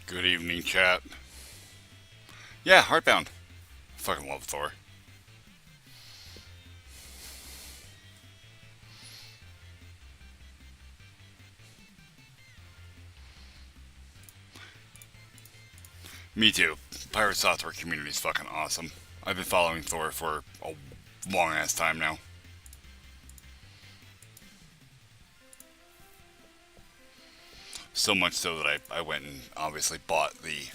Good evening, chat. Yeah, Heartbound. Fucking love Thor. Me too. Pirate Software community is fucking awesome. I've been following Thor for a long ass time now. So much so that I went and obviously bought the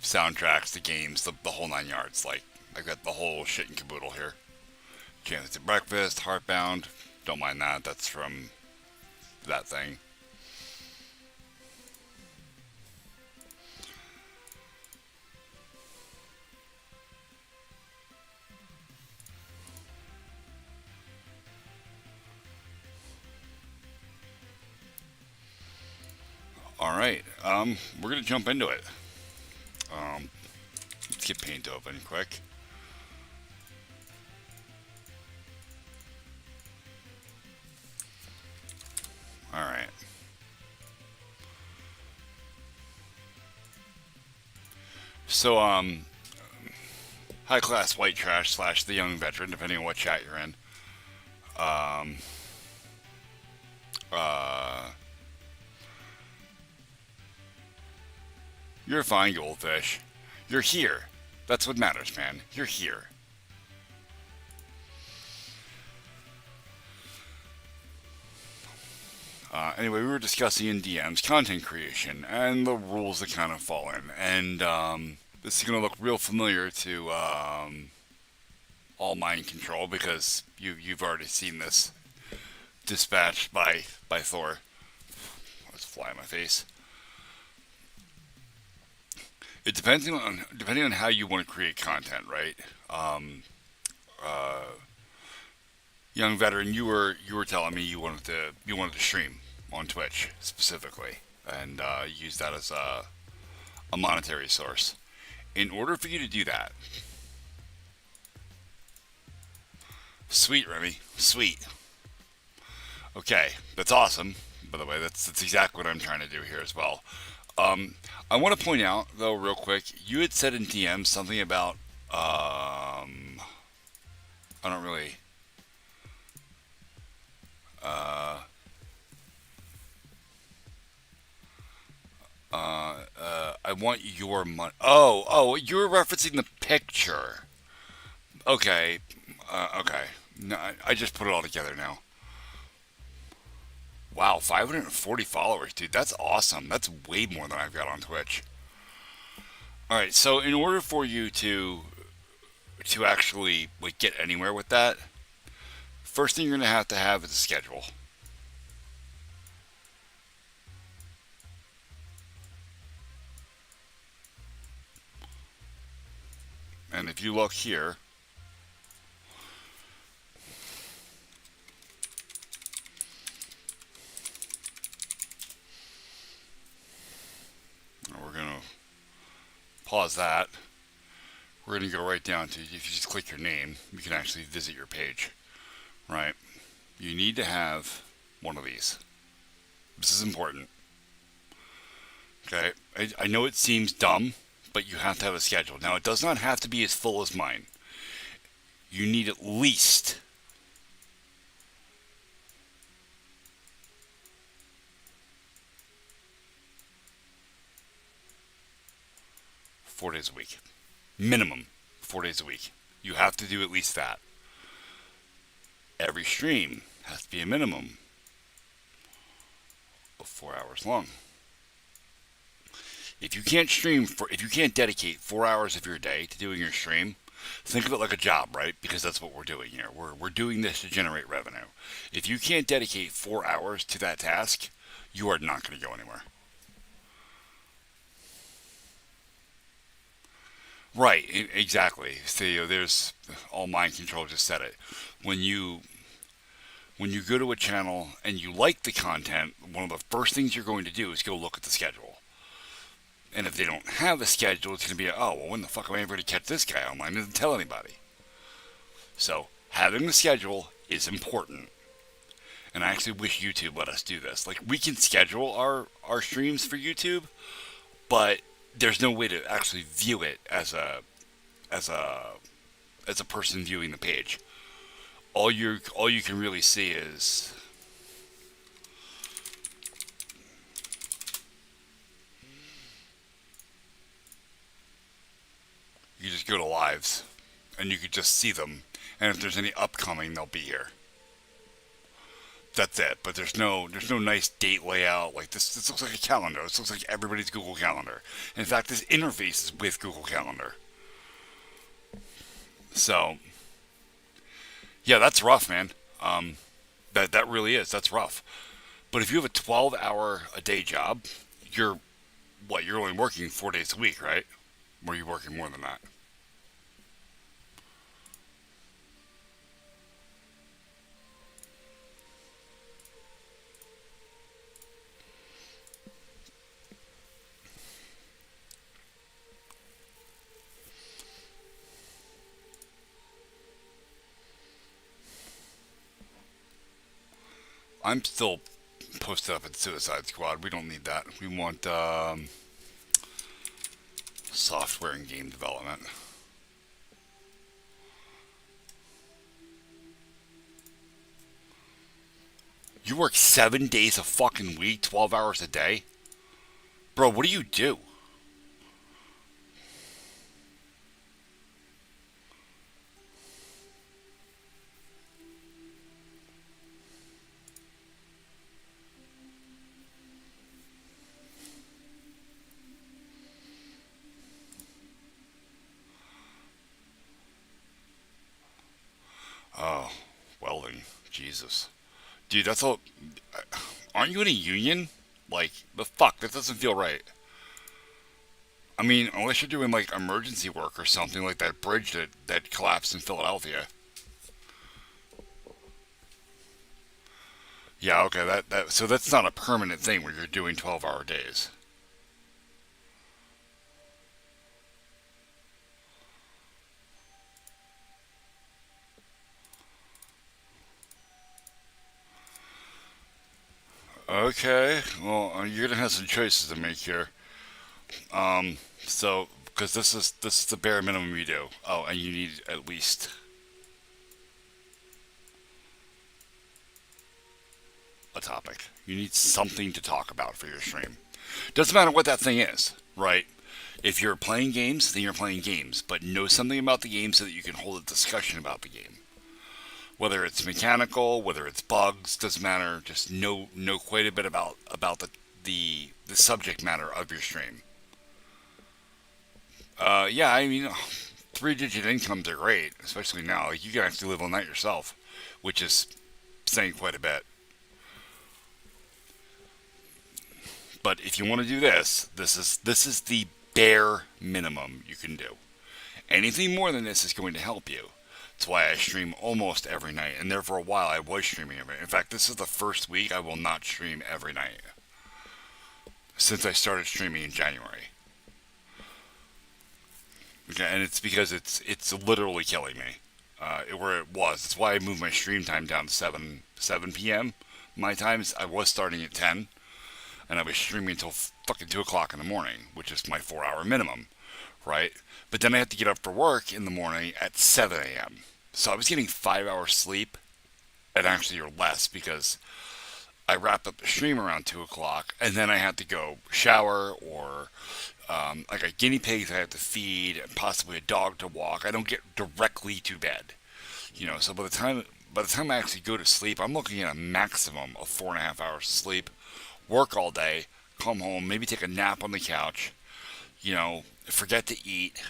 soundtracks, the games, the whole nine yards. Like, I got the whole shit and caboodle here. Chance at Breakfast, Heartbound. Don't mind that. That's from that thing. All right. We're gonna jump into it. Um, let's get Paint open quick. All right. So, high class white trash slash the young veteran, depending on what chat you're in. Um, uh, you're fine, goldfish. You're here. That's what matters, man. You're here. Anyway, we were discussing in DMs content creation and the rules that kind of fall in. And this is going to look real familiar to all mind control because you've already seen this dispatched by Thor. Let's fly in my face. It depending on how you want to create content, right? Um, uh, Young veteran, you were telling me you wanted to stream on Twitch specifically and use that as a monetary source. In order for you to do that, sweet Remy, sweet. Okay, that's awesome. By the way, that's exactly what I'm trying to do here as well. I want to point out though, real quick, you had said in DM something about I don't really uh, I want your money. Oh, you're referencing the picture. Okay, okay. No, I just put it all together now. Wow, 540 followers, dude. That's awesome. That's way more than I've got on Twitch. All right, so in order for you to actually like get anywhere with that, first thing you're gonna have to have is a schedule. And if you look here, we're gonna pause that. We're gonna go right down to if you just click your name, you can actually visit your page. Right? You need to have one of these. This is important. Okay? I know it seems dumb, but you have to have a schedule. Now, it does not have to be as full as mine. You need at least 4 days a week. Minimum 4 days a week. You have to do at least that. Every stream has to be a minimum of 4 hours long. If you can't dedicate 4 hours of your day to doing your stream, think of it like a job, right? Because that's what we're doing here. We're doing this to generate revenue. If you can't dedicate 4 hours to that task, you are not going to go anywhere. Right, exactly. So there's all mind control just said it. When you when you go to a channel and you like the content, one of the first things you're going to do is go look at the schedule. And if they don't have a schedule, it's going to be, oh, well, when the fuck am I ever to catch this guy online? It doesn't tell anybody. So having a schedule is important. And I actually wish YouTube let us do this. Like, we can schedule our streams for YouTube, but there's no way to actually view it as a as a person viewing the page. All you can really see is you just go to lives and you could just see them. And if there's any upcoming, they'll be here. That's it. But there's no nice date layout like this. This looks like a calendar. This looks like everybody's Google Calendar. In fact, this interface is with Google Calendar. So yeah, that's rough, man. That really is. That's rough. But if you have a 12-hour a day job, you're what? You're only working 4 days a week, right? Or are you working more than that? I'm still posted up at Suicide Squad. We don't need that. We want software and game development. You work 7 days a fucking week, 12 hours a day? Bro, what do you do? Oh, welding. Jesus. Dude, that's all. Aren't you in a union? Like, the fuck? That doesn't feel right. I mean, unless you're doing like emergency work or something like that bridge that collapsed in Philadelphia. Yeah, okay, so that's not a permanent thing where you're doing 12-hour days. Okay, well, you're gonna have some choices to make here. So, because this is the bare minimum you do. Oh, and you need at least a topic. You need something to talk about for your stream. Doesn't matter what that thing is, right? If you're playing games, then you're playing games, but know something about the game so that you can hold a discussion about the game. Whether it's mechanical, whether it's bugs, doesn't matter. Just know quite a bit about the subject matter of your stream. Yeah, I mean, three-digit incomes are great, especially now. Like, you can actually live on that yourself, which is saying quite a bit. But if you want to do this, this is the bare minimum you can do. Anything more than this is going to help you. That's why I stream almost every night, and there for a while I was streaming every night. In fact, this is the first week I will not stream every night since I started streaming in January. Okay, and it's because it's literally killing me. Where it was. That's why I moved my stream time down to 7 p.m. My times I was starting at 10, and I was streaming until fucking 2 o'clock in the morning, which is my 4 hour minimum, right? But then I had to get up for work in the morning at 7 a.m. So I was getting 5 hours sleep, and actually or less because I wrapped up the stream around 2 o'clock, and then I had to go shower or I got guinea pigs I have to feed, and possibly a dog to walk. I don't get directly to bed, So by the time I actually go to sleep, I'm looking at a maximum of 4.5 hours of sleep. Work all day, come home, maybe take a nap on the couch, forget to eat,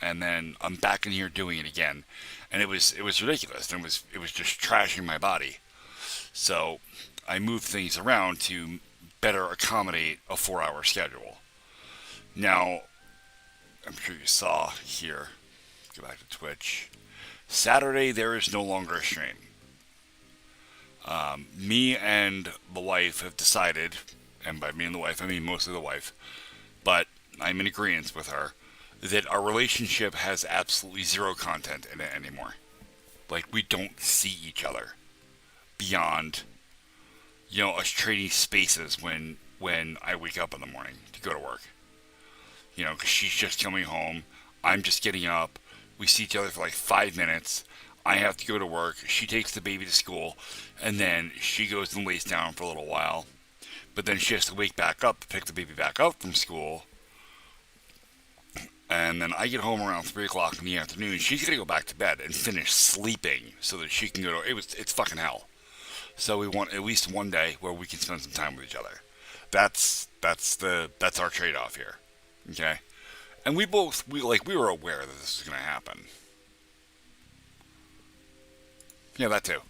and then I'm back in here doing it again. And it was ridiculous. And it was just trashing my body. So I moved things around to better accommodate a 4 hour schedule. Now, I'm sure you saw here, go back to Twitch. Saturday, there is no longer a stream. Me and the wife have decided, and by me and the wife, I mean mostly the wife, but I'm in agreement with her, that our relationship has absolutely zero content in it anymore. Like, we don't see each other beyond, us trading spaces when I wake up in the morning to go to work. Because she's just coming home. I'm just getting up. We see each other for like 5 minutes. I have to go to work. She takes the baby to school, and then she goes and lays down for a little while. But then she has to wake back up to pick the baby back up from school. And then I get home around 3 o'clock in the afternoon. She's going to go back to bed and finish sleeping so that she can go to... It's fucking hell. So we want at least one day where we can spend some time with each other. That's our trade-off here. Okay? And we were aware that this was going to happen. Yeah, that too.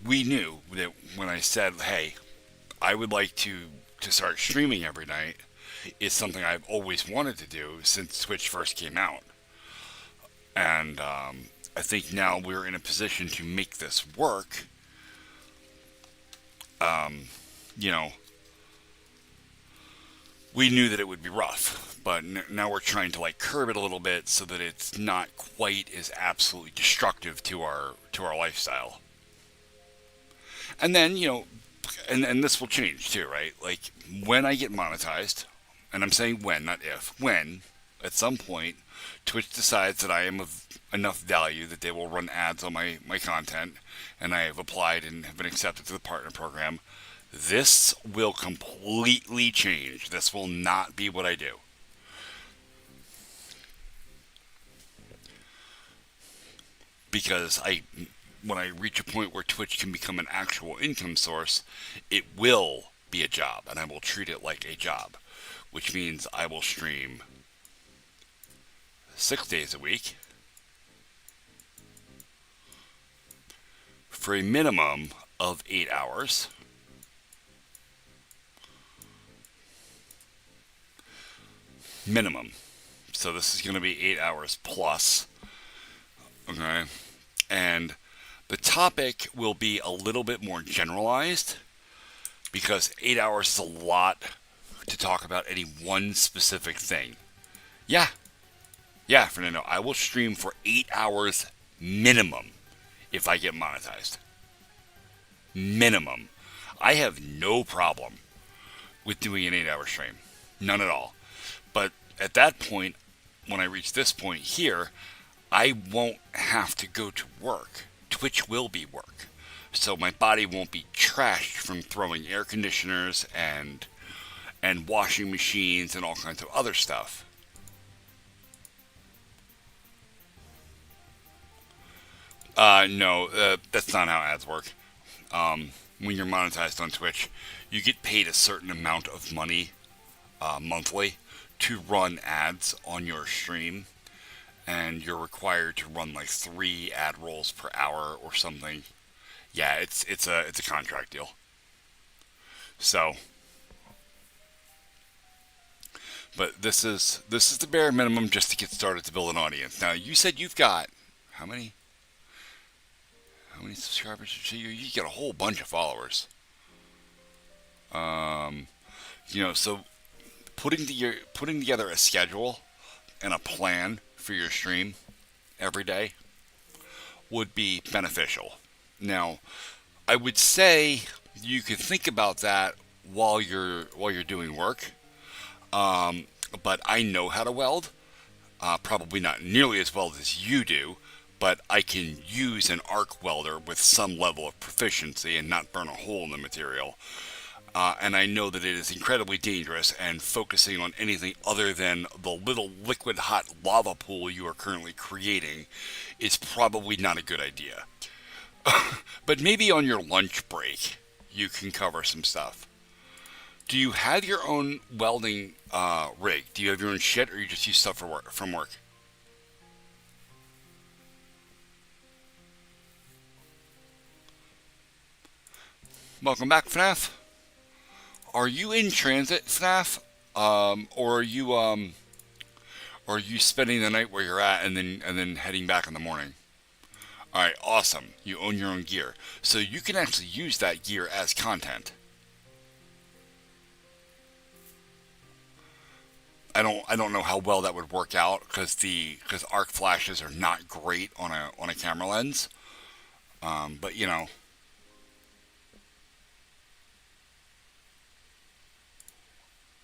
We knew that when I said, hey, I would like to start streaming every night, is something I've always wanted to do since Twitch first came out. And I think now we're in a position to make this work. We knew that it would be rough, but now we're trying to curb it a little bit so that it's not quite as absolutely destructive to our lifestyle. And then and this will change too, right? Like when I get monetized, and I'm saying when, not if, when at some point Twitch decides that I am of enough value that they will run ads on my content, and I have applied and have been accepted to the partner program, this will completely change. This will not be what I do. Because when I reach a point where Twitch can become an actual income source, it will be a job, and I will treat it like a job, which means I will stream 6 days a week for a minimum of 8 hours. Minimum. So this is going to be 8 hours plus. Okay. And the topic will be a little bit more generalized because 8 hours is a lot to talk about any one specific thing. Yeah, Fernando, I will stream for 8 hours minimum if I get monetized. Minimum. I have no problem with doing an 8-hour stream. None at all. But at that point, when I reach this point here, I won't have to go to work. Twitch will be work. So my body won't be trashed from throwing air conditioners and washing machines and all kinds of other stuff. No, that's not how ads work. When you're monetized on Twitch, you get paid a certain amount of money monthly to run ads on your stream, and you're required to run 3 ad rolls per hour or something. Yeah, it's a contract deal. So, but this is the bare minimum just to get started to build an audience. Now, you said you've got how many subscribers? You get a whole bunch of followers. So putting together a schedule and a plan for your stream every day would be beneficial. Now, I would say you could think about that while you're doing work. But I know how to weld. Probably not nearly as well as you do, but I can use an arc welder with some level of proficiency and not burn a hole in the material. And I know that it is incredibly dangerous, and focusing on anything other than the little liquid hot lava pool you are currently creating is probably not a good idea. But maybe on your lunch break, you can cover some stuff. Do you have your own welding rig? Do you have your own shit, or you just use stuff from work? Welcome back, FNAF. Are you in transit, FNAF? Or are you spending the night where you're at and then heading back in the morning? All right, awesome. You own your own gear, so you can actually use that gear as content. I don't know how well that would work out because arc flashes are not great on a camera lens. But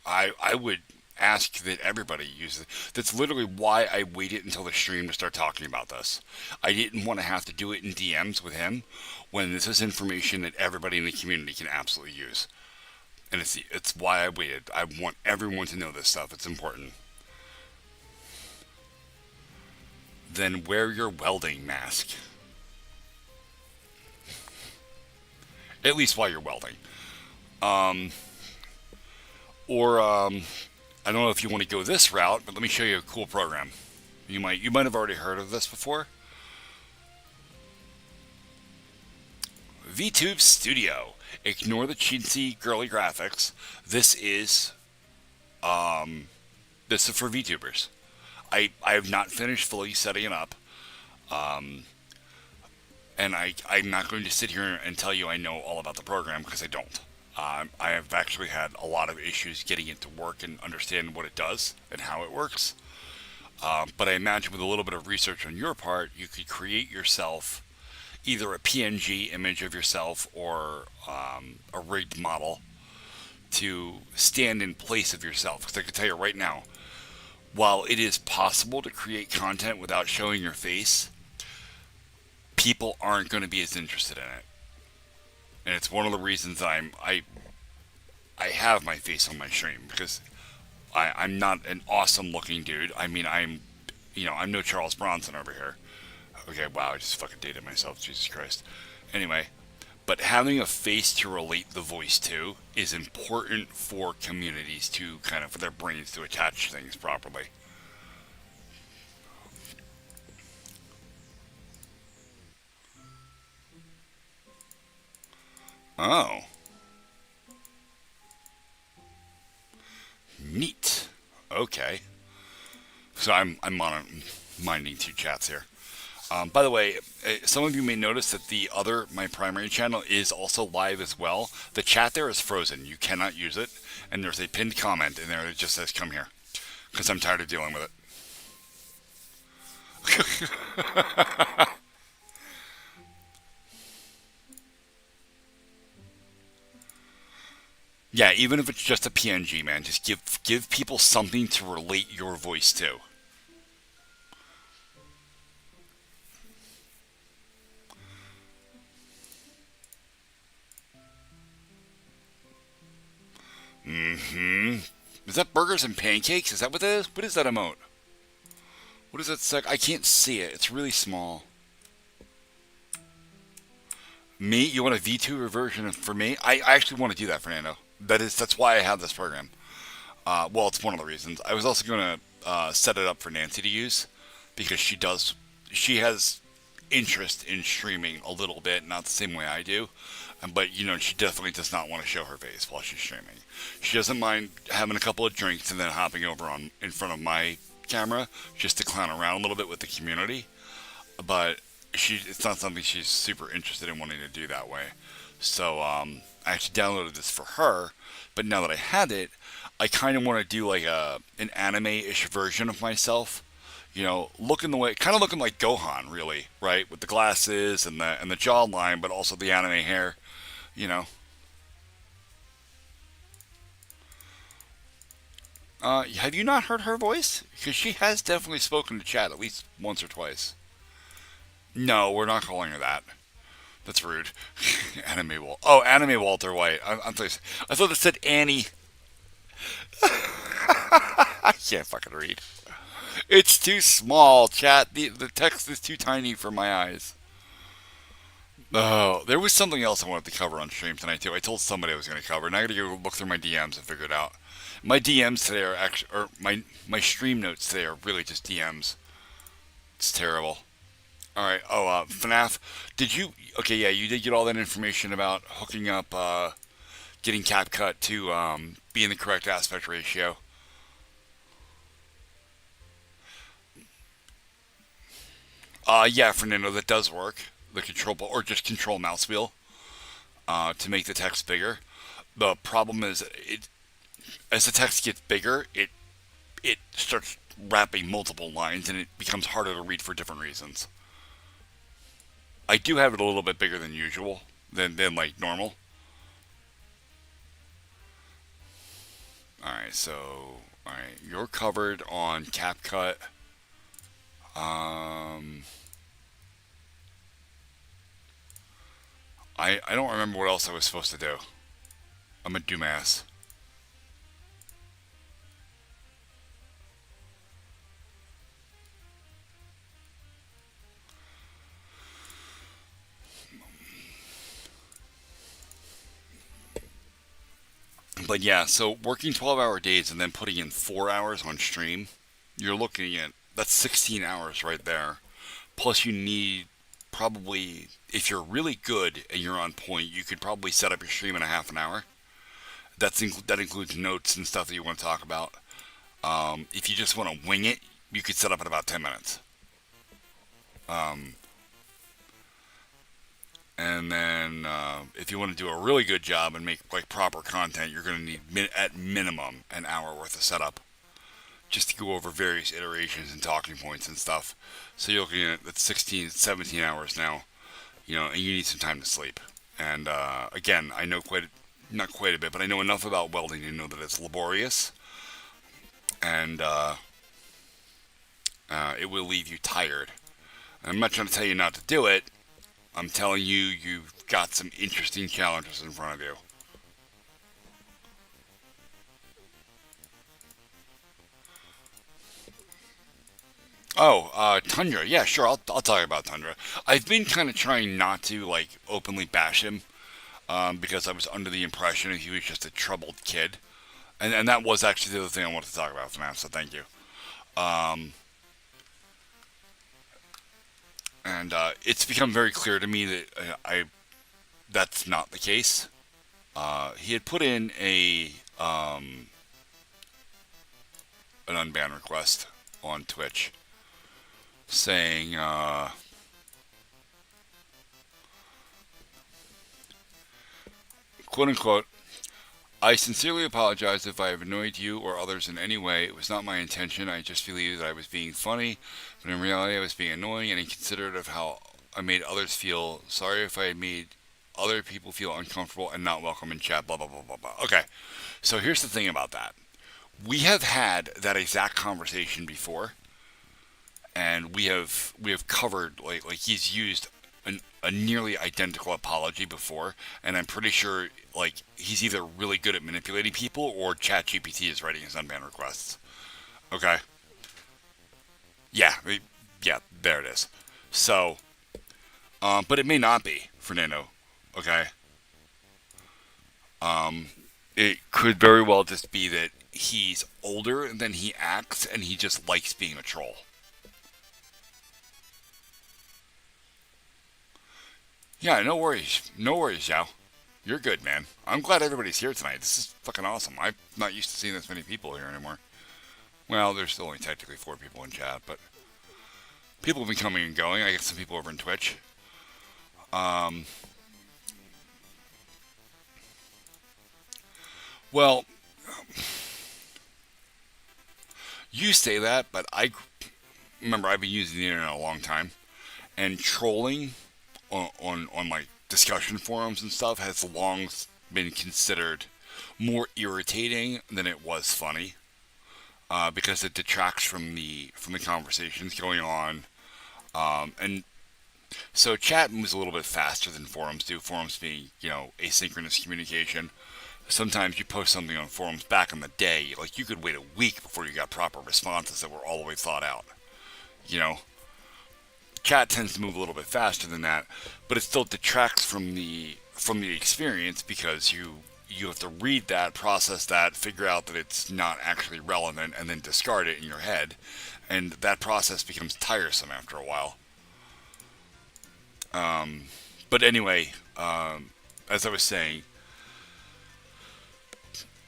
I would ask that everybody use it. That's literally why I waited until the stream to start talking about this. I didn't want to have to do it in DMs with him when this is information that everybody in the community can absolutely use. And it's why I waited. I want everyone to know this stuff. It's important. Then wear your welding mask. At least while you're welding. Um, or I don't know if you want to go this route, but let me show you a cool program. You might have already heard of this before. VTube Studio. Ignore the chintzy girly graphics. This is this is for VTubers. I have not finished fully setting it up. Um, and I'm not going to sit here and tell you I know all about the program because I don't. I have actually had a lot of issues getting it to work and understand what it does and how it works. But I imagine with a little bit of research on your part, you could create yourself either a PNG image of yourself or a rigged model to stand in place of yourself. Because I can tell you right now, while it is possible to create content without showing your face, people aren't going to be as interested in it. And it's one of the reasons that I have my face on my stream because I'm not an awesome looking dude. I mean, I'm no Charles Bronson over here. Okay, wow, I just fucking dated myself, Jesus Christ. Anyway, but having a face to relate the voice to is important for communities to kind of, for their brains to attach things properly. Oh, neat. Okay. So I'm minding two chats here. By the way, some of you may notice that my primary channel is also live as well. The chat there is frozen. You cannot use it. And there's a pinned comment in there that just says, come here. Because I'm tired of dealing with it. Yeah, even if it's just a PNG, man, just give people something to relate your voice to. Mm-hmm. Is that burgers and pancakes? Is that what that is? What is that emote? What is that sec? I can't see it. It's really small. Me? You want a VTuber version for me? I actually want to do that, Fernando. That's why I have this program. Well, it's one of the reasons. I was also going to set it up for Nancy to use because she has interest in streaming a little bit, not the same way I do. But she definitely does not want to show her face while she's streaming. She doesn't mind having a couple of drinks and then hopping over in front of my camera just to clown around a little bit with the community. But it's not something she's super interested in wanting to do that way. So I actually downloaded this for her. But now that I had it, I kind of want to do like an anime-ish version of myself. Kind of looking like Gohan, really, right? With the glasses and the jawline, but also the anime hair. You know. Have you not heard her voice? Because she has definitely spoken to chat at least once or twice. No, we're not calling her that. That's rude. Anime Walter White. I thought it said Annie. I can't fucking read. It's too small, chat. The text is too tiny for my eyes. Oh, there was something else I wanted to cover on stream tonight too. I told somebody I was going to cover, and I got to go look through my DMs and figure it out. My DMs today are actually, or my stream notes today are really just DMs. It's terrible. All right. Oh, FNAF. Did you? Okay, yeah, you did get all that information about hooking up, getting CapCut to be in the correct aspect ratio. Yeah, Fernando, that does work. The control or just control mouse wheel to make the text bigger. The problem is, as the text gets bigger, it starts wrapping multiple lines and it becomes harder to read for different reasons. I do have it a little bit bigger than usual, than like normal. All right, so alright, you're covered on CapCut. Um, I don't remember what else I was supposed to do. I'm a dumbass. But yeah, so working 12-hour days and then putting in 4 hours on stream, you're looking at that's 16 hours right there. Plus, you need probably, if you're really good and you're on point, you could probably set up your stream in a half an hour. That includes notes and stuff that you want to talk about. If you just want to wing it, you could set up in about 10 minutes. Um, and then if you want to do a really good job and make like proper content, you're going to need at minimum an hour worth of setup just to go over various iterations and talking points and stuff. So you're looking at that's 16, 17 hours now, and you need some time to sleep. And again, I know not quite a bit, but I know enough about welding to know that it's laborious and it will leave you tired. And I'm not trying to tell you not to do it. I'm telling you, you've got some interesting challenges in front of you. Oh, Tundra. Yeah, sure. I'll talk about Tundra. I've been kind of trying not to like openly bash him because I was under the impression that he was just a troubled kid, and that was actually the other thing I wanted to talk about for now. So thank you. Um, and it's become very clear to me that I that's not the case. He had put in an unban request on Twitch saying, quote unquote, I sincerely apologize if I have annoyed you or others in any way. It was not my intention. I just believed that I was being funny, but in reality I was being annoying and inconsiderate of how I made others feel. Sorry if I made other people feel uncomfortable and not welcome in chat, blah, blah, blah, blah, blah. Okay, so here's the thing about that. We have had that exact conversation before, and we have covered like he's used a nearly identical apology before, and I'm pretty sure like he's either really good at manipulating people or ChatGPT is writing his unban requests. Okay, yeah, yeah, there it is. So, but it may not be Fernando. Okay, um, it could very well just be that he's older than he acts, and he just likes being a troll. Yeah, no worries, Yao. You're good, man. I'm glad everybody's here tonight. This is fucking awesome. I'm not used to seeing this many people here anymore. Well, there's still only technically 4 people in chat, but people have been coming and going. I get some people over in Twitch. Um, well, you say that, but I remember I've been using the internet a long time, and trolling on like discussion forums and stuff has long been considered more irritating than it was funny because it detracts from the conversations going on. And so chat moves a little bit faster than forums do. Forums being asynchronous communication. Sometimes you post something on forums back in the day, like you could wait a week before you got proper responses that were all the way thought out. You know, chat tends to move a little bit faster than that, but it still detracts from the experience because you have to read that, process that, figure out that it's not actually relevant, and then discard it in your head, and that process becomes tiresome after a while. But anyway, as I was saying,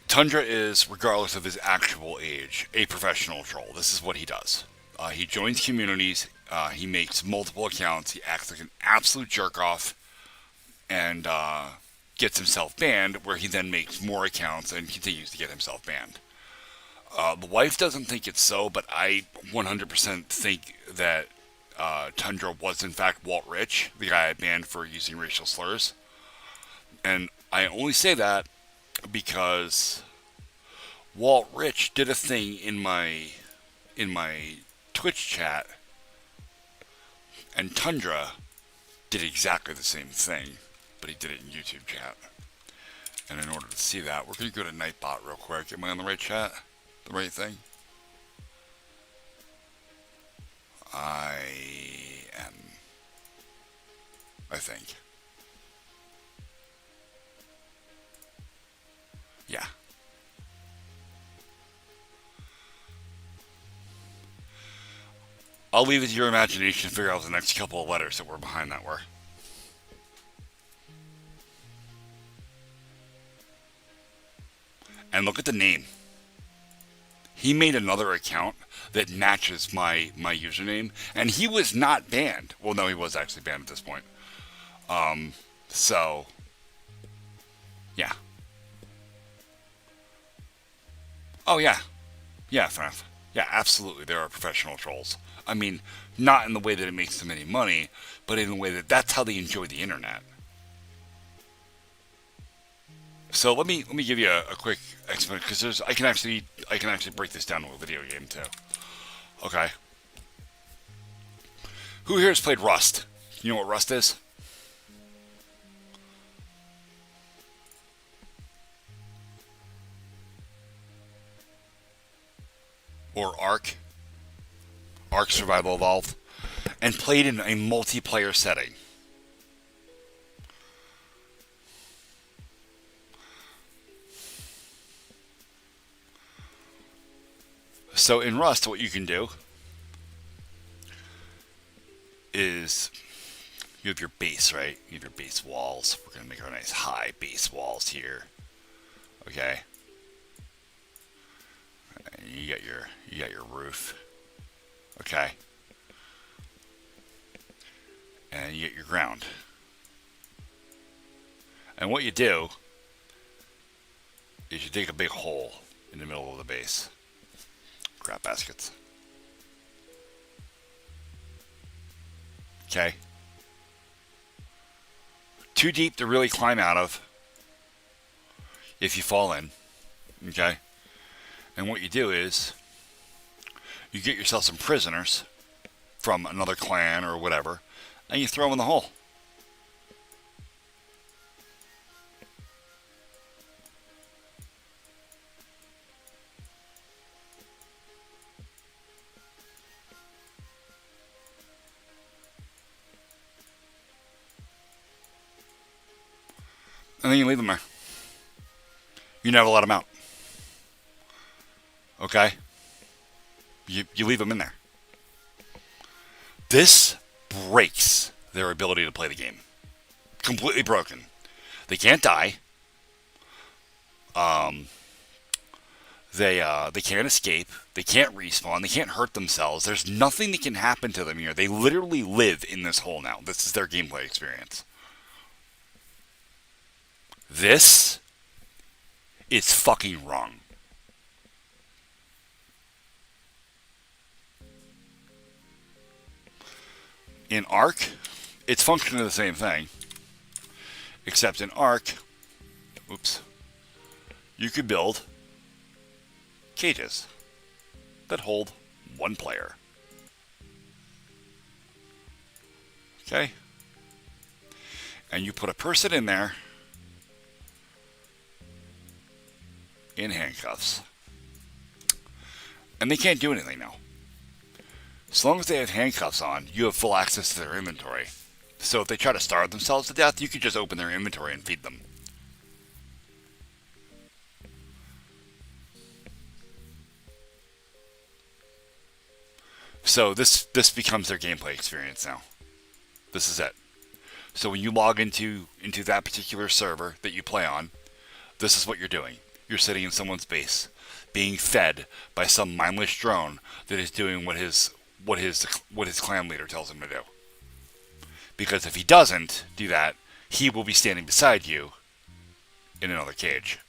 Tundra is, regardless of his actual age, a professional troll. This is what he does. He joins communities. He makes multiple accounts. He acts like an absolute jerk off, and gets himself banned, where he then makes more accounts and continues to get himself banned. The wife doesn't think it's so, but I 100% think that Tundra was in fact Walt Rich, the guy I banned for using racial slurs. And I only say that because Walt Rich did a thing in my Twitch chat, and Tundra did exactly the same thing, but he did it in YouTube chat. And in order to see that, we're going to go to Nightbot real quick. Am I on the right chat? The right thing? I am. I think. Yeah. I'll leave it to your imagination to figure out the next couple of letters that were behind that were. And look at the name. He made another account that matches my username, and he was not banned. Well, no, he was actually banned at this point. So, yeah. Oh, yeah. Yeah, FNAF. Yeah, absolutely. There are professional trolls. I mean, not in the way that it makes them any money, but in the way that that's how they enjoy the internet. So let me give you a quick explanation, because I can actually break this down to a video game too. Okay. Who here has played Rust? You know what Rust is? Or Ark? Ark Survival Evolved? And played in a multiplayer setting. So in Rust, what you can do is you have your base, right? You have your base walls. We're going to make our nice high base walls here. Okay? And you got your roof. Okay? And you get your ground. And what you do is you dig a big hole in the middle of the base. Crap baskets. Okay? Too deep to really climb out of if you fall in. Okay? And what you do is you get yourself some prisoners from another clan or whatever, and you throw them in the hole. And then you leave them there. You never let them out. Okay? You leave them in there. This breaks their ability to play the game. Completely broken. They can't die. They can't escape. They can't respawn. They can't hurt themselves. There's nothing that can happen to them here. They literally live in this hole now. This is their gameplay experience. This is fucking wrong. In Ark, it's functionally the same thing, except in Ark, you could build cages that hold one player. Okay? And you put a person in there in handcuffs. And they can't do anything now. As long as they have handcuffs on, you have full access to their inventory. So if they try to starve themselves to death, you could just open their inventory and feed them. So this becomes their gameplay experience now. This is it. So when you log into that particular server that you play on, this is what you're doing. You're sitting in someone's base, being fed by some mindless drone that is doing what his clan leader tells him to do. Because if he doesn't do that, he will be standing beside you in another cage.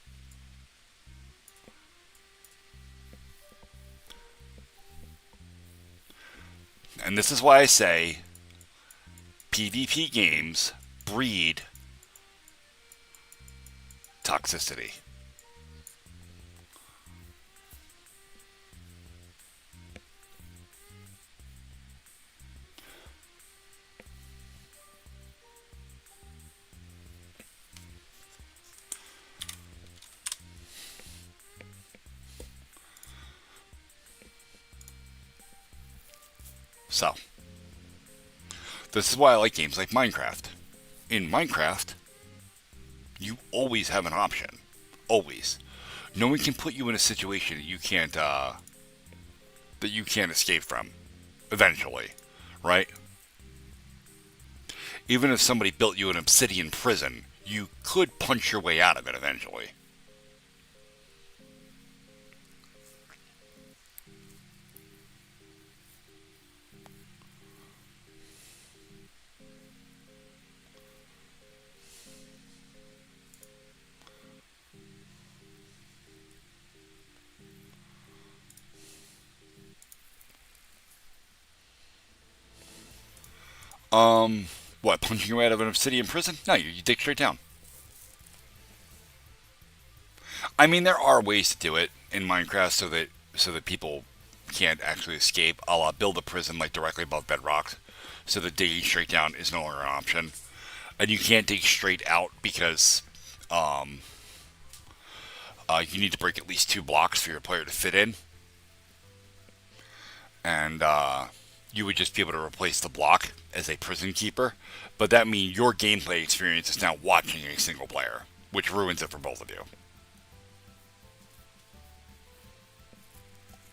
And this is why I say PvP games breed toxicity. So, this is why I like games like Minecraft. In Minecraft, you always have an option. Always. No one can put you in a situation that you can't escape from. Eventually, right? Even if somebody built you an obsidian prison, you could punch your way out of it eventually. What, punching your way out of an obsidian prison? No, you dig straight down. I mean, there are ways to do it in Minecraft so that people can't actually escape. I'll build a prison like directly above bedrock, so that digging straight down is no longer an option. And you can't dig straight out because um, you need to break at least 2 blocks for your player to fit in, and you would just be able to replace the block as a prison keeper. But that means your gameplay experience is now watching a single player, which ruins it for both of you.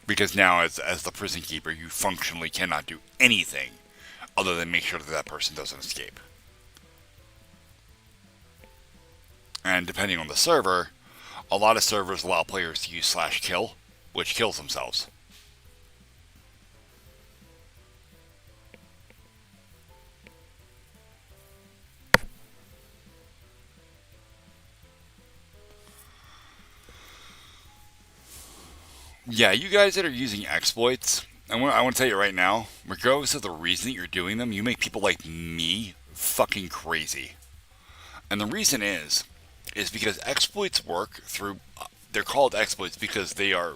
Because now, as the prison keeper, you functionally cannot do anything other than make sure that that person doesn't escape. And depending on the server, a lot of servers allow players to use /kill, which kills themselves. Yeah, you guys that are using exploits, I want to tell you right now, regardless of the reason that you're doing them, you make people like me fucking crazy. And the reason is because exploits work through. They're called exploits because they are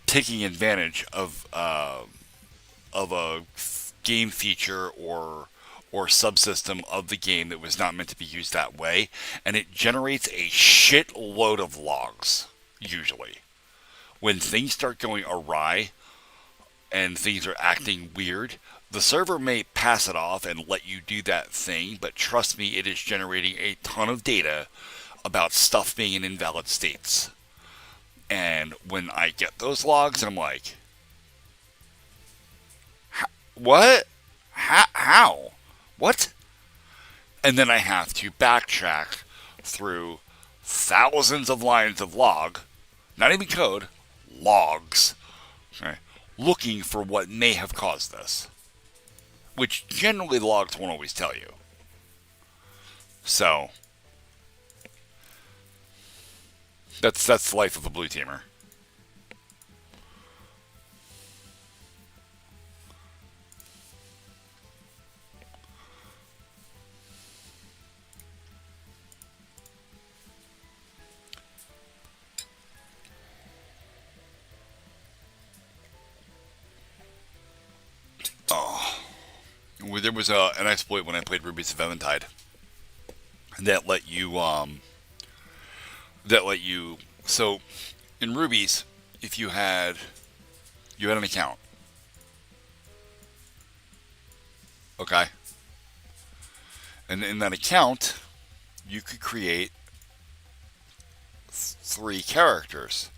taking advantage of a game feature or subsystem of the game that was not meant to be used that way, and it generates a shitload of logs. Usually, when things start going awry and things are acting weird, the server may pass it off and let you do that thing, but trust me, it is generating a ton of data about stuff being in invalid states. And when I get those logs, I'm like, what? How? What? And then I have to backtrack through thousands of lines of log, not even code, logs, okay, looking for what may have caused this, which generally the logs won't always tell you. So that's the life of a blue teamer. Oh, there was an exploit when I played Rubies of Eventide that let you that let you so in Rubies, if you had an account, okay, and in that account you could create 3 characters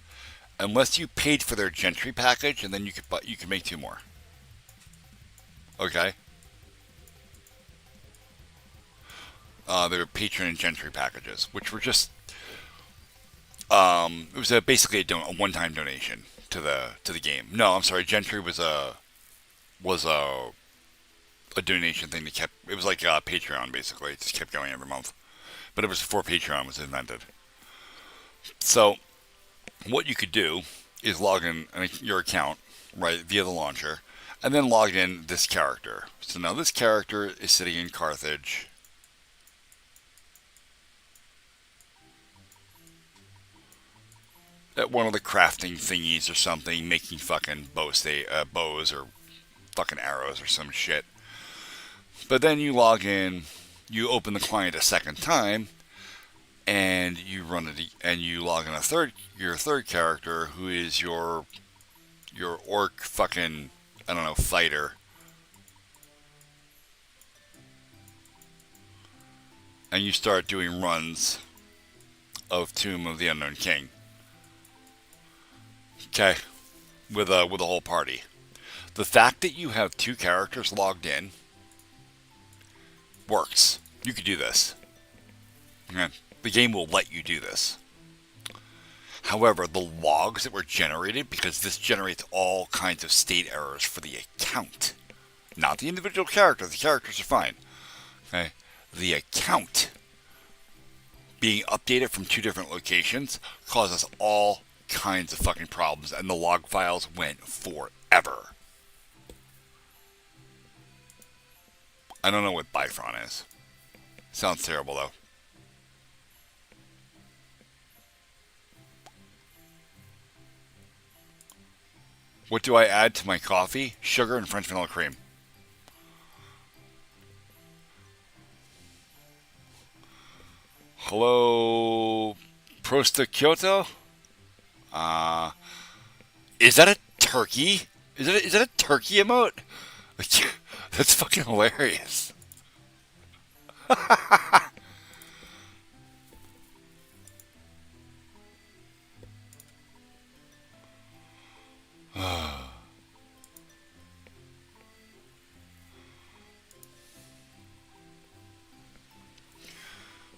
unless you paid for their Gentry package, and then you could make 2 more. Okay, they were patron and Gentry packages, which were just it was basically a one-time donation to the game. No, I'm sorry, Gentry was a donation thing that kept. It was like Patreon basically. It just kept going every month, but it was before Patreon was invented. So what you could do is log in your account right via the launcher, and then log in this character. So now this character is sitting in Carthage. At one of the crafting thingies or something, making fucking bows or fucking arrows or some shit. But then you log in, you open the client a second time, and you run it, and you log in your third character, who is your orc fucking, I don't know, fighter, and you start doing runs of Tomb of the Unknown King. Okay, with a whole party. The fact that you have two characters logged in works. You could do this. Okay. The game will let you do this. However, the logs that were generated, because this generates all kinds of state errors for the account, not the individual character. The characters are fine. Okay, the account being updated from two different locations causes all kinds of fucking problems, and the log files went forever. I don't know what Bifron is. Sounds terrible though. What do I add to my coffee? Sugar and French vanilla cream. Hello, Prosta Kyoto? Is that a turkey? Is that a turkey emote? That's fucking hilarious.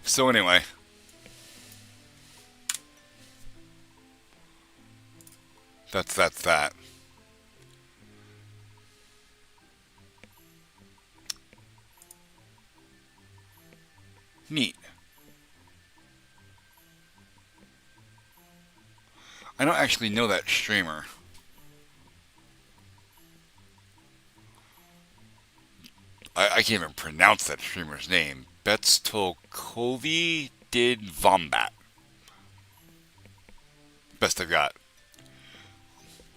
So anyway, that's that. Neat. I don't actually know that streamer. I can't even pronounce that streamer's name. Betstolkovi did Vombat. Best I've got.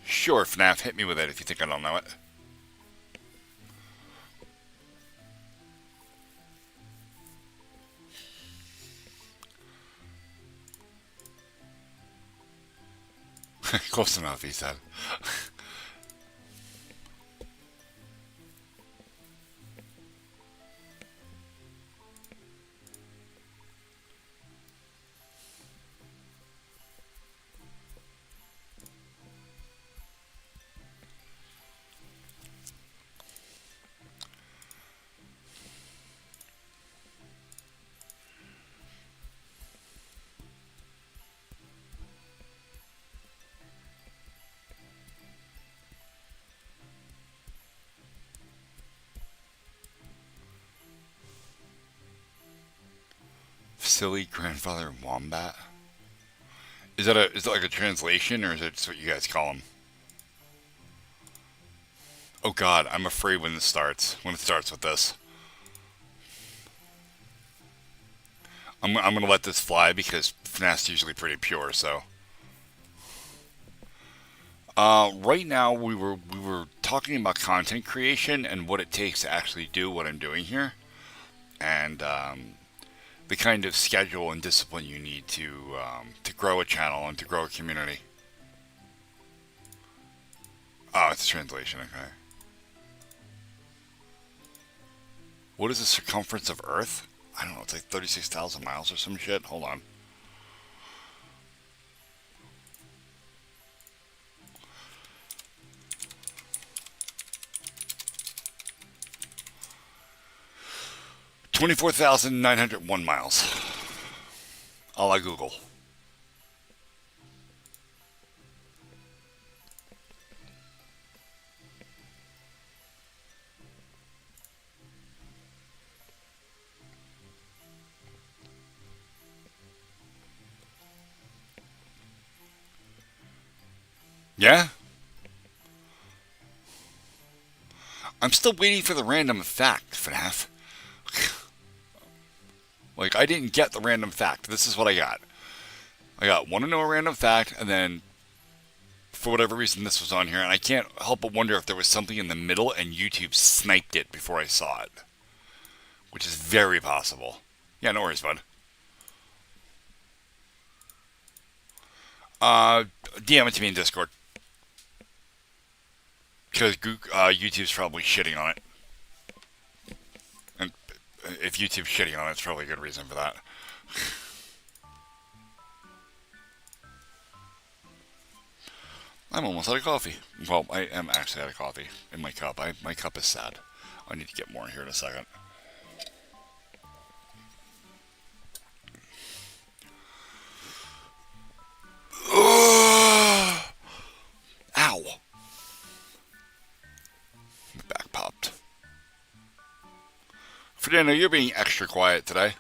Sure, FNAF, hit me with it if you think I don't know it. Close enough, he said. Silly Grandfather Wombat? Is that like a translation, or is it just what you guys call him? Oh god, I'm afraid when it starts with this. I'm gonna let this fly because FNAF's usually pretty pure, so. Right now we were talking about content creation and what it takes to actually do what I'm doing here, and the kind of schedule and discipline you need to grow a channel and to grow a community. Oh, it's a translation, okay. What is the circumference of Earth? I don't know, it's like 36,000 miles or some shit. Hold on. $24,901 miles. A la Google. Yeah? I'm still waiting for the random fact, FNAF. Like, I didn't get the random fact. This is what I got. I got want to know a random fact, and then for whatever reason this was on here, and I can't help but wonder if there was something in the middle and YouTube sniped it before I saw it. Which is very possible. Yeah, no worries, bud. DM it to me in Discord. Because YouTube's probably shitting on it. And if YouTube's shitting on it, it's probably a good reason for that. I'm almost out of coffee. Well, I am actually out of coffee in my cup. My cup is sad. I need to get more here in a second. Ow! My back popped. Fernando, you're being extra quiet today.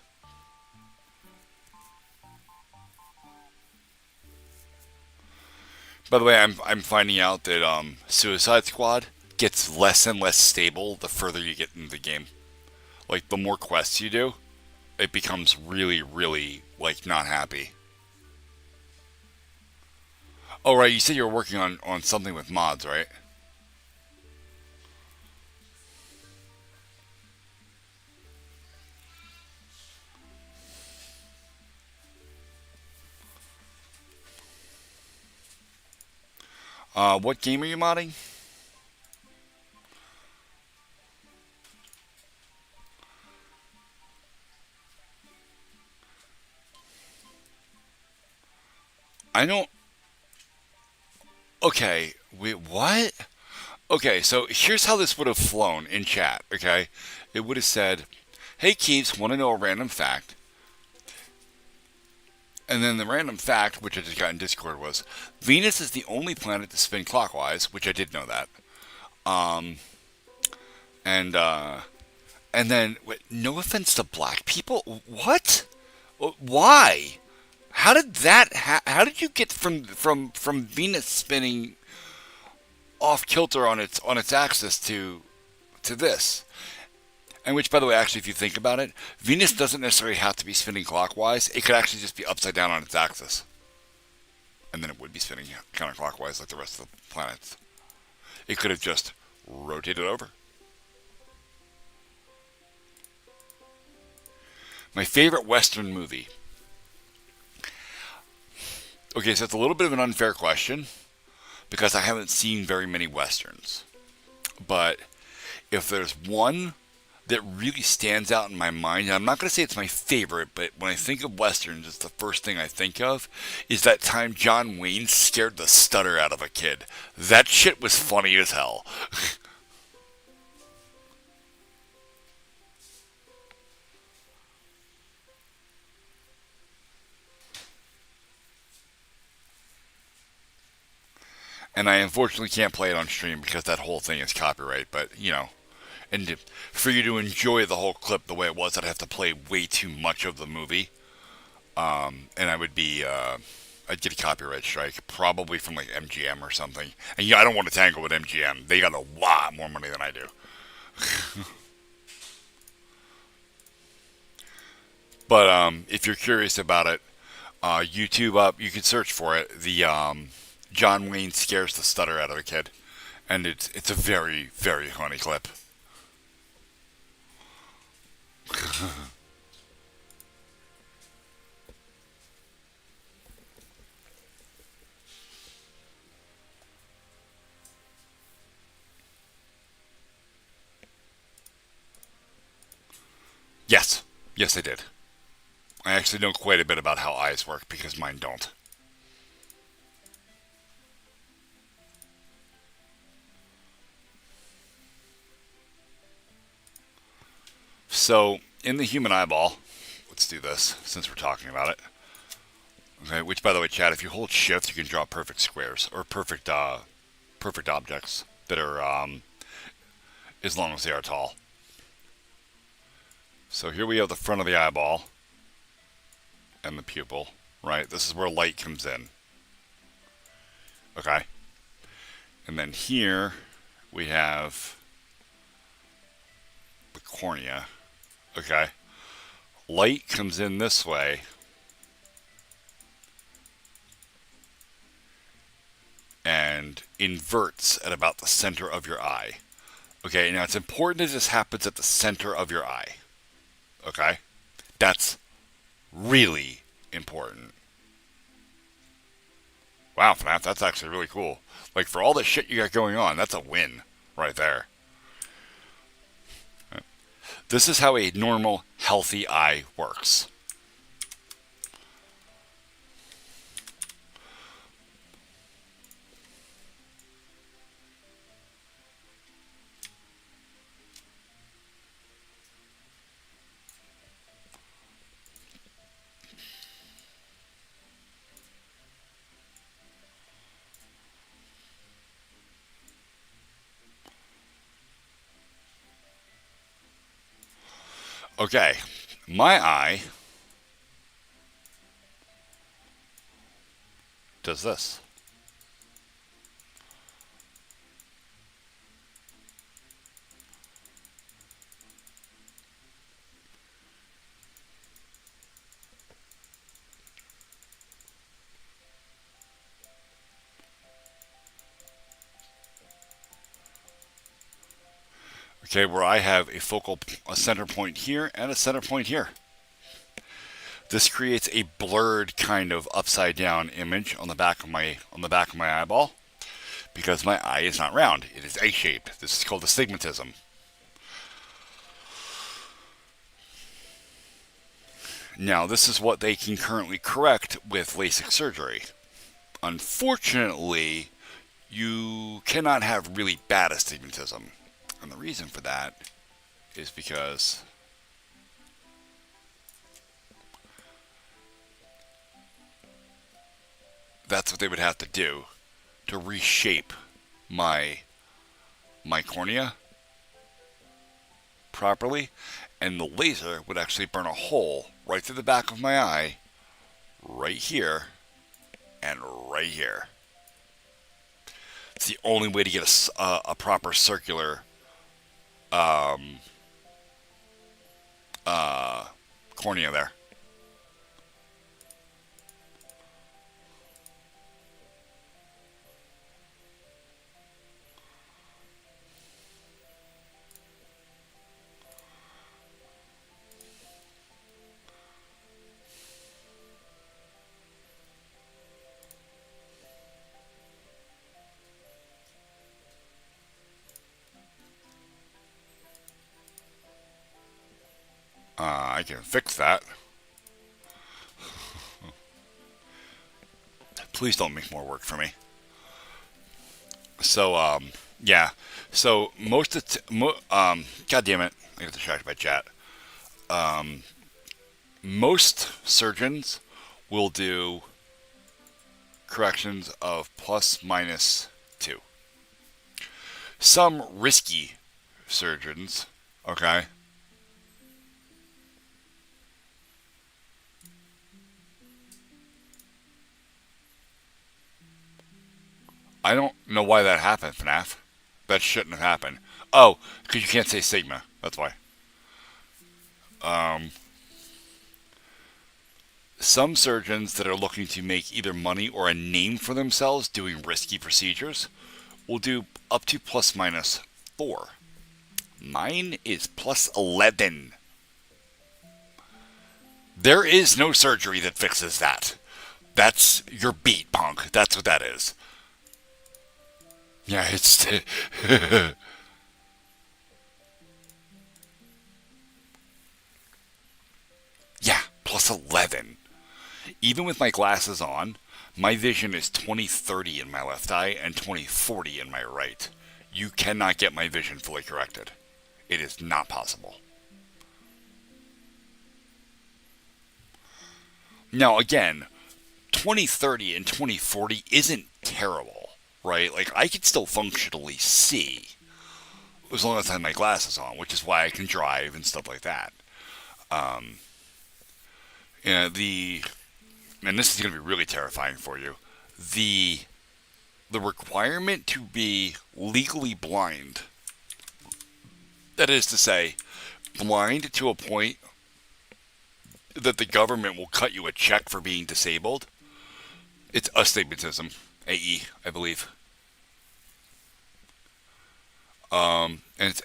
By the way, I'm finding out that Suicide Squad gets less and less stable the further you get into the game. Like the more quests you do, it becomes really, really like not happy. Oh right, you said you were working on something with mods, right? What game are you modding? I don't. Okay, wait, what? Okay, so here's how this would have flown in chat. Okay, it would have said, "Hey Keeps, want to know a random fact?" And then the random fact, which I just got in Discord, was Venus is the only planet to spin clockwise, which I did know that. Um, and then no offense to black people, what? Why? How did that? How did you get from Venus spinning off kilter on its axis to this? And which, by the way, actually, if you think about it, Venus doesn't necessarily have to be spinning clockwise. It could actually just be upside down on its axis, and then it would be spinning counterclockwise like the rest of the planets. It could have just rotated over. My favorite Western movie. Okay, so it's a little bit of an unfair question because I haven't seen very many Westerns. But if there's one that really stands out in my mind, and I'm not going to say it's my favorite, but when I think of Westerns, it's the first thing I think of, is that time John Wayne scared the stutter out of a kid. That shit was funny as hell. And I unfortunately can't play it on stream because that whole thing is copyright, but, and for you to enjoy the whole clip the way it was, I'd have to play way too much of the movie, and I'd get a copyright strike, probably from like MGM or something. And yeah, I don't want to tangle with MGM. They got a lot more money than I do. But if you're curious about it, YouTube up, you can search for it. The John Wayne scares the stutter out of a kid, and it's a very very funny clip. Yes, yes, I did. I actually know quite a bit about how eyes work because mine don't. So, in the human eyeball, let's do this since we're talking about it. Okay, which by the way, Chad, if you hold shift, you can draw perfect squares or perfect objects that are as long as they are tall. So here we have the front of the eyeball and the pupil, right? This is where light comes in. Okay. And then here we have the cornea. Okay. Light comes in this way and inverts at about the center of your eye. Okay, now it's important that this happens at the center of your eye. Okay? That's really important. Wow, FNAF, that's actually really cool. Like, for all the shit you got going on, that's a win right there. This is how a normal, healthy eye works. Okay, my eye does this. Okay, where I have a center point here and a center point here. This creates a blurred kind of upside down image on the back of my eyeball because my eye is not round. It is A-shaped. This is called astigmatism. Now, this is what they can currently correct with LASIK surgery. Unfortunately, you cannot have really bad astigmatism. And the reason for that is because that's what they would have to do to reshape my cornea properly, and the laser would actually burn a hole right through the back of my eye, right here, and right here. It's the only way to get a proper circular cornea there. I can fix that. Please don't make more work for me. So, yeah. So most of God damn it, I got distracted by chat. Most surgeons will do corrections of ±2. Some risky surgeons, okay, I don't know why that happened, FNAF. That shouldn't have happened. Oh, because you can't say Sigma. That's why. Some surgeons that are looking to make either money or a name for themselves doing risky procedures will do up to ±4. Mine is +11. There is no surgery that fixes that. That's your beat, punk. That's what that is. Yeah, it's. Yeah, +11. Even with my glasses on, my vision is 20/30 in my left eye and 20/40 in my right. You cannot get my vision fully corrected. It is not possible. Now, again, 20/30 and 20/40 isn't terrible, right? Like, I can still functionally see as long as I have my glasses on, which is why I can drive and stuff like that. Um, yeah, and this is going to be really terrifying for you. The the requirement to be legally blind, that is to say, blind to a point that the government will cut you a check for being disabled. It's astigmatism, AE, I believe. And it's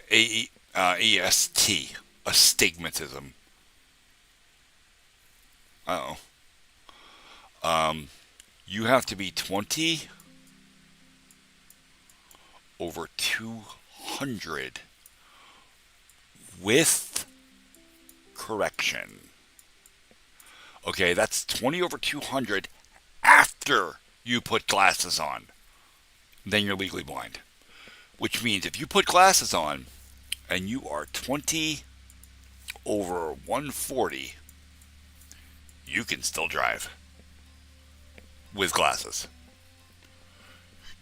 AEST, astigmatism. Uh oh. You have to be 20 over 200 with correction. Okay, that's 20 over 200 after you put glasses on. Then you're legally blind. Which means if you put glasses on and you are 20 over 140, you can still drive with glasses.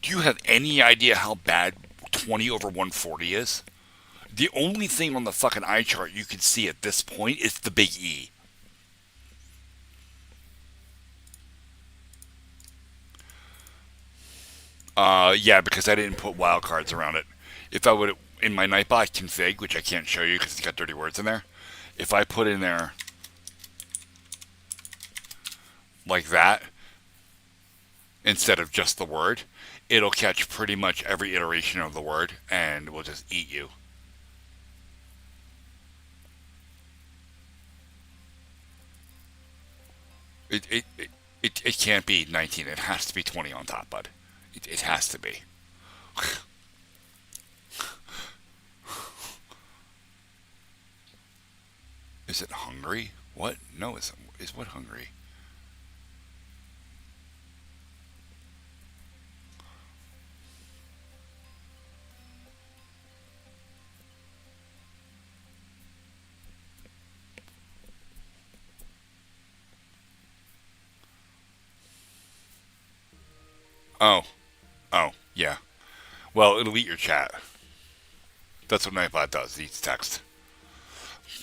Do you have any idea how bad 20 over 140 is? The only thing on the fucking eye chart you can see at this point is the big E. Yeah, because I didn't put wildcards around it. If I would, in my Nightbot config, which I can't show you because it's got dirty words in there, if I put in there like that, instead of just the word, it'll catch pretty much every iteration of the word and will just eat you. It can't be 19. It has to be 20 on top, bud. It has to be. Is it hungry? What? No, is what hungry? Oh. Oh, yeah. Well, it'll eat your chat. That's what Nightbot does. It eats text.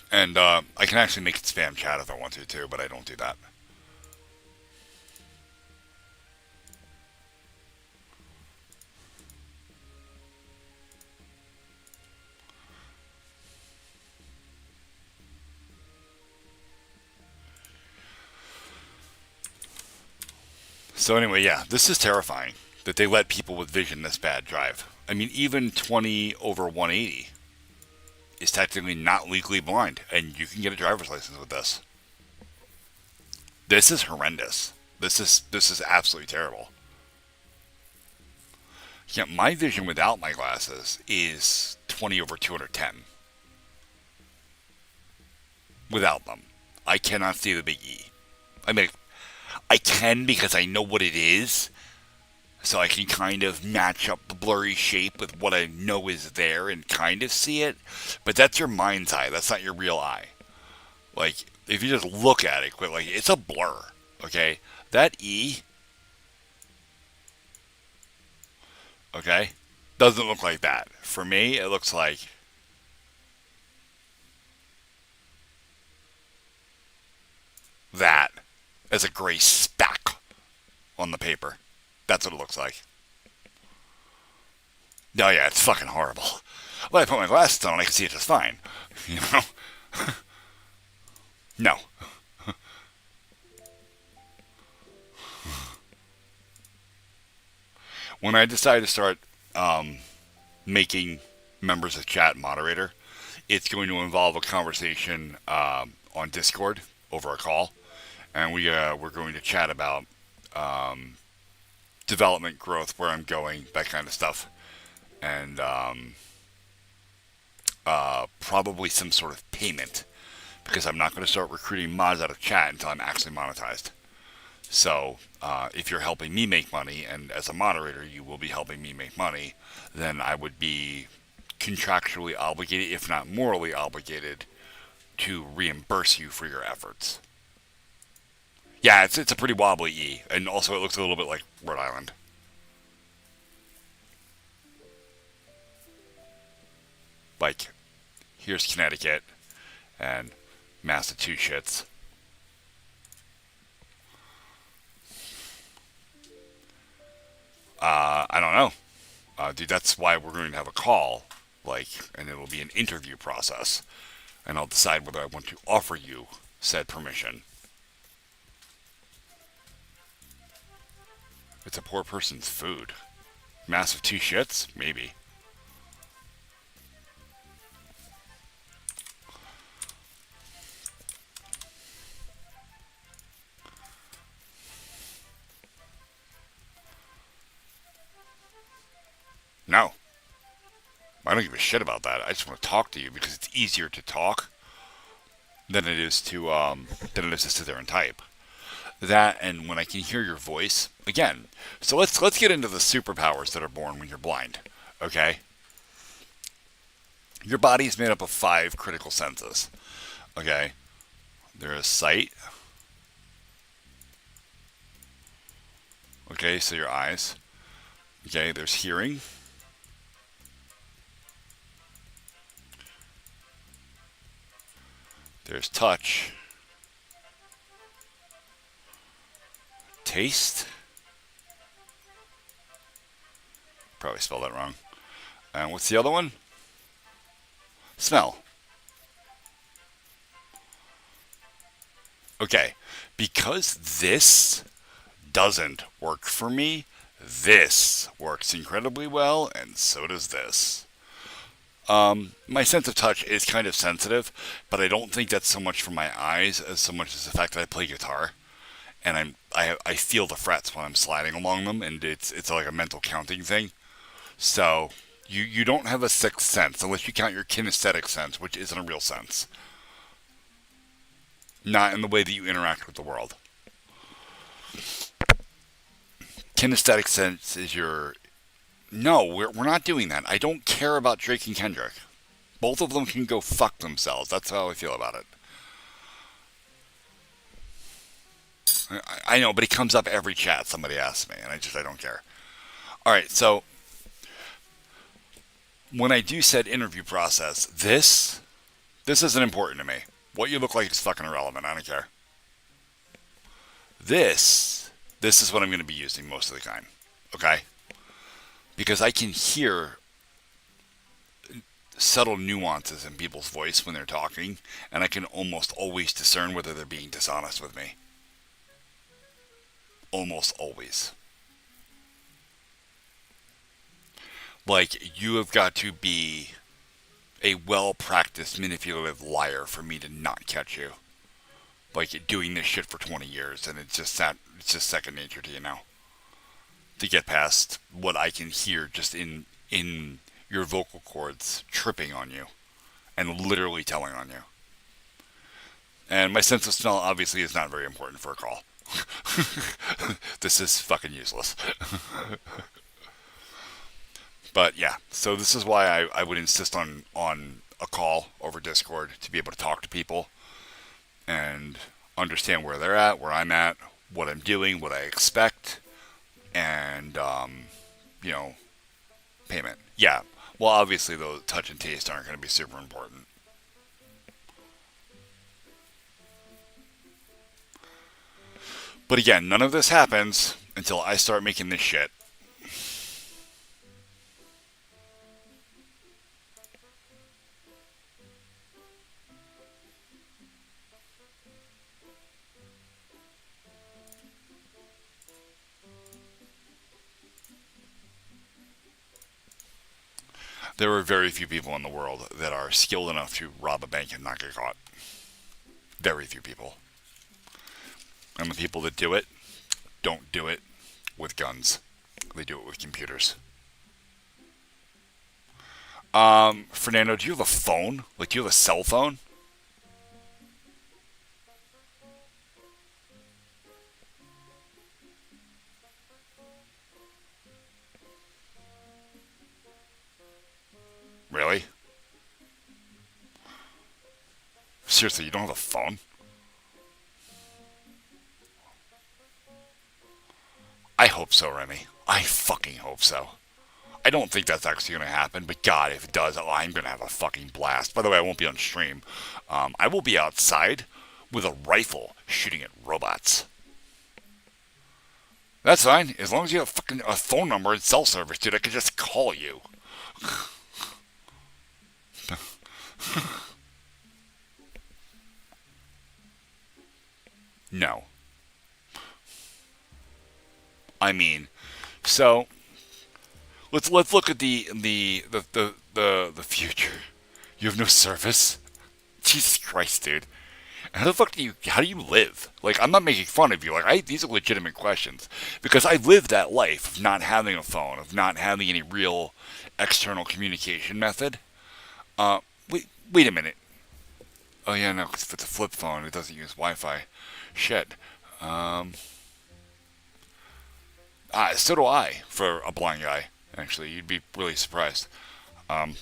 And I can actually make it spam chat if I want to too, but I don't do that. So anyway, yeah, this is terrifying that they let people with vision this bad drive. I mean, even 20 over 180 is technically not legally blind, and you can get a driver's license with this. This is horrendous. This is absolutely terrible. Yeah, my vision without my glasses is 20 over 210. Without them, I cannot see the big E. I mean, I can because I know what it is, so I can kind of match up the blurry shape with what I know is there and kind of see it. But that's your mind's eye. That's not your real eye. Like, if you just look at it, like, it's a blur. Okay, that E, okay, doesn't look like that. For me, it looks like that as a gray speck on the paper. That's what it looks like. No, yeah, it's fucking horrible. Well, I put my glasses on, I can see it just fine. You know? No. When I decided to start making members of chat moderator, it's going to involve a conversation on Discord over a call, and we're going to chat about development, growth, where I'm going, that kind of stuff, and probably some sort of payment because I'm not going to start recruiting mods out of chat until I'm actually monetized. So if you're helping me make money, and as a moderator you will be helping me make money, then I would be contractually obligated, if not morally obligated, to reimburse you for your efforts. Yeah, it's a pretty wobbly E, and also it looks a little bit like Rhode Island. Like, here's Connecticut and Massachusetts. I don't know. Dude, that's why we're going to have a call, like, and it'll be an interview process, and I'll decide whether I want to offer you said permission. It's a poor person's food. Massive two shits? Maybe. I don't give a shit about that. I just want to talk to you because it's easier to talk than it is to sit there and type. That, and when I can hear your voice again. So let's get into the superpowers that are born when you're blind. Okay. Your body is made up of 5 critical senses. Okay. There is sight. Okay, so your eyes. Okay, there's hearing. There's touch. Taste. Probably spelled that wrong. And what's the other one? Smell. Okay, because this doesn't work for me, this works incredibly well, and so does this. My sense of touch is kind of sensitive, but I don't think that's so much from my eyes as so much as the fact that I play guitar, and I feel the frets when I'm sliding along them, and it's like a mental counting thing. So you don't have a sixth sense unless you count your kinesthetic sense, which isn't a real sense. Not in the way that you interact with the world. Kinesthetic sense is your... No, we're not doing that. I don't care about Drake and Kendrick. Both of them can go fuck themselves. That's how I feel about it. I know, but it comes up every chat somebody asks me, and I don't care. Alright, so... When I do said interview process, this isn't important to me. What you look like is fucking irrelevant. I don't care. This is what I'm going to be using most of the time. Okay? Because I can hear subtle nuances in people's voice when they're talking, and I can almost always discern whether they're being dishonest with me. Almost always. Like, you have got to be a well-practiced, manipulative liar for me to not catch you. Like, doing this shit for 20 years, and it's just second nature to you now. To get past what I can hear just in your vocal cords tripping on you, and literally telling on you. And my sense of smell obviously is not very important for a call. This is fucking useless. But yeah, so this is why I would insist on a call over Discord to be able to talk to people and understand where they're at, where I'm at, what I'm doing, what I expect, and, payment. Yeah, well, obviously, though, touch and taste aren't going to be super important. But again, none of this happens until I start making this shit. There are very few people in the world that are skilled enough to rob a bank and not get caught. Very few people. And the people that do it don't do it with guns. They do it with computers. Fernando, do you have a phone? Like, do you have a cell phone? Really? Seriously, you don't have a phone? I hope so, Remy. I fucking hope so. I don't think that's actually going to happen, but God, if it does, I'm going to have a fucking blast. By the way, I won't be on stream. I will be outside with a rifle shooting at robots. That's fine. As long as you have fucking a phone number and cell service, dude, I could just call you. No. I mean, so let's look at the future. You have no service? Jesus Christ, dude. How the fuck do you? How do you live? Like, I'm not making fun of you. Like, these are legitimate questions because I lived that life of not having a phone, of not having any real external communication method. Wait a minute. Oh yeah, no, 'cause if it's a flip phone, it doesn't use Wi-Fi. Shit. Um, so do I for a blind guy. Actually, you'd be really surprised. Um,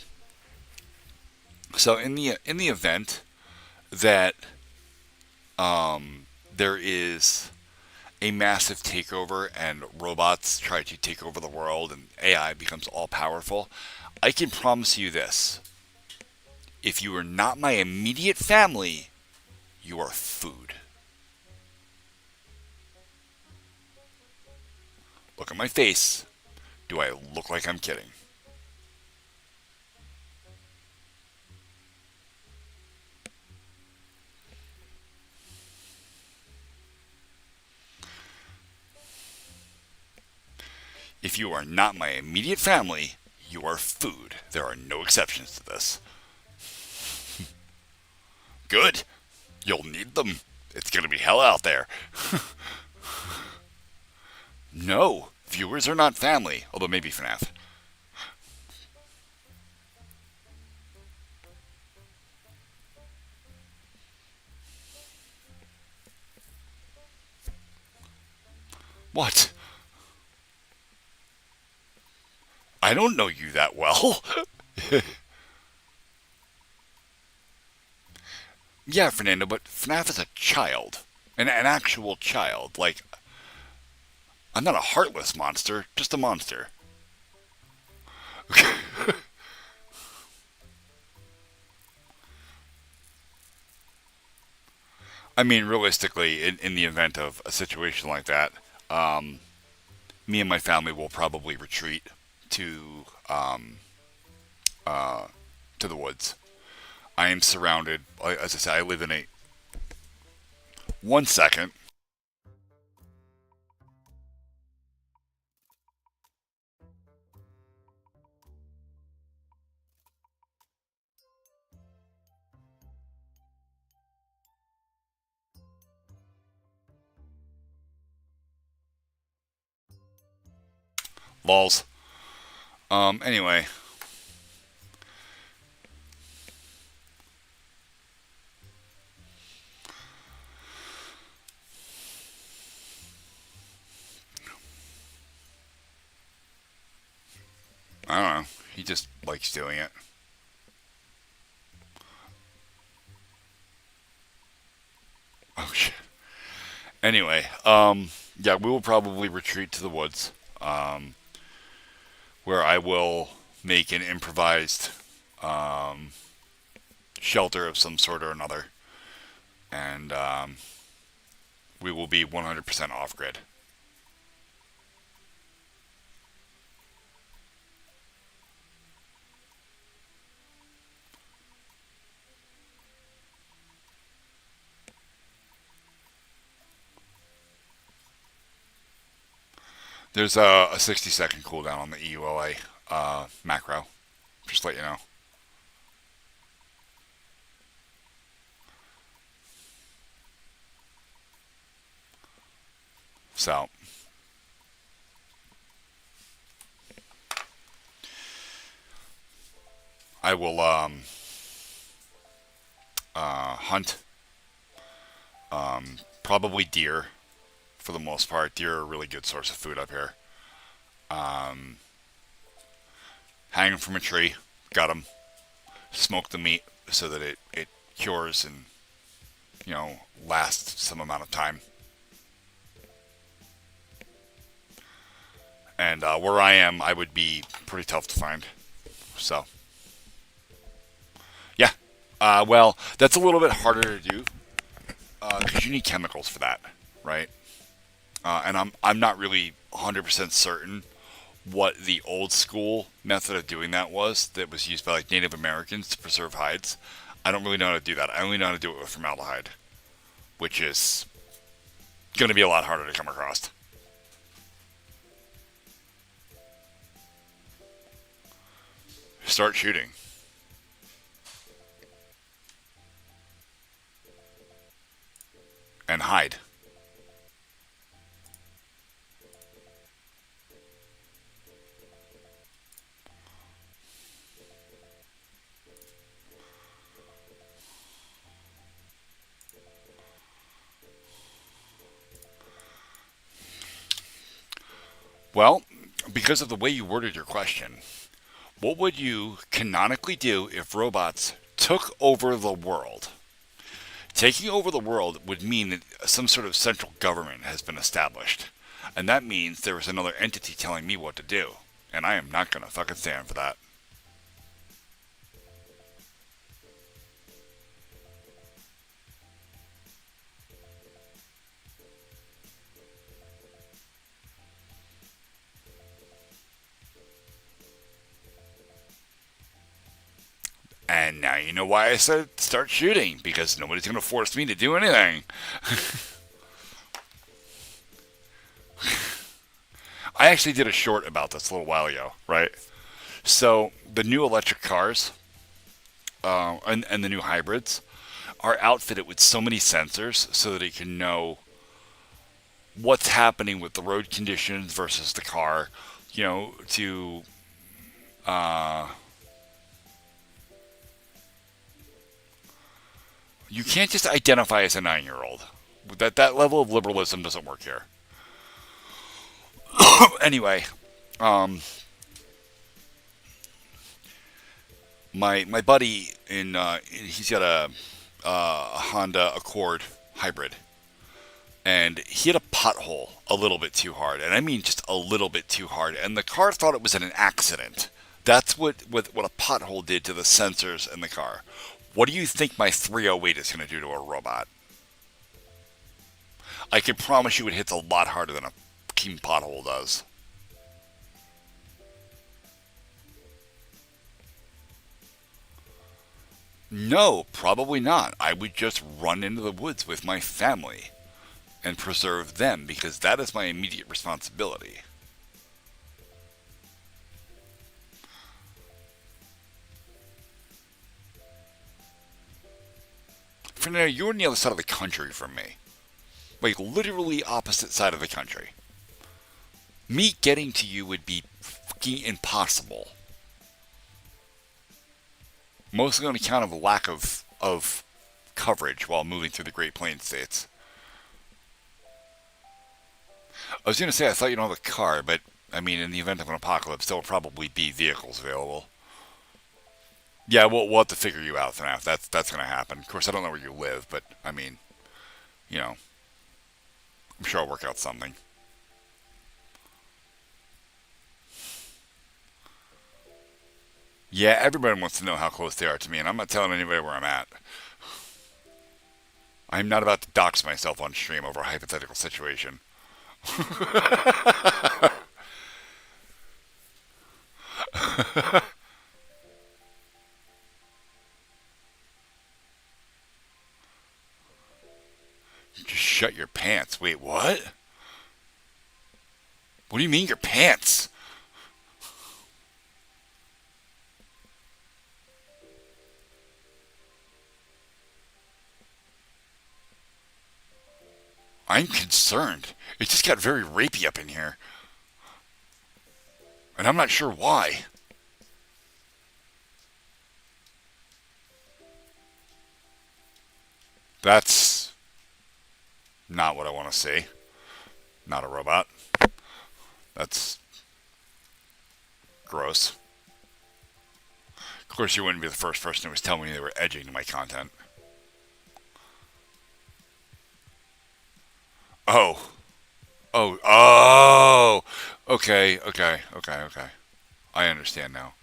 so in the event that there is a massive takeover and robots try to take over the world and AI becomes all powerful, I can promise you this. If you are not my immediate family, you are food. Look at my face. Do I look like I'm kidding? If you are not my immediate family, you are food. There are no exceptions to this. Good. You'll need them. It's going to be hell out there. No, viewers are not family, although maybe FNAF. What? I don't know you that well. Yeah, Fernando, but FNAF is a child. An actual child. Like, I'm not a heartless monster, just a monster. I mean, realistically, in the event of a situation like that, um, me and my family will probably retreat to uh, to the woods. I am surrounded. As I said, I live in a. 1 second. Lols. Anyway, I don't know. He just likes doing it. Oh shit. Anyway, yeah, we will probably retreat to the woods, um, where I will make an improvised um, shelter of some sort or another, and we will be 100% off grid. There's a 60-second cooldown on the EULA macro. Just to let you know. So, I will hunt probably deer for the most part. Deer are a really good source of food up here. Um, Hang them from a tree, got them, smoke the meat so that it cures and lasts some amount of time. And where I am, I would be pretty tough to find. So yeah, well, that's a little bit harder to do because you need chemicals for that, right? And I'm not really 100% certain what the old school method of doing that was that was used by like Native Americans to preserve hides. I don't really know how to do that. I only know how to do it with formaldehyde, which is going to be a lot harder to come across. Start shooting. and hide. Well, because of the way you worded your question, what would you canonically do if robots took over the world? Taking over the world would mean that some sort of central government has been established. And that means there is another entity telling me what to do. And I am not going to fucking stand for that. And now you know why I said start shooting, because nobody's going to force me to do anything. I actually did a short about this a little while ago, right? So the new electric cars and the new hybrids are outfitted with so many sensors so that it can know what's happening with the road conditions versus the car, to uh, you can't just identify as a 9-year-old. That level of liberalism doesn't work here. Anyway, um, my buddy he's got a Honda Accord hybrid, and he hit a pothole a little bit too hard, and I mean just a little bit too hard, and the car thought it was an accident. That's what a pothole did to the sensors in the car. What do you think my 308 is going to do to a robot? I can promise you it hits a lot harder than a fucking pothole does. No, probably not. I would just run into the woods with my family and preserve them because that is my immediate responsibility. For now, you're on the other side of the country from me. Like, literally opposite side of the country. Me getting to you would be fucking impossible. Mostly on account of a lack of coverage while moving through the Great Plains states. I was going to say I thought you don't have a car, but I mean, in the event of an apocalypse, there will probably be vehicles available. Yeah, we'll have to figure you out now if that's going to happen. Of course, I don't know where you live, but I mean, you know, I'm sure I'll work out something. Yeah, everybody wants to know how close they are to me, and I'm not telling anybody where I'm at. I'm not about to dox myself on stream over a hypothetical situation. Just shut your pants. Wait, what? What do you mean your pants? I'm concerned. It just got very rapey up in here. And I'm not sure why. That's not what I want to see. Not a robot. That's gross. Of course, you wouldn't be the first person who was telling me they were edging my content. Oh. Oh. Oh. Okay. Okay. Okay. Okay. I understand now.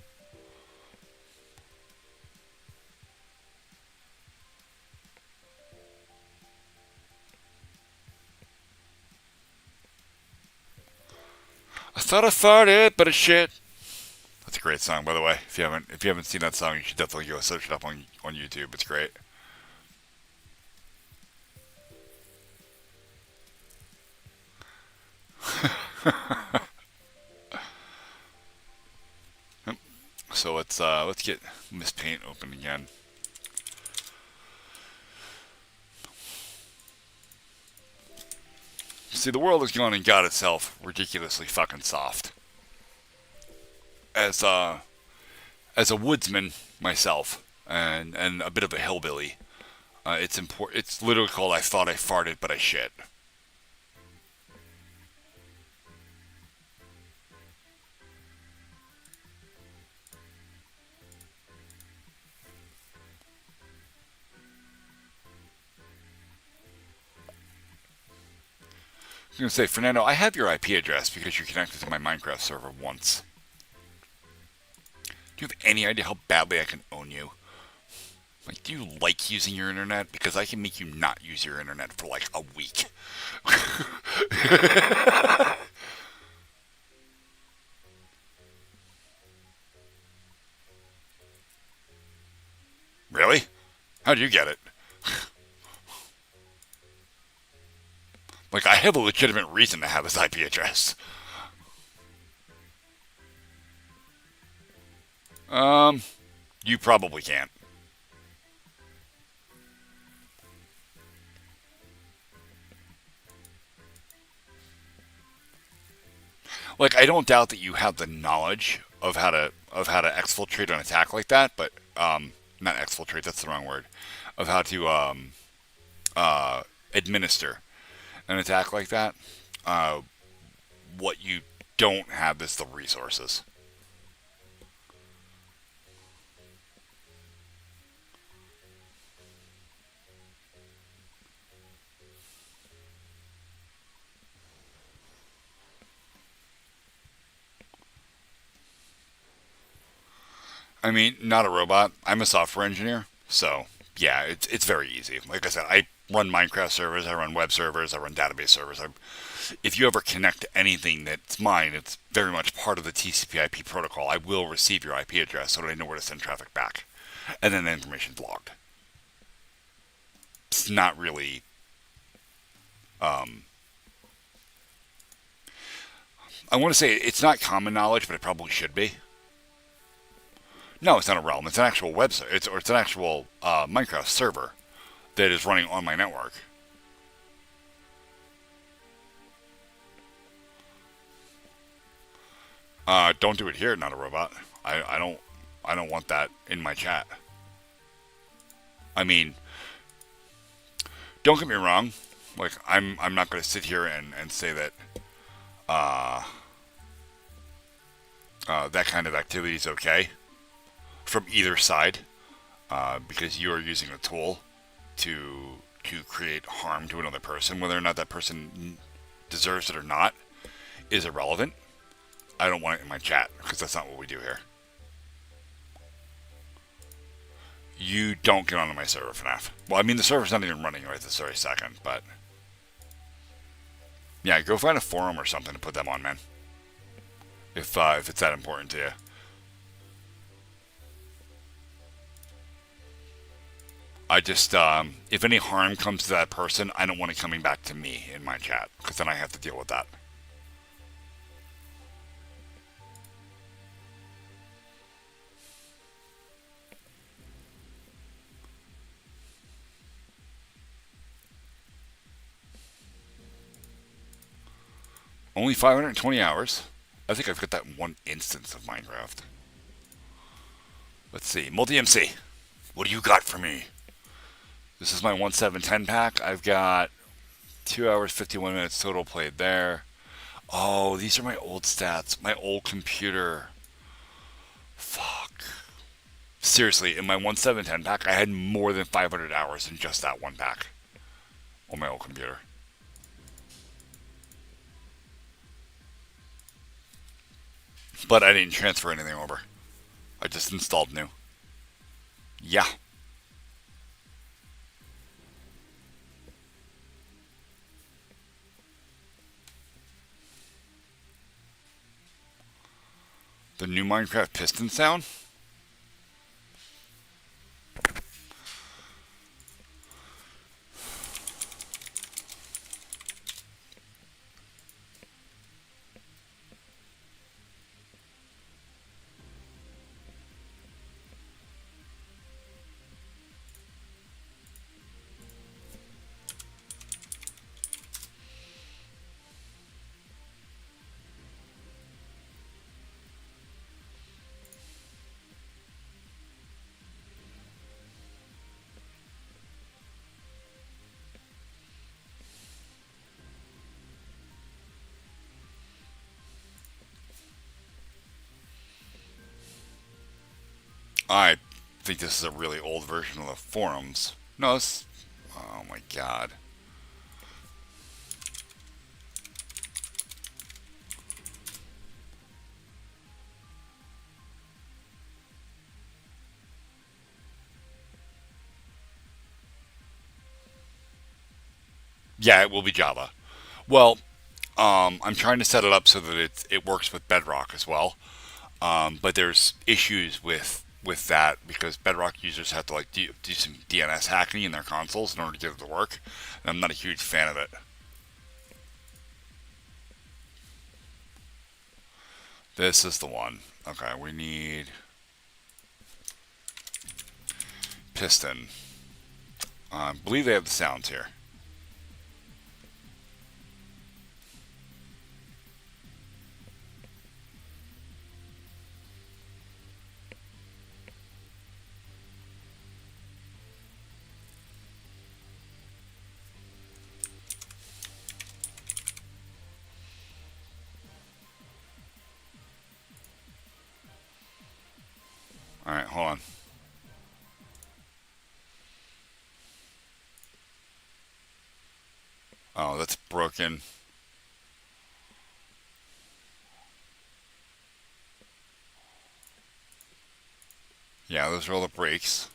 I thought I farted, but it's shit. That's a great song, by the way. If you haven't seen that song, you should definitely go search it up on YouTube. It's great. So let's get Miss Paint open again. See, the world has gone and got itself ridiculously fucking soft. As a woodsman myself, and a bit of a hillbilly, it's important. It's literally called "I thought I farted, but I shit." I was gonna say, Fernando, I have your IP address because you connected to my Minecraft server once. Do you have any idea how badly I can own you? Like, do you like using your internet? Because I can make you not use your internet for like a week. Really? How'd you get it? Like, I have a legitimate reason to have this IP address. You probably can't. Like, I don't doubt that you have the knowledge of how to exfiltrate an attack like that, but not exfiltrate. That's the wrong word. Of how to administer an attack like that. What you don't have is the resources. I mean, not a robot. I'm a software engineer, so yeah, it's very easy. Like I said, I run Minecraft servers, I run web servers, I run database servers. If you ever connect to anything that's mine, it's very much part of the TCP/IP protocol. I will receive your IP address so that I know where to send traffic back, and then the information's logged. It's not really. I want to say it's not common knowledge, but it probably should be. No, it's not a realm. It's an actual website. It's an actual Minecraft server that is running on my network. Don't do it here, not a robot. I don't want that in my chat. I mean, don't get me wrong. Like, I'm not going to sit here and say that that kind of activity is okay from either side, because you are using a tool to create harm to another person. Whether or not that person deserves it or not is irrelevant. I don't want it in my chat because that's not what we do here. You don't get onto my server, FNAF. Well, I mean, the server's not even running right this very second, but yeah, go find a forum or something to put them on, man. If it's that important to you. I just, if any harm comes to that person, I don't want it coming back to me in my chat, because then I have to deal with that. Only 520 hours. I think I've got that in one instance of Minecraft. Let's see. Multi-MC. What do you got for me? This is my 1.7.10 pack. I've got 2 hours, 51 minutes total played there. Oh, these are my old stats. My old computer. Fuck. Seriously, in my 1.7.10 pack, I had more than 500 hours in just that one pack on my old computer. But I didn't transfer anything over. I just installed new. Yeah. The new Minecraft piston sound? I think this is a really old version of the forums. No, it's, oh my god. Yeah, it will be Java. Well, I'm trying to set it up so that it works with Bedrock as well. But there's issues with that because Bedrock users have to like do some DNS hacking in their consoles in order to get it to work. And I'm not a huge fan of it. This is the one. Okay, we need Piston. I believe they have the sounds here. All right, hold on. Oh, that's broken. Yeah, those are all the brakes.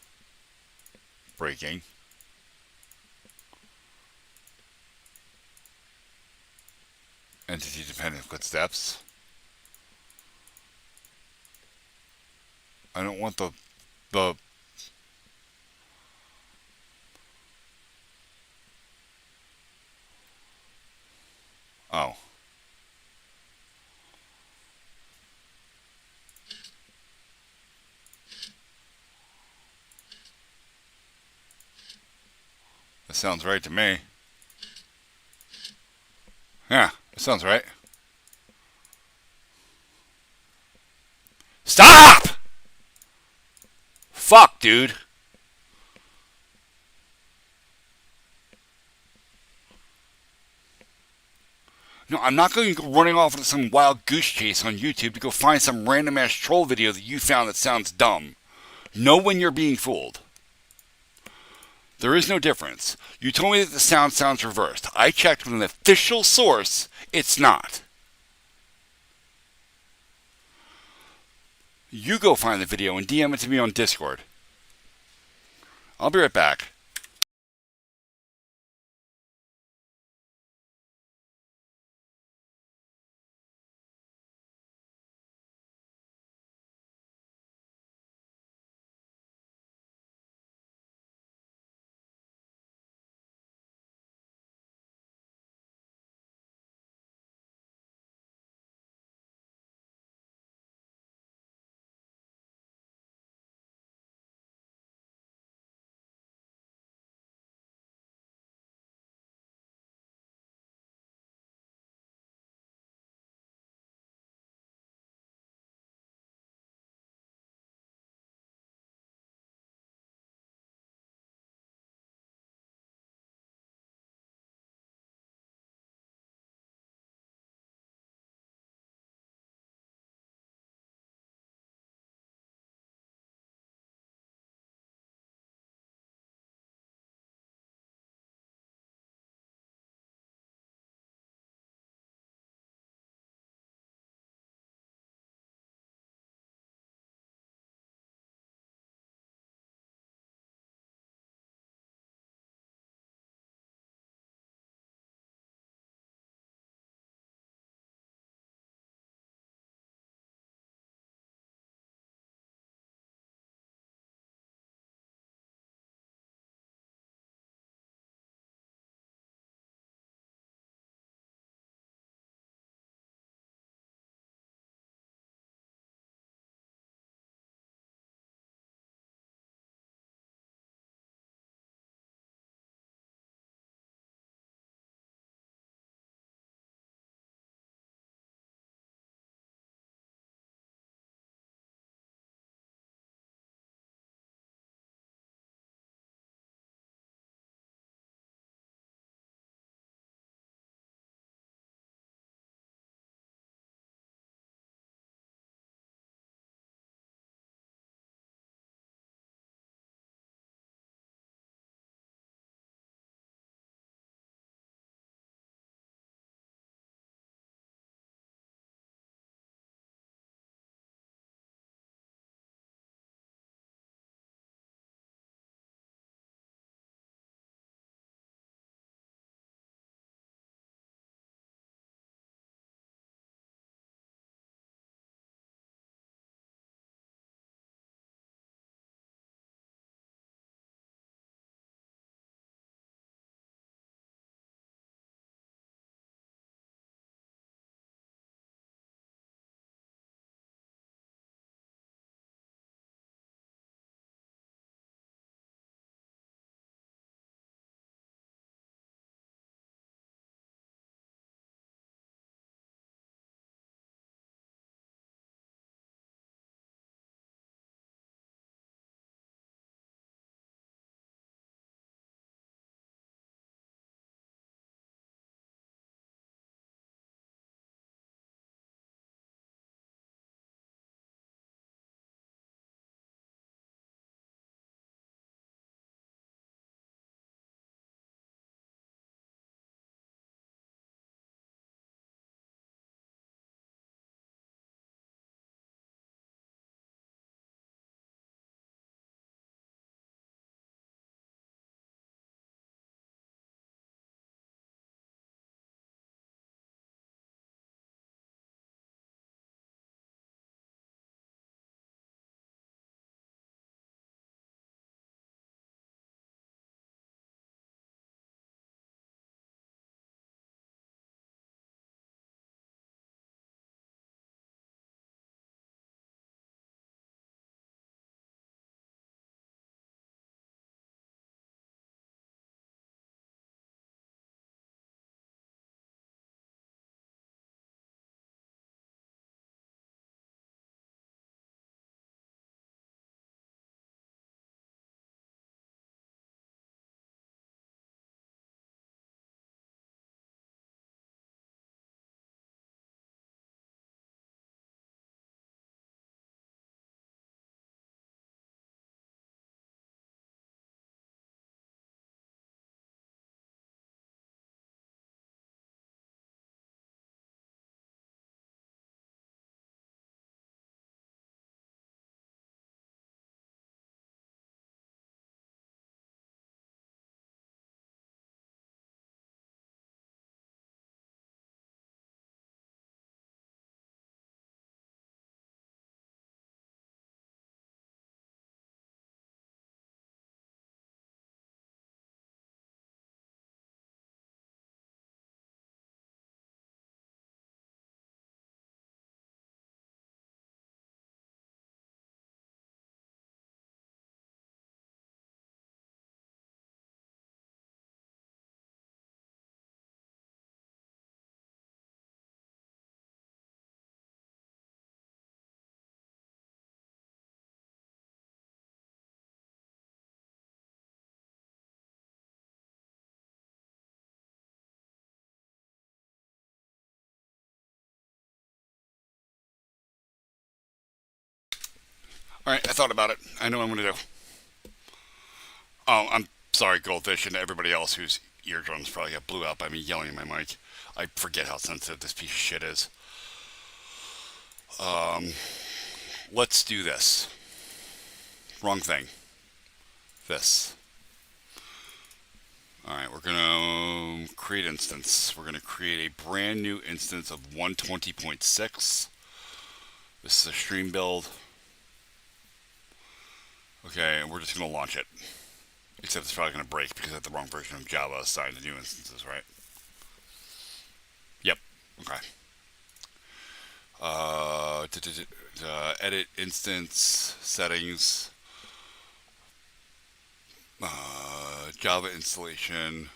Braking. Entity dependent footsteps. I don't want the. Oh, that sounds right to me. Yeah, that sounds right. Stop! Fuck, dude. No, I'm not going to go running off into some wild goose chase on YouTube to go find some random ass troll video that you found that sounds dumb. Know when you're being fooled. There is no difference. You told me that the sound sounds reversed. I checked with an official source. It's not. You go find the video and DM it to me on Discord. I'll be right back. All right, I thought about it. I know what I'm going to do. Oh, I'm sorry, Goldfish, and everybody else whose eardrums probably got blew out by me yelling in my mic. I forget how sensitive this piece of shit is. Let's do this. Wrong thing. This. Alright, we're going to create instance. We're going to create a brand new instance of 120.6. This is a stream build. Okay, and we're just going to launch it. Except it's probably going to break because I have the wrong version of Java assigned to new instances, right? Yep. Okay. Edit instance settings. Java installation.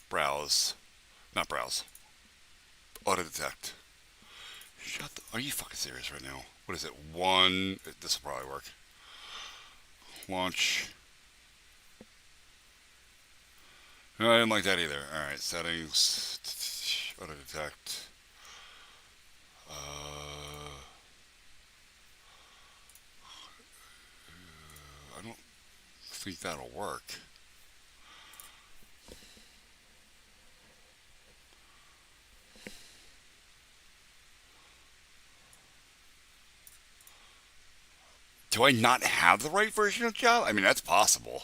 Browse. Not browse. Auto detect. Are you fucking serious right now? What is it? This will probably work. Launch. No, I didn't like that either. Alright, settings. Auto detect. I don't think that'll work. Do I not have the right version of Java? I mean, that's possible.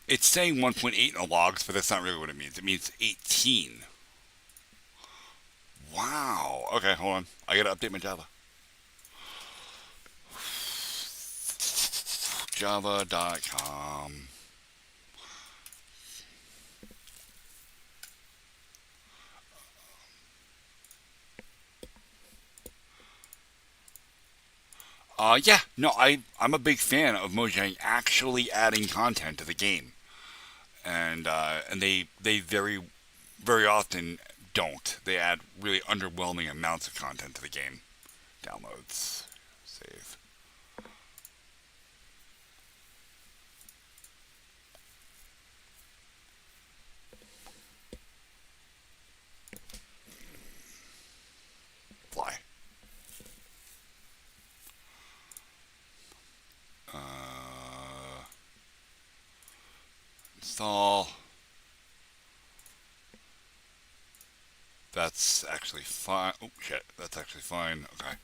It's saying 1.8 in the logs, but that's not really what it means. It means 18. Wow. Okay, hold on. I gotta update my Java. Java.com. Yeah, no, I'm a big fan of Mojang actually adding content to the game, and they very often don't. They add really underwhelming amounts of content to the game. Downloads, save. Fly. Install. That's actually fine. Oh shit, that's actually fine. Okay.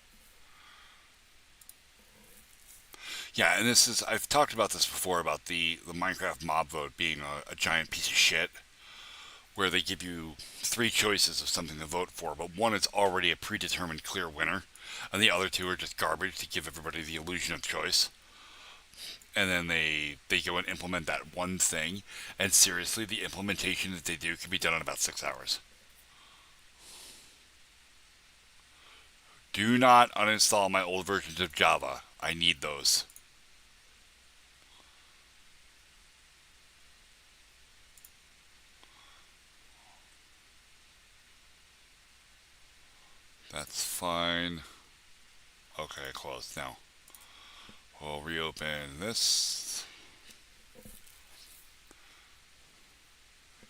Yeah, and I've talked about this before about the Minecraft mob vote being a giant piece of shit, where they give you three choices of something to vote for, but one is already a predetermined clear winner, and the other two are just garbage to give everybody the illusion of choice. And then they go and implement that one thing, and seriously, the implementation that they do can be done in about 6 hours. Do not uninstall my old versions of Java. I need those. That's fine. Okay, closed now. We'll reopen this.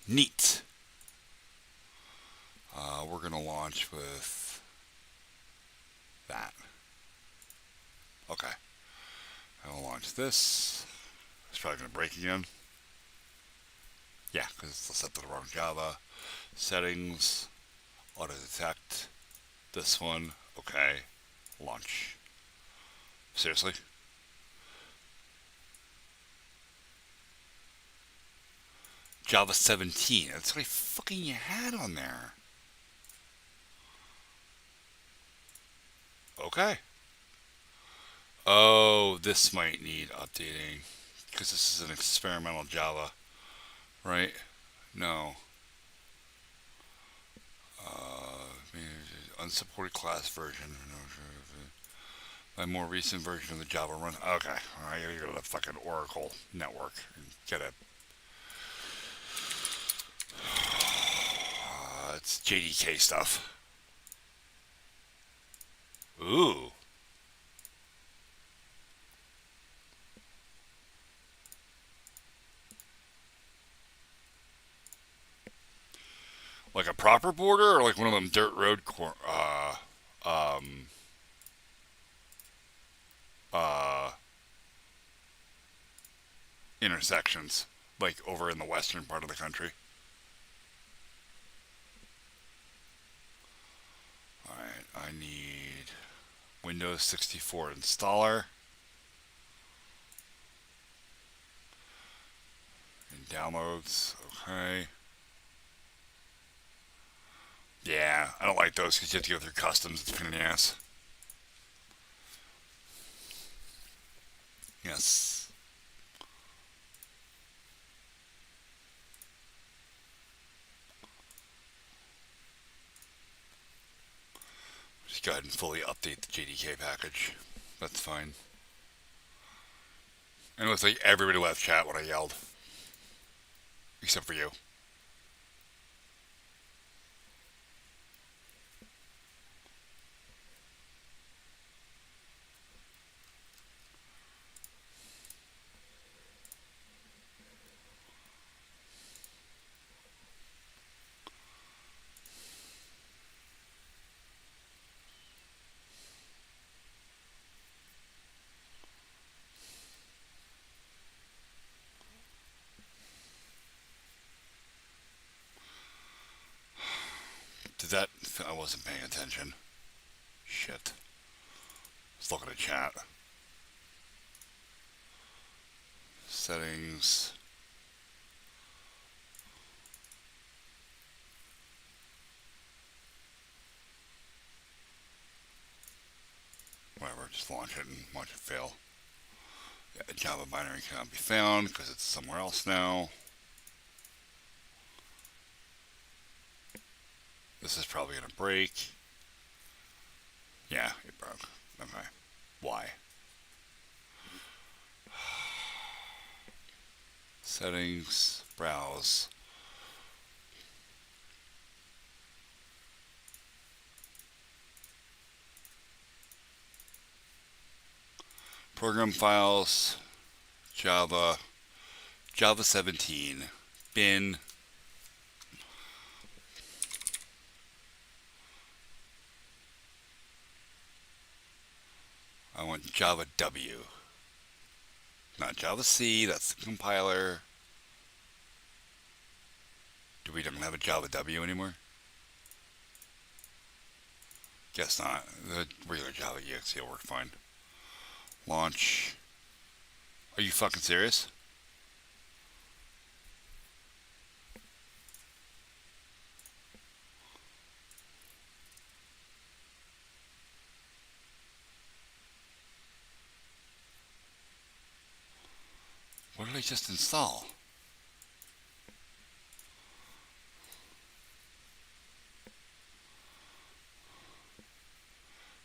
Neat. We're going to launch with that. Okay. I'll launch this. It's probably going to break again. Yeah, because it's set to the wrong Java. Settings. Auto detect. This one. Okay. Launch. Seriously? Java 17. That's what I fucking had on there. Okay. Oh, this might need updating. Because this is an experimental Java. Right? No. Unsupported class version. My more recent version of the Java run. Okay. Alright, I gotta go to the fucking Oracle network and get it. It's JDK stuff. Ooh. Like a proper border or like one of them dirt road intersections, like over in the western part of the country. Alright, I need Windows 64 installer. And downloads, okay. Yeah, I don't like those because you have to go through customs. It's a pain in the ass. Yes. Just go ahead and fully update the JDK package. That's fine. And it looks like everybody left chat when I yelled. Except for you. Did that... I wasn't paying attention. Shit. Let's look at the chat. Settings. Whatever, just launch it and watch it fail. Yeah, Java binary cannot be found because it's somewhere else now. This is probably going to break. Yeah, it broke. Okay. Why? Settings, browse. Program files, Java, Java 17, bin. I want Java W. Not Java C, that's the compiler. Do we don't have a Java W anymore? Guess not. The regular Java EXE will work fine. Launch. Are you fucking serious? What did I just install?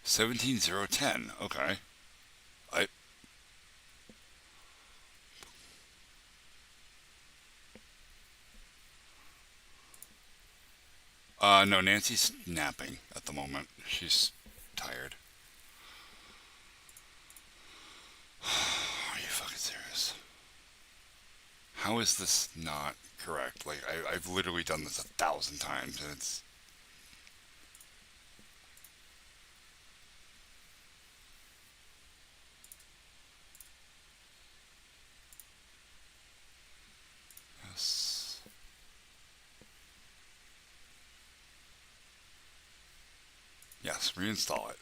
$17,010. Okay. No, Nancy's napping at the moment. She's tired. Are you fucking serious? How is this not correct? Like, I've literally done this 1,000 times, and it's... Yes. Yes, reinstall it.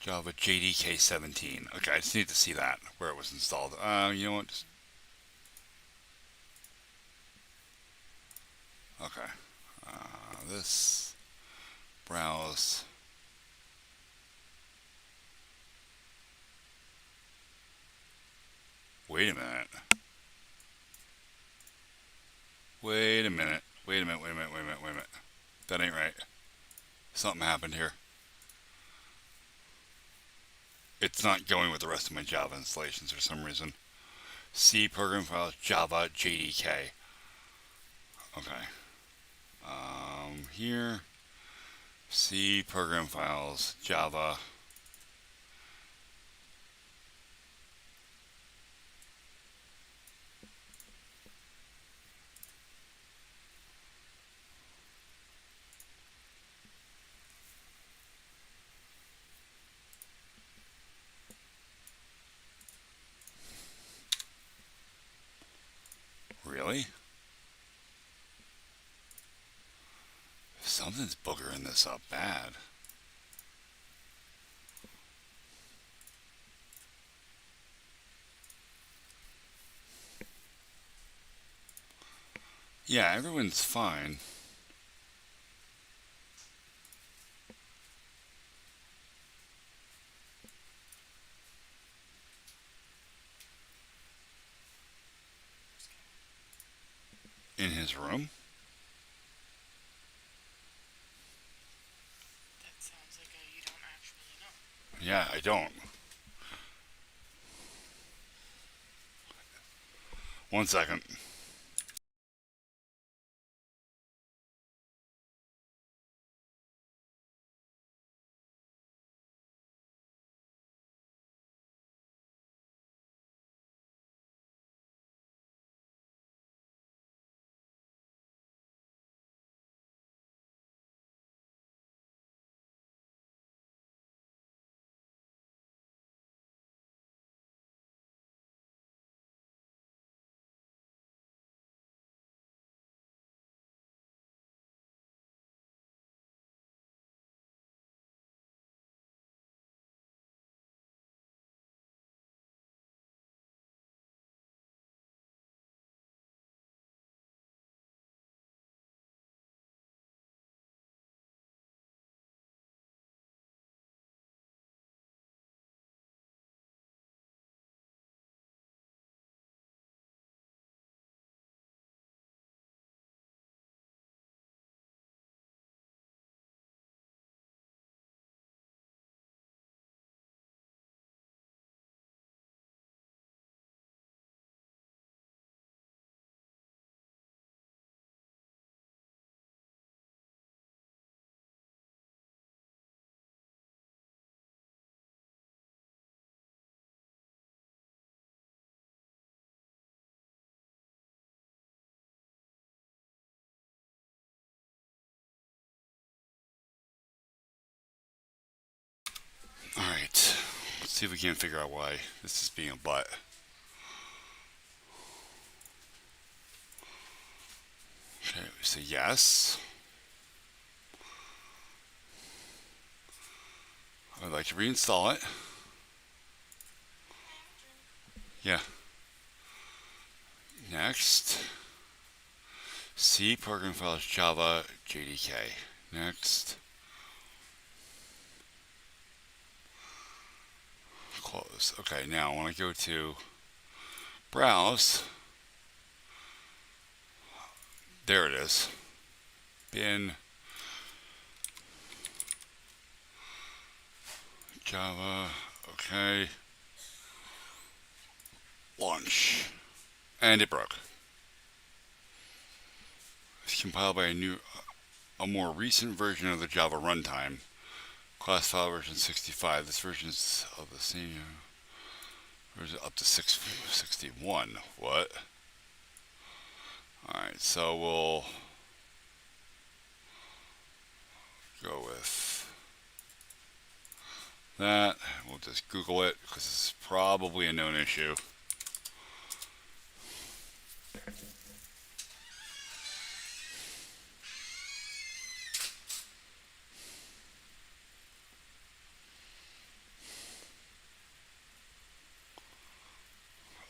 Java JDK 17. Okay, I just need to see that, where it was installed. You know what? Just... Okay. This. Browse. Wait a minute. Wait a minute. Wait a minute, wait a minute, wait a minute, wait a minute. That ain't right. Something happened here. It's not going with the rest of my Java installations for some reason. C program files Java JDK. Okay. Here. C program files Java. Something's boogering this up bad. Yeah, everyone's fine. In his room? That sounds like a you don't actually know. Yeah, I don't. One second. Alright. Let's see if we can figure out why this is being a butt. Okay, we say yes. I'd like to reinstall it. Yeah. Next. C program files Java JDK. Next. Close. Okay, now I want to go to browse. There it is. Bin Java. Okay. Launch. And it broke. It's compiled by a more recent version of the Java runtime. Class file version 65. This version is of the same version up to 661. What? Alright, so we'll go with that. We'll just Google it because it's probably a known issue.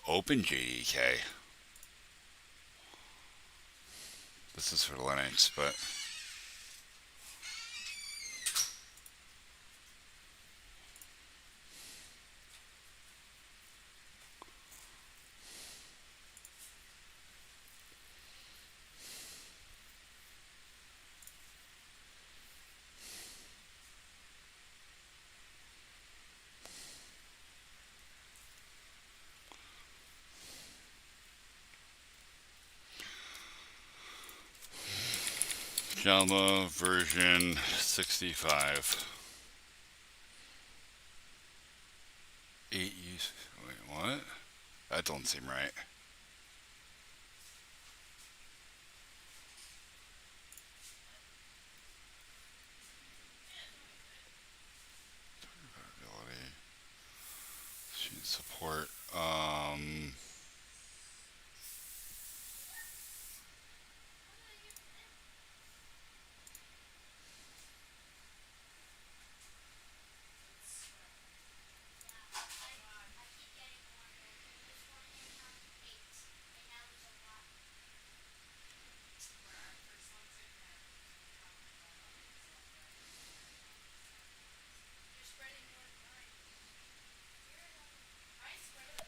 Open JDK. This is for Linux, but Java version 65. 8 use. Wait, what? That don't seem right. Ability. Student support.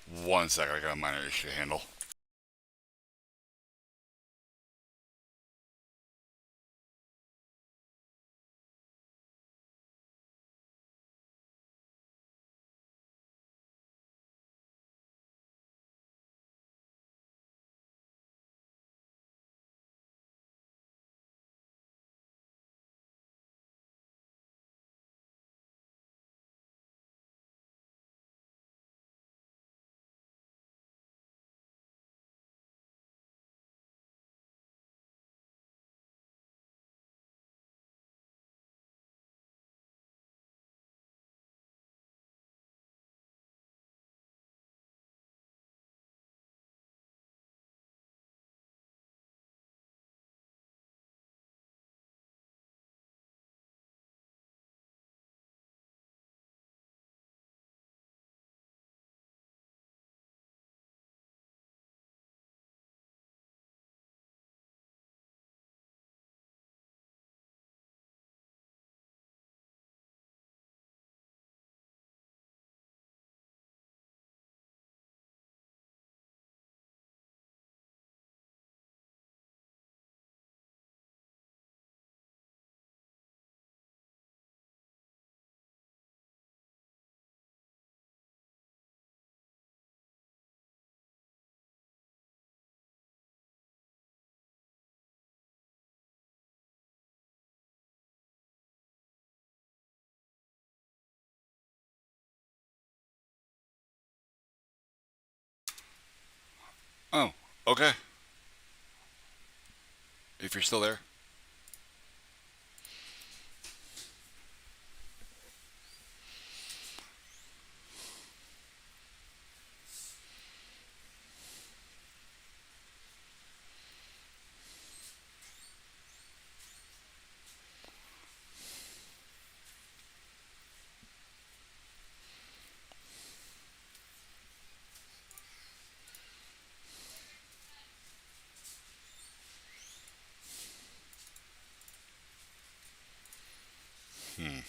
One second, I got a minor issue to handle. Oh, okay. If you're still there. Hmm.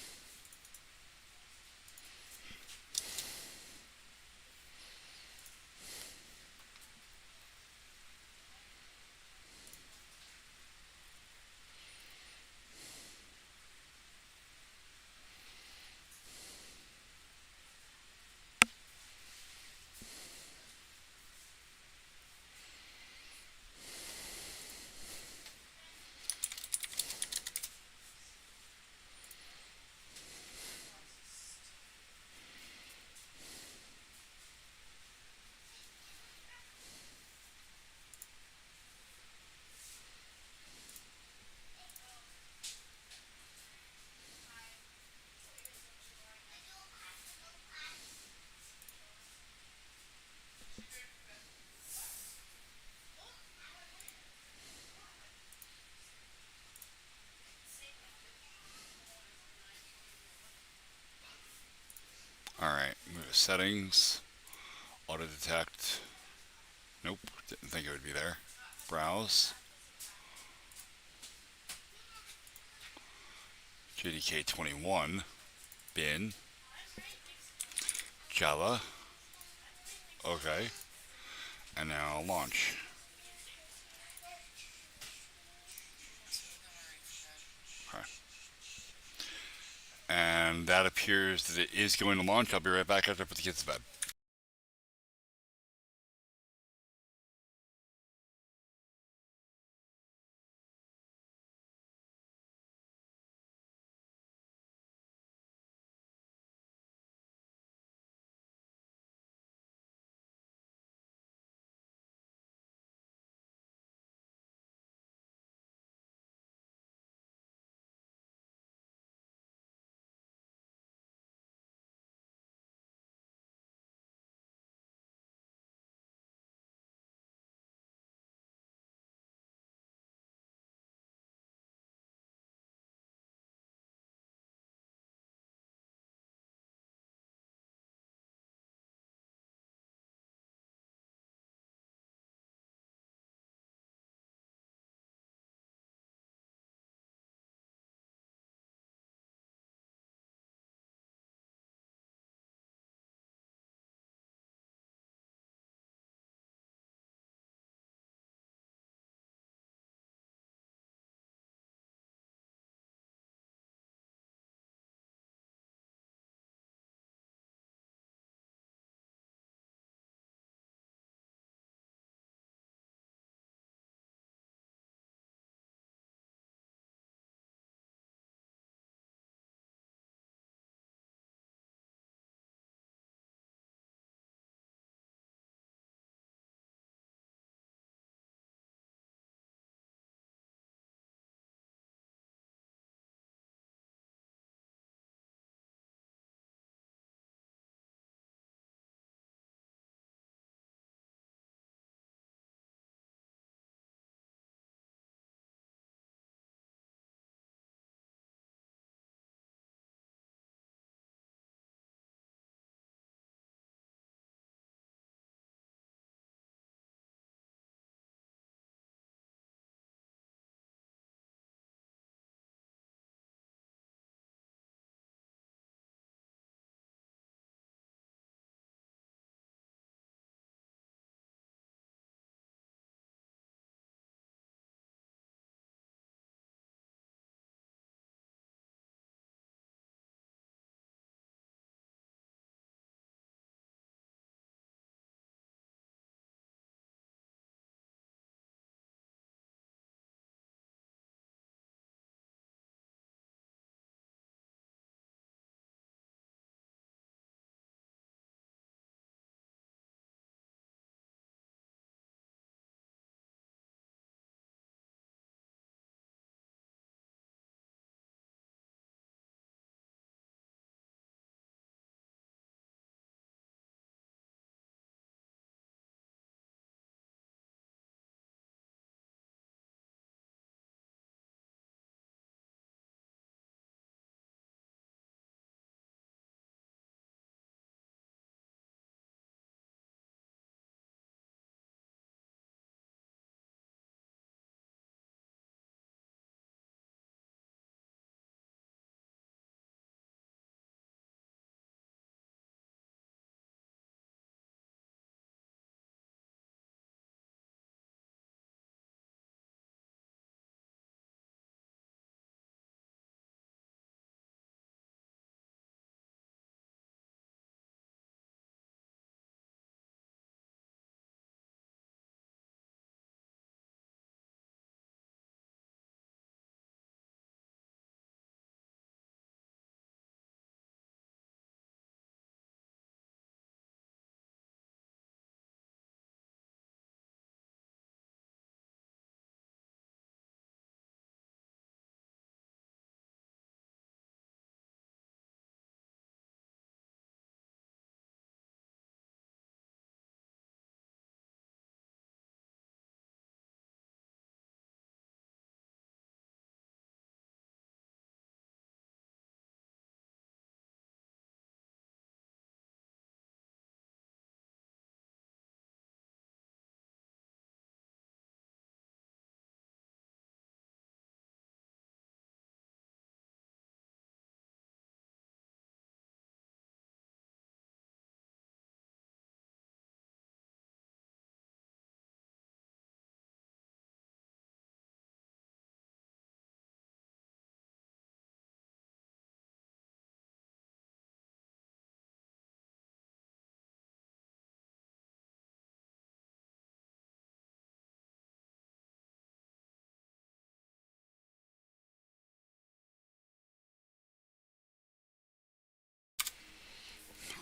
All right. Move to settings. Auto detect. Nope. Didn't think it would be there. Browse. JDK 21. Bin. Java. Okay. And now launch. Okay. And that appears that it is going to launch. I'll be right back after I put the kids to bed.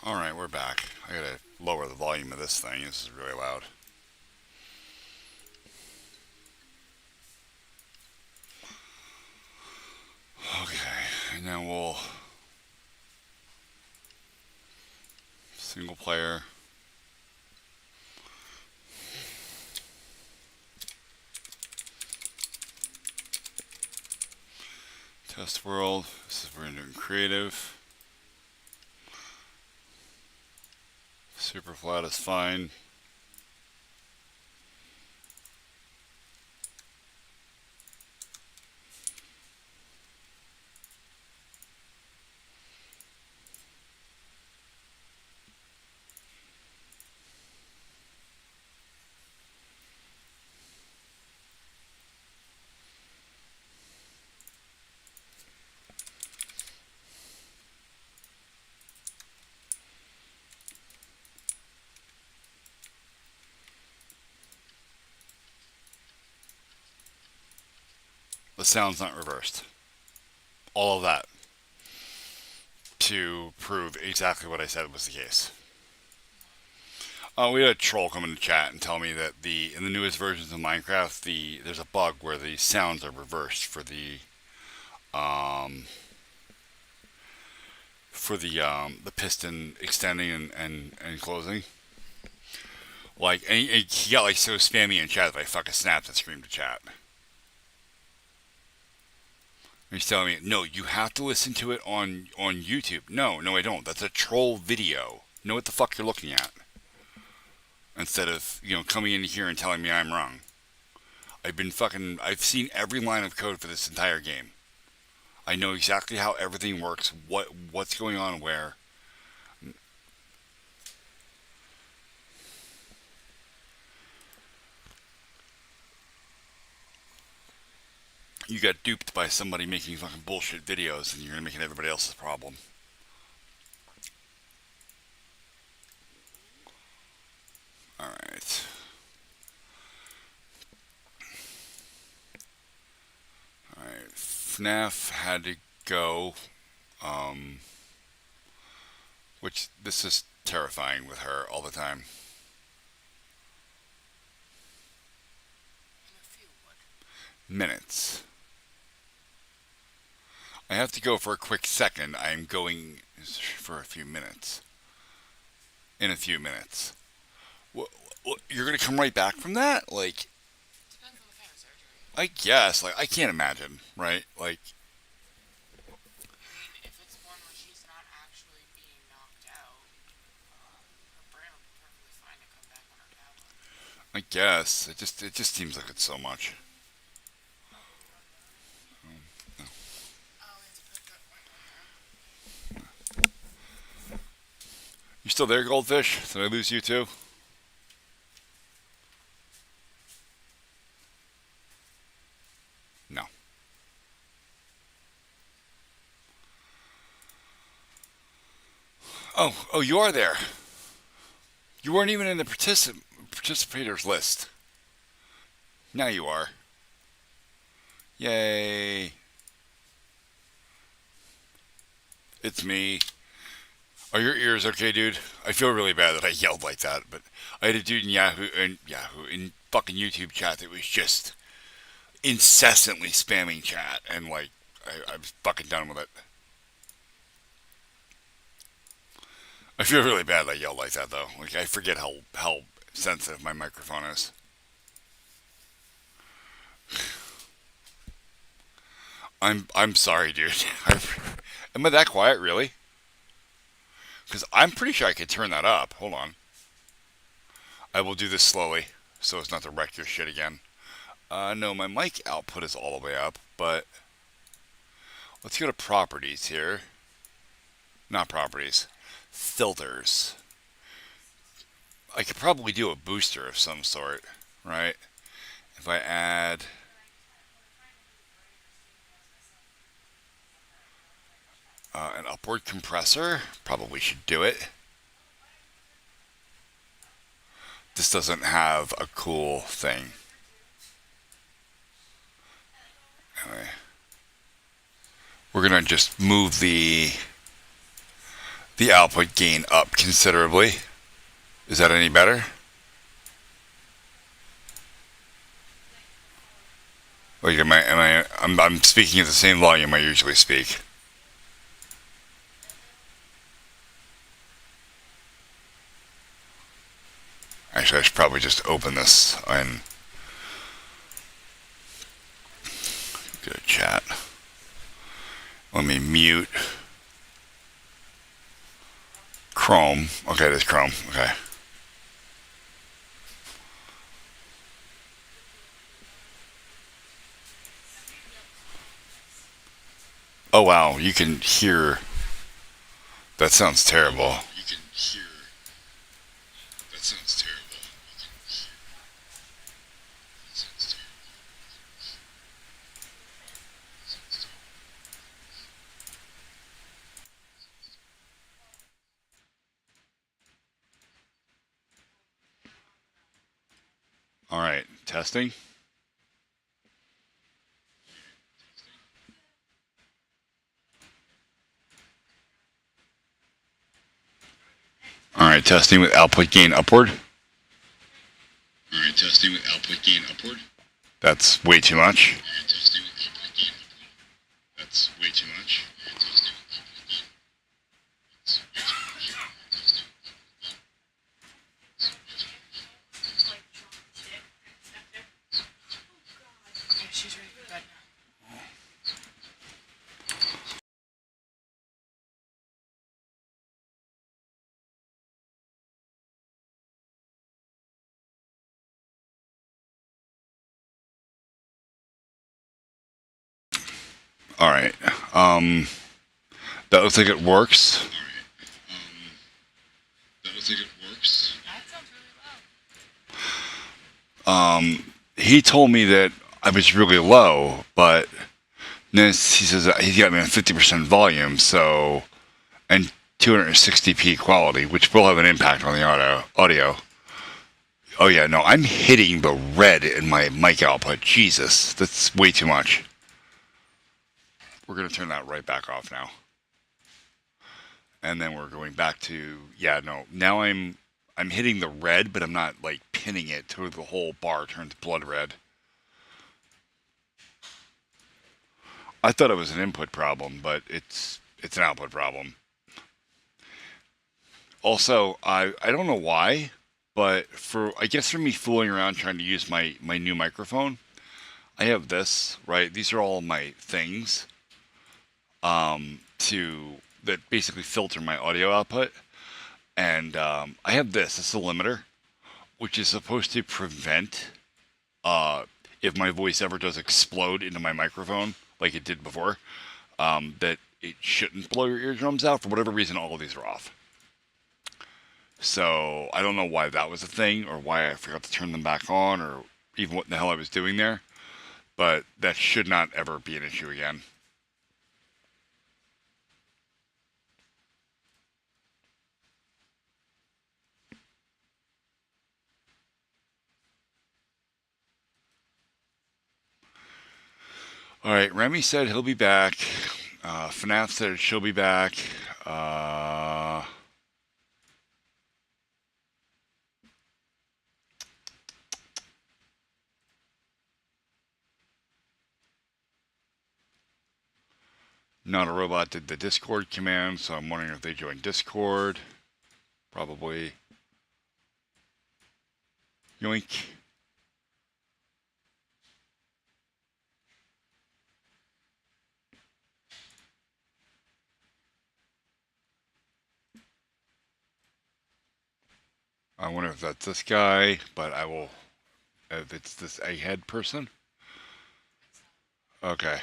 Alright, we're back. I gotta lower the volume of this thing. This is really loud. Okay, and then we'll single player. Test world. This is we're doing creative. Super flat is fine. The sound's not reversed. All of that to prove exactly what I said was the case. We had a troll come in the chat and tell me that in the newest versions of Minecraft, there's a bug where the sounds are reversed for the piston extending and closing. Like, and he got like so spammy in chat that I fucking snapped and screamed to chat. He's telling me, no, you have to listen to it on YouTube. No, I don't. That's a troll video. Know what the fuck you're looking at. Instead of, coming in here and telling me I'm wrong. I've seen every line of code for this entire game. I know exactly how everything works, what's going on where. You got duped by somebody making fucking bullshit videos and you're gonna make it everybody else's problem. Alright. Alright. FNAF had to go. Which, this is terrifying with her all the time. Minutes. I have to go for a quick second. I'm going for a few minutes. In a few minutes. You're going to come right back from that? Like, Depends on the kind of surgery. I guess. Like, I can't imagine, right? Like, I mean, if it's one where she's not actually being knocked out, her brain will be perfectly fine to come back on her tablet. I guess. It just seems like it's so much. You still there, Goldfish? Did I lose you too? No. Oh, you are there. You weren't even in the participators list. Now you are. Yay. It's me. Are your ears okay, dude? I feel really bad that I yelled like that, but I had a dude in Yahoo in fucking YouTube chat that was just incessantly spamming chat, and like I'm fucking done with it. I feel really bad that I yelled like that though. Like I forget how sensitive my microphone is. I'm sorry, dude. Am I that quiet, really? Because I'm pretty sure I could turn that up. Hold on. I will do this slowly, so as not to wreck your shit again. No, my mic output is all the way up, but let's go to properties here. Not properties. Filters. I could probably do a booster of some sort, right? If I add... an upward compressor, probably should do it. This doesn't have a cool thing. Anyway, we're gonna just move the the output gain up considerably. Is that any better? Like, I'm speaking at the same volume I usually speak. Actually, I should probably just open this and get a chat. Let me mute Chrome. Okay, there's Chrome. Okay. Oh wow, you can hear. That sounds terrible. You can hear. That sounds terrible. All right, testing. All right, testing with output gain upward. All right, testing with output gain upward. That's way too much. All right, testing with output gain upward. That's way too much. Yeah, she's ready for bed now. All right. That looks like it works. All right. That looks like it works. That sounds really low. He told me that I was really low, but then he says that he's got me on 50% volume, so and 260p quality, which will have an impact on the audio. Oh yeah, no, I'm hitting the red in my mic output. Jesus, that's way too much. We're gonna turn that right back off now, and then we're going back to yeah. No, now I'm hitting the red, but I'm not like pinning it to the whole bar turns blood red. I thought it was an input problem, but it's an output problem. Also, I don't know why, but I guess for me fooling around trying to use my new microphone, I have this, right? These are all my things to that basically filter my audio output. And I have this. It's a limiter, which is supposed to prevent uh, if my voice ever does explode into my microphone like it did before, that it shouldn't blow your eardrums out. For whatever reason, all of these are off. So I don't know why that was a thing or why I forgot to turn them back on or even what the hell I was doing there. But that should not ever be an issue again. All right, Remy said he'll be back. FNAF said she'll be back. Not a Robot did the Discord command, so I'm wondering if they joined Discord. Probably. Yoink. I wonder if that's this guy, but I will. If it's this egghead person. Okay.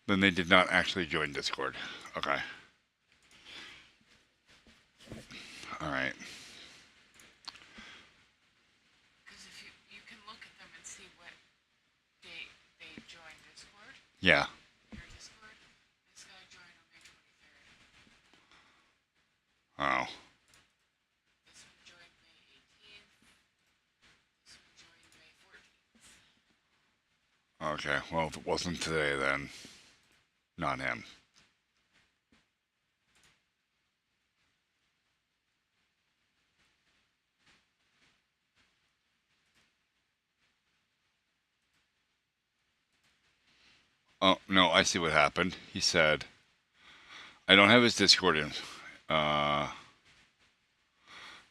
Then they did not actually join Discord. Okay. All right. Because if you can look at them and see what date they joined Discord. Yeah. Your Discord. This guy joined on May 23rd. Oh. This one joined May 18th. This one joined May 14th. Okay. Well, if it wasn't today, then not him. Oh no, I see what happened. He said, "I don't have his Discord in." Uh,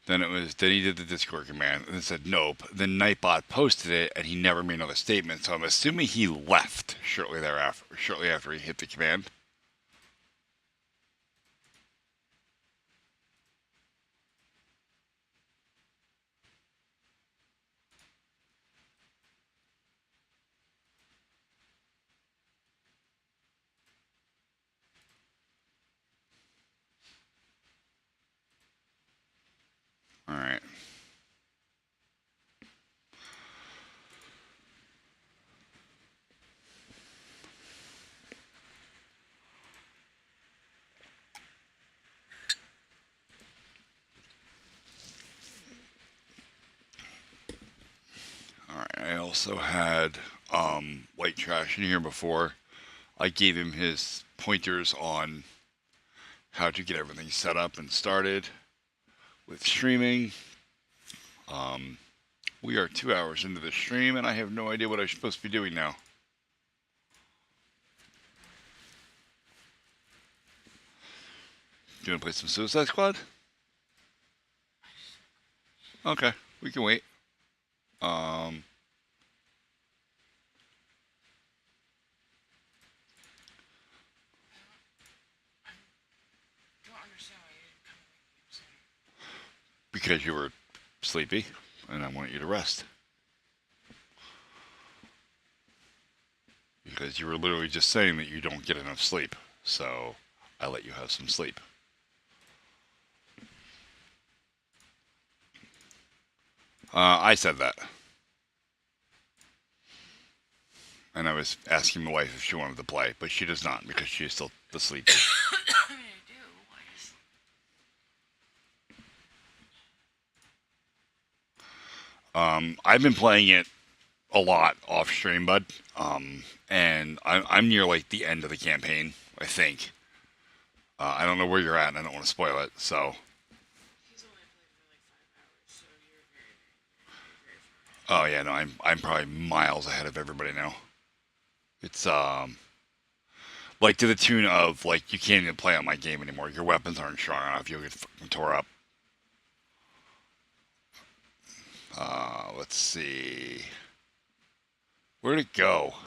then he did the Discord command and it said nope. Then Nightbot posted it and he never made another statement. So I'm assuming he left shortly after he hit the command. All right. All right. I also had White Trash in here before. I gave him his pointers on how to get everything set up and started with streaming. Um, we are 2 hours into the stream, and I have no idea what I'm supposed to be doing now. Do you want to play some Suicide Squad? Okay, we can wait. Um, I don't understand why you didn't come and wake me up sooner. because you were sleepy, and I want you to rest. Because you were literally just saying that you don't get enough sleep, so I let you have some sleep. I said that. And I was asking my wife if she wanted to play, but she does not because she is still asleep. I mean, I do. I just. I've been playing it a lot off stream, bud. And I'm near like the end of the campaign, I think. I don't know where you're at, and I don't want to spoil it. So, He's only played for like 5 hours, so you're very, very, very, very far. oh yeah, no, I'm probably miles ahead of everybody now. It's like to the tune of like you can't even play on my game anymore. Your weapons aren't strong enough. You'll get fucking tore up. Let's see. Where'd it go? I'm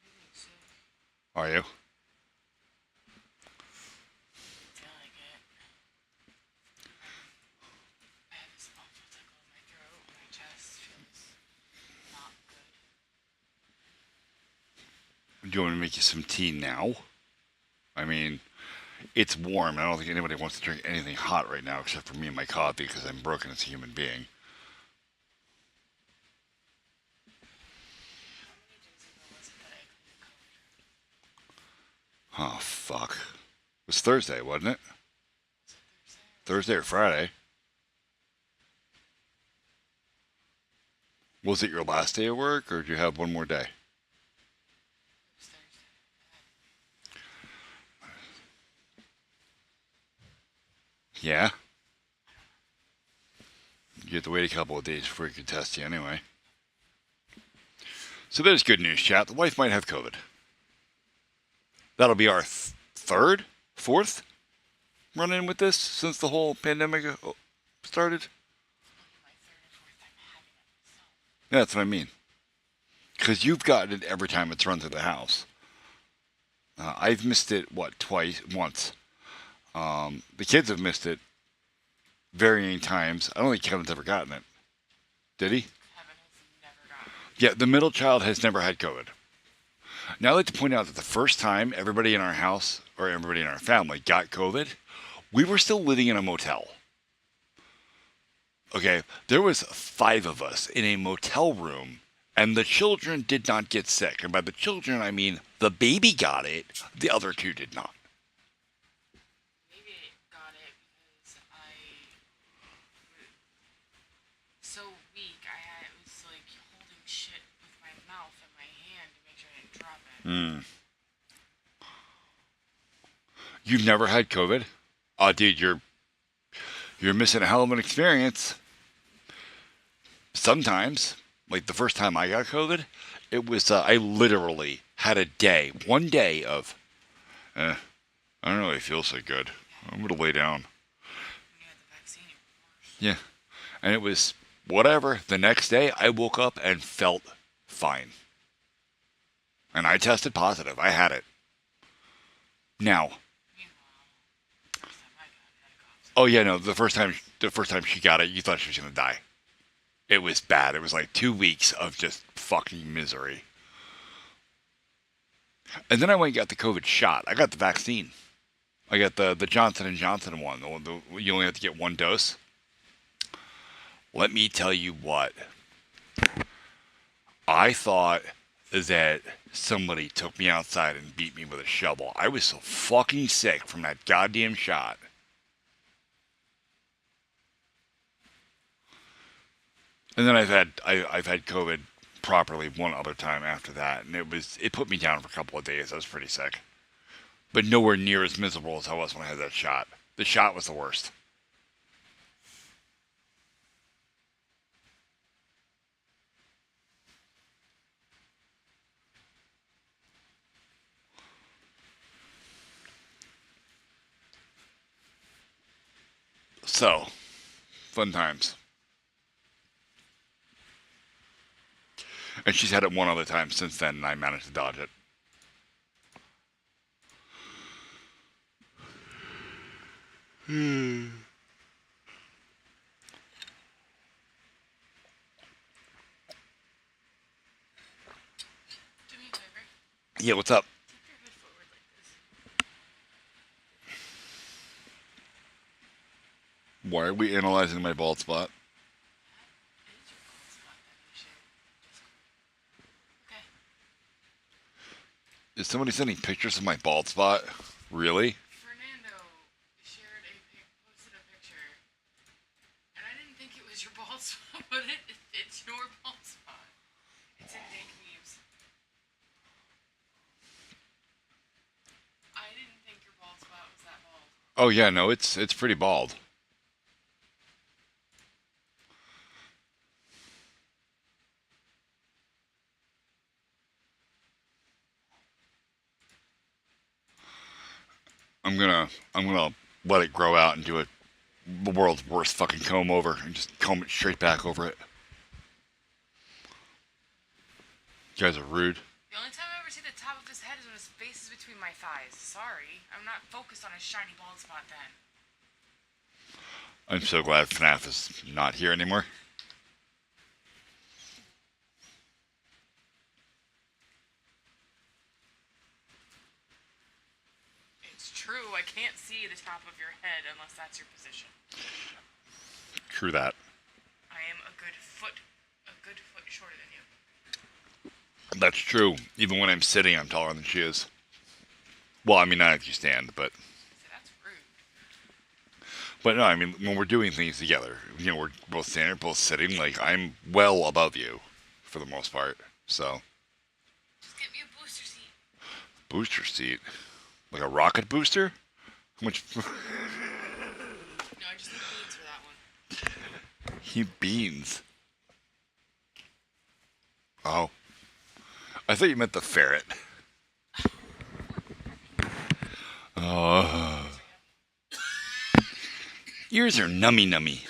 getting sick. Are you? I feel like it. I have this awful tickle in my throat. My chest feels not good. Do you want me to make you some tea now? I mean, it's warm. I don't think anybody wants to drink anything hot right now except for me and my coffee because I'm broken as a human being. How many days ago was it that I cleared COVID? Oh, fuck. It was Thursday, wasn't it? Was it Thursday? Thursday or Friday. Was it your last day of work or did you have one more day? It was Thursday. Yeah? You have to wait a couple of days before you can test you anyway. So there's good news, chat. The wife might have COVID. That'll be our third, fourth run in with this since the whole pandemic started. My third or fourth time having it myself. Yeah, that's what I mean. Because you've gotten it every time it's run through the house. I've missed it, what, twice, once. The kids have missed it varying times. I don't think Kevin's ever gotten it. Did he? Kevin has never gotten it. Yeah, the middle child has never had COVID. Now, I'd like to point out that the first time everybody in our house or everybody in our family got COVID, we were still living in a motel. Okay, there was 5 of us in a motel room, and the children did not get sick. And by the children, I mean the baby got it, the other 2 did not. Maybe I got it because I was so weak. I was like holding shit with my mouth and my hand to make sure I didn't drop it. You've never had COVID? Oh, dude, you're missing a hell of an experience. Sometimes, like the first time I got COVID, It was, I literally had a day, one day of, I don't really feel so good. I'm going to lay down. When you had the vaccine, it was worse. Yeah. And it was whatever. The next day, I woke up and felt fine. And I tested positive. I had it. Now, Meanwhile, first time I got it, I had a cough. oh yeah, no, the first time she got it, you thought she was going to die. It was bad. It was like 2 weeks of just fucking misery. And then I went and got the COVID shot. I got the vaccine. I got the Johnson and Johnson one. You only have to get one dose. Let me tell you what. I thought that somebody took me outside and beat me with a shovel. I was so fucking sick from that goddamn shot. And then I've had COVID properly one other time after that, and it put me down for a couple of days. I was pretty sick, but nowhere near as miserable as I was when I had that shot. The shot was the worst. So, fun times. And she's had it one other time since then, and I managed to dodge it. Do me a favor. Yeah, what's up? Tip your head forward like this. Why are we analyzing my bald spot? It is your bald spot that you shared. Okay. Is somebody sending pictures of my bald spot? Really? Fernando posted a picture, and I didn't think it was your bald spot, but it's your bald spot. It's in Dank Memes. I didn't think your bald spot was that bald. Oh yeah, no, it's pretty bald. I'm gonna let it grow out and do the world's worst fucking comb over and just comb it straight back over it. You guys are rude. The only time I ever see the top of his head is when his face is between my thighs. Sorry, I'm not focused on his shiny bald spot then. I'm so glad FNAF is not here anymore. It's true, I can't see the top of your head unless that's your position. True that. I am a good foot shorter than you. That's true. Even when I'm sitting, I'm taller than she is. Well, I mean, not if you stand, but... So that's rude. But no, I mean, when we're doing things together, we're both standing, both sitting, like, I'm well above you, for the most part, so... Just get me a booster seat. Booster seat? Like a rocket booster? How much... No, I just need beans for that one. He beans. Oh. I thought you meant the ferret. Oh. Ears are nummy nummy.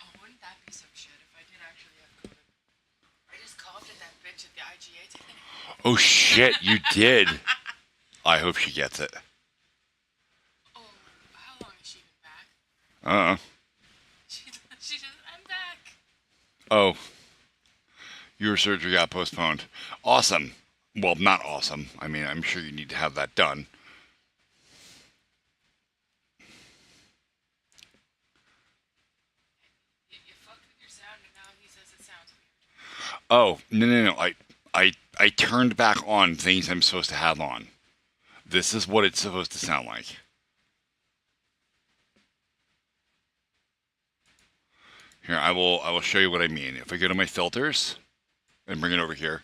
Oh, wouldn't that be some shit if I did actually have COVID? I just coughed at that bitch at the IGA today. Oh shit, you did. I hope she gets it. Oh, how long has she been back? Uh-uh. She just, I'm back. Oh. Your surgery got postponed. Awesome. Well, not awesome. I mean, I'm sure you need to have that done. You fucked with your sound and now he says it sounds weird. Oh, no. I turned back on things I'm supposed to have on. This is what it's supposed to sound like. Here, I will show you what I mean. If I go to my filters and bring it over here,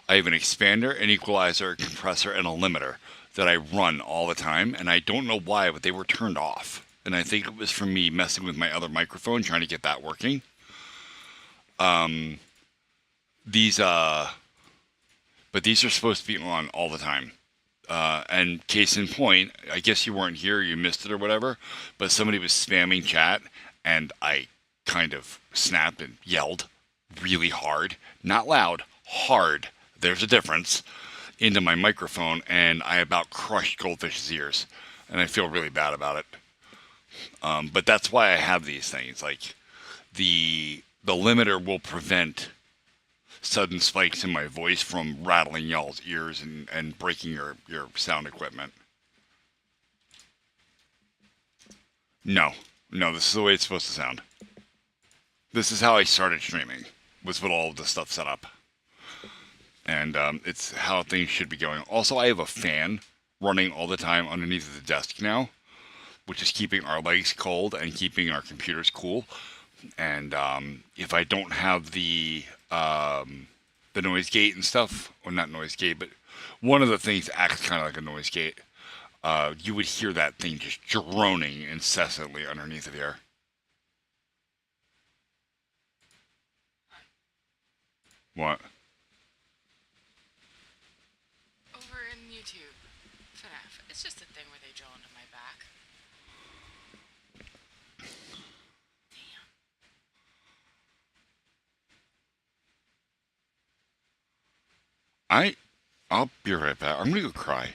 I have an expander, an equalizer, a compressor, and a limiter that I run all the time, and I don't know why, but they were turned off. And I think it was from me messing with my other microphone, trying to get that working. these but these are supposed to be on all the time. And case in point, I guess you weren't here, you missed it or whatever, but somebody was spamming chat, and I kind of snapped and yelled really hard, not loud, hard. There's a difference into my microphone, and I about crushed Goldfish's ears, and I feel really bad about it. But that's why I have these things. Like the limiter will prevent sudden spikes in my voice from rattling y'all's ears and breaking your sound equipment. No, no, this is the way it's supposed to sound. This is how I started streaming. Was with all of the stuff set up, and it's how things should be going. Also, I have a fan running all the time underneath the desk now, which is keeping our legs cold and keeping our computers cool. And if I don't have the noise gate and stuff, or not noise gate, but one of the things acts kind of like a noise gate, you would hear that thing just droning incessantly underneath of here. What? Over in YouTube, FNAF. It's just a thing where they drill into my back. Damn. I'll be right back. I'm gonna go cry.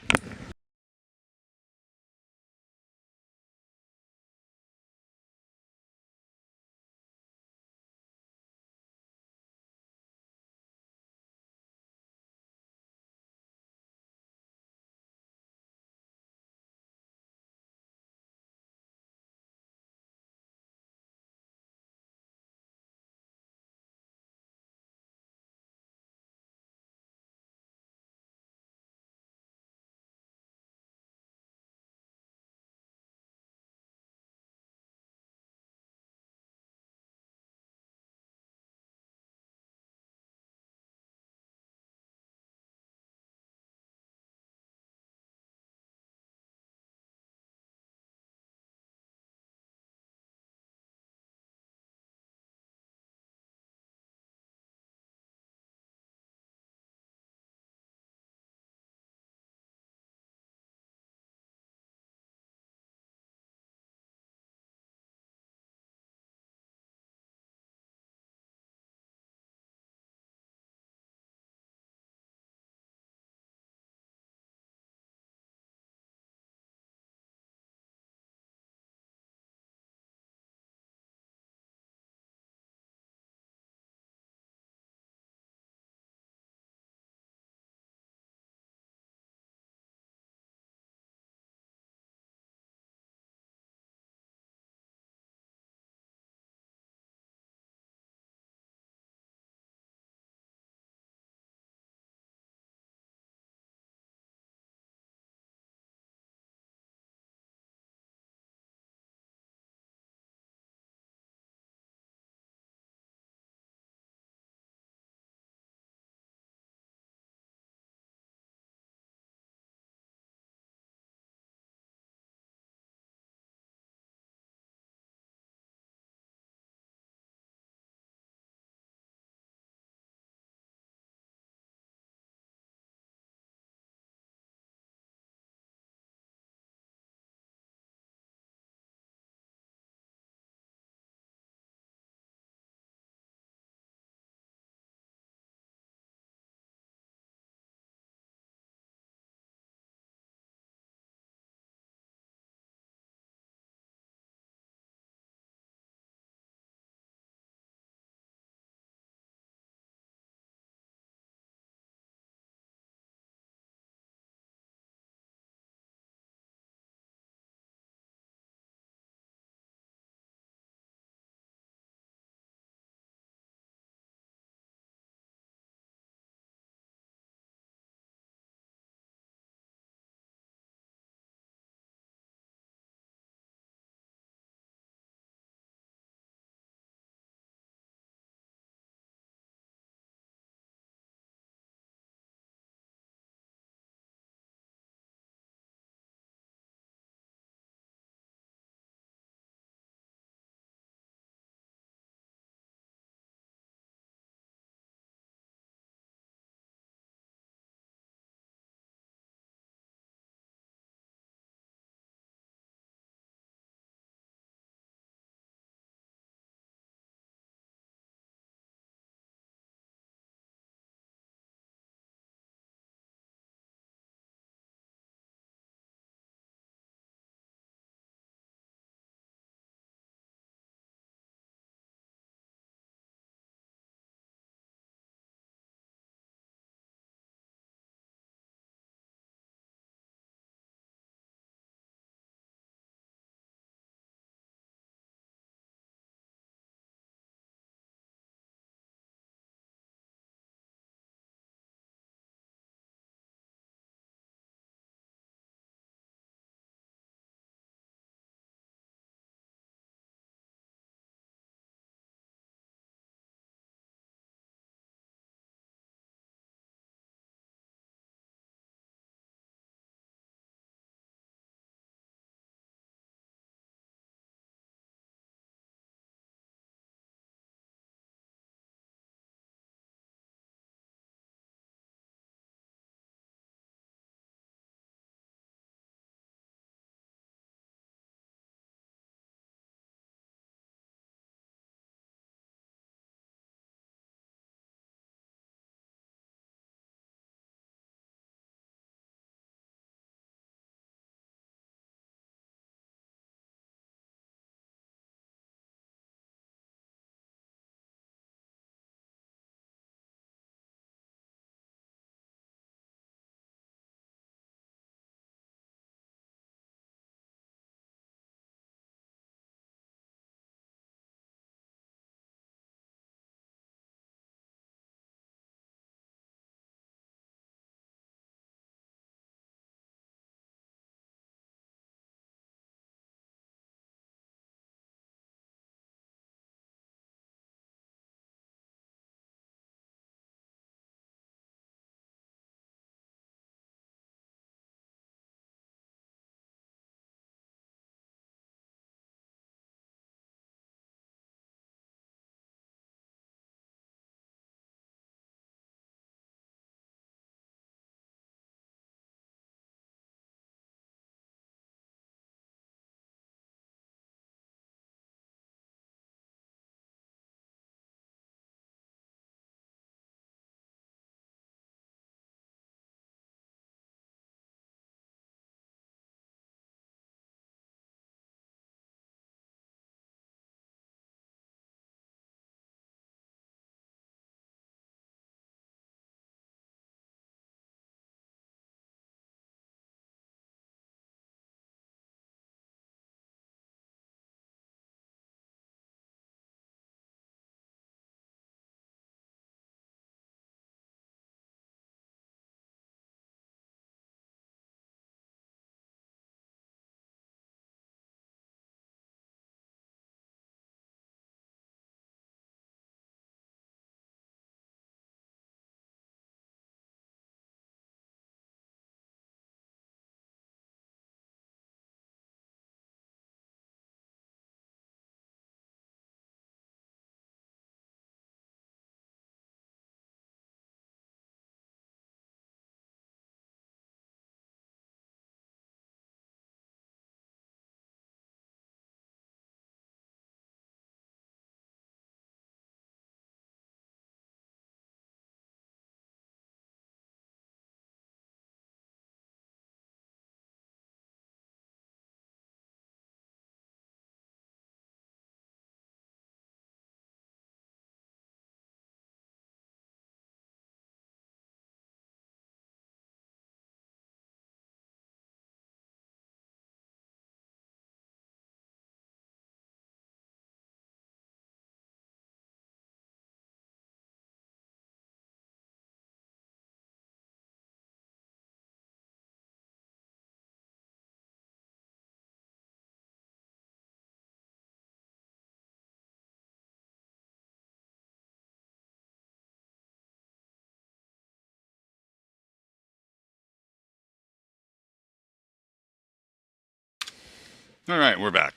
All right, we're back.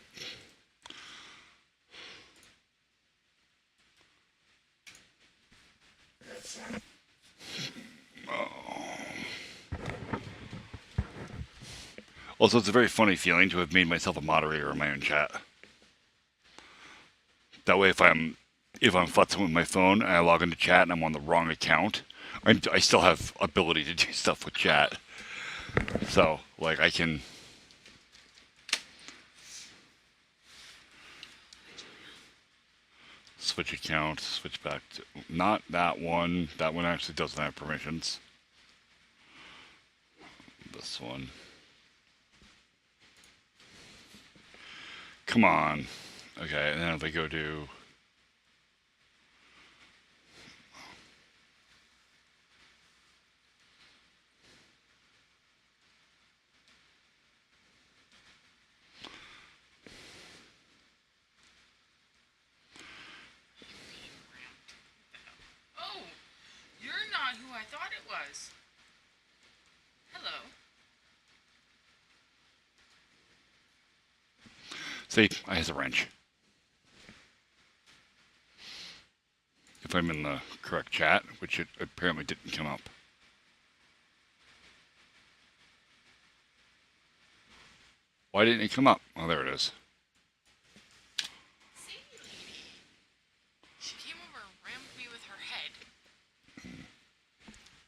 Also, it's a very funny feeling to have made myself a moderator in my own chat. That way, if I'm futzing with my phone and I log into chat and I'm on the wrong account, I still have ability to do stuff with chat. So, like, I can. Switch account, switch back to. Not that one. That one actually doesn't have permissions. This one. Come on. Okay, and then if I go to. Oh, you're not who I thought it was. Hello. See, I has a wrench. If I'm in the correct chat, which it apparently didn't come up. Why didn't it come up? Oh, there it is. Sadie lady. She came over and rammed me with her head.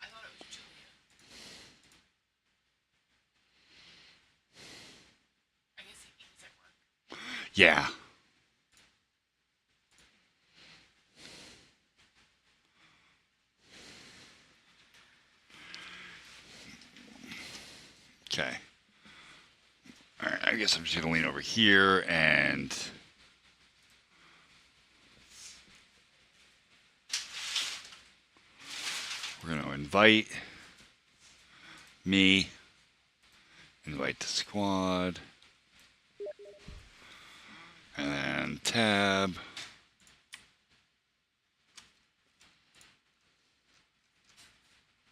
I thought it was Julia. I guess he's at work. Yeah. Okay. Alright, I guess I'm just gonna lean over here and we're gonna invite me, invite the squad, and then tab.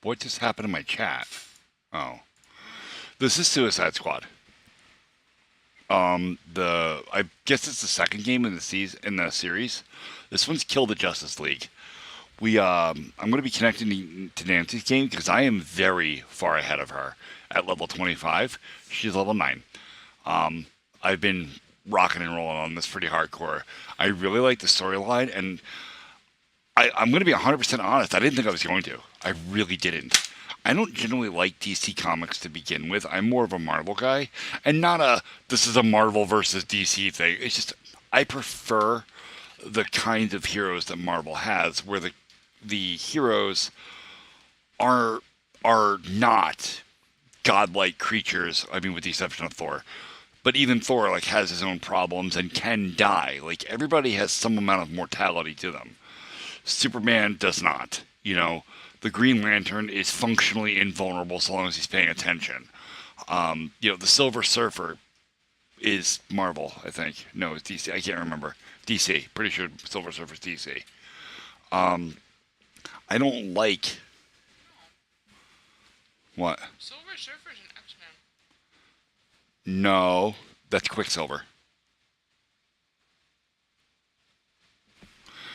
What just happened to my chat? Oh. This is Suicide Squad. I guess it's the second game in the series. This one's Kill the Justice League. I'm going to be connecting to Nancy's game because I am very far ahead of her at level 25. She's level 9. I've been rocking and rolling on this pretty hardcore. I really like the storyline, and I'm going to be 100% honest. I didn't think I was going to. I really didn't. I don't generally like DC Comics to begin with. I'm more of a Marvel guy, and not this is a Marvel versus DC thing. It's just I prefer the kinds of heroes that Marvel has, where the heroes are not godlike creatures. I mean, with the exception of Thor. But even Thor has his own problems and can die. Like everybody has some amount of mortality to them. Superman does not. The Green Lantern is functionally invulnerable so long as he's paying attention. The Silver Surfer is Marvel, I think. No, it's DC. I can't remember. DC. Pretty sure Silver Surfer's DC. I don't like. What? Silver Surfer's an X-Men. No, that's Quicksilver.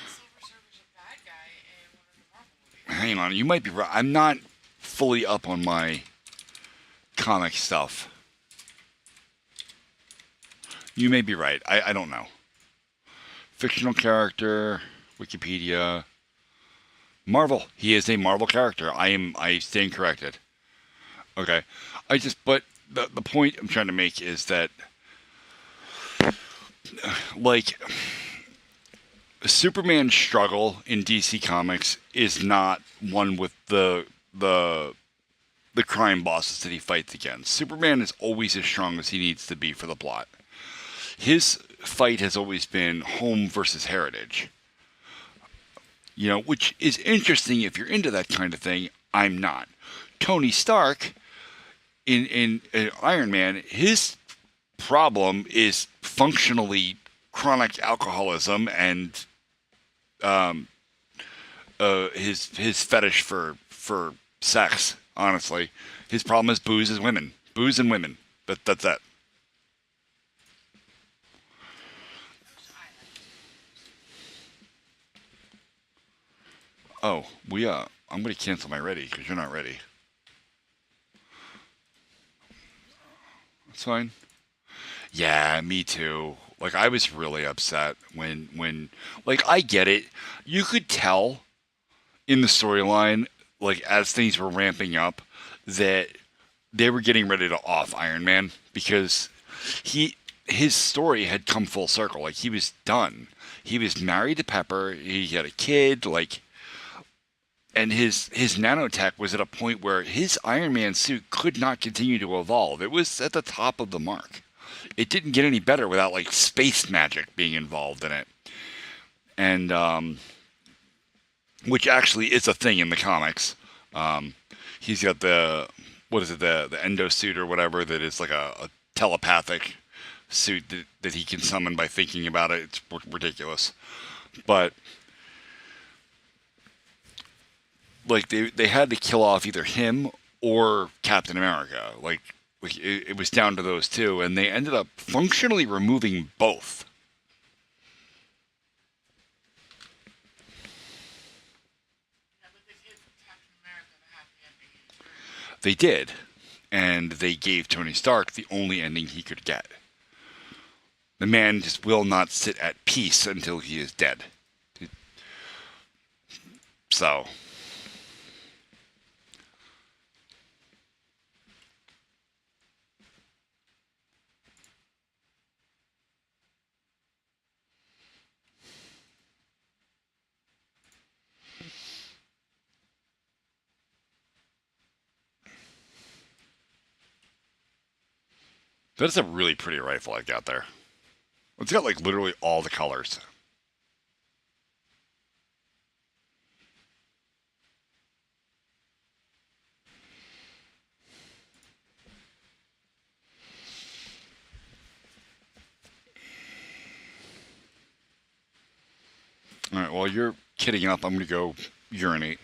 Silver Surfer's a bad guy in one of the Marvel movies. Hang on, you might be right. I'm not fully up on my comic stuff. You may be right. I don't know. Fictional character, Wikipedia. Marvel. He is a Marvel character. I stand corrected. Okay. But the point I'm trying to make is that, Superman's struggle in DC Comics is not one with the crime bosses that he fights against. Superman is always as strong as he needs to be for the plot. His fight has always been home versus heritage. Which is interesting if you're into that kind of thing. I'm not. Tony Stark in Iron Man, his problem is functionally chronic alcoholism and his fetish for sex. Honestly, his problem is booze and women. That's it. Oh, I'm gonna cancel my ready because you're not ready. That's fine. Yeah, me too. Like I was really upset when like I get it. You could tell in the storyline, like as things were ramping up, that they were getting ready to off Iron Man because he his story had come full circle. Like he was done. He was married to Pepper. He had a kid. Like, and his nanotech was at a point where his Iron Man suit could not continue to evolve. It was at the top of the mark. It didn't get any better without like space magic being involved in it, and which actually is a thing in the comics. Um, he's got the what is it the endo suit or whatever that is like a telepathic suit that he can summon by thinking about it. It's ridiculous, but like they had to kill off either him or Captain America. Like it was down to those two, and they ended up functionally removing both. Yeah, but they gave Captain America the happy ending in his movie. They did, and they gave Tony Stark the only ending he could get. The man just will not sit at peace until he is dead. So that's a really pretty rifle I got there. It's got like literally all the colors. All right, while you're kidding up, I'm gonna go urinate.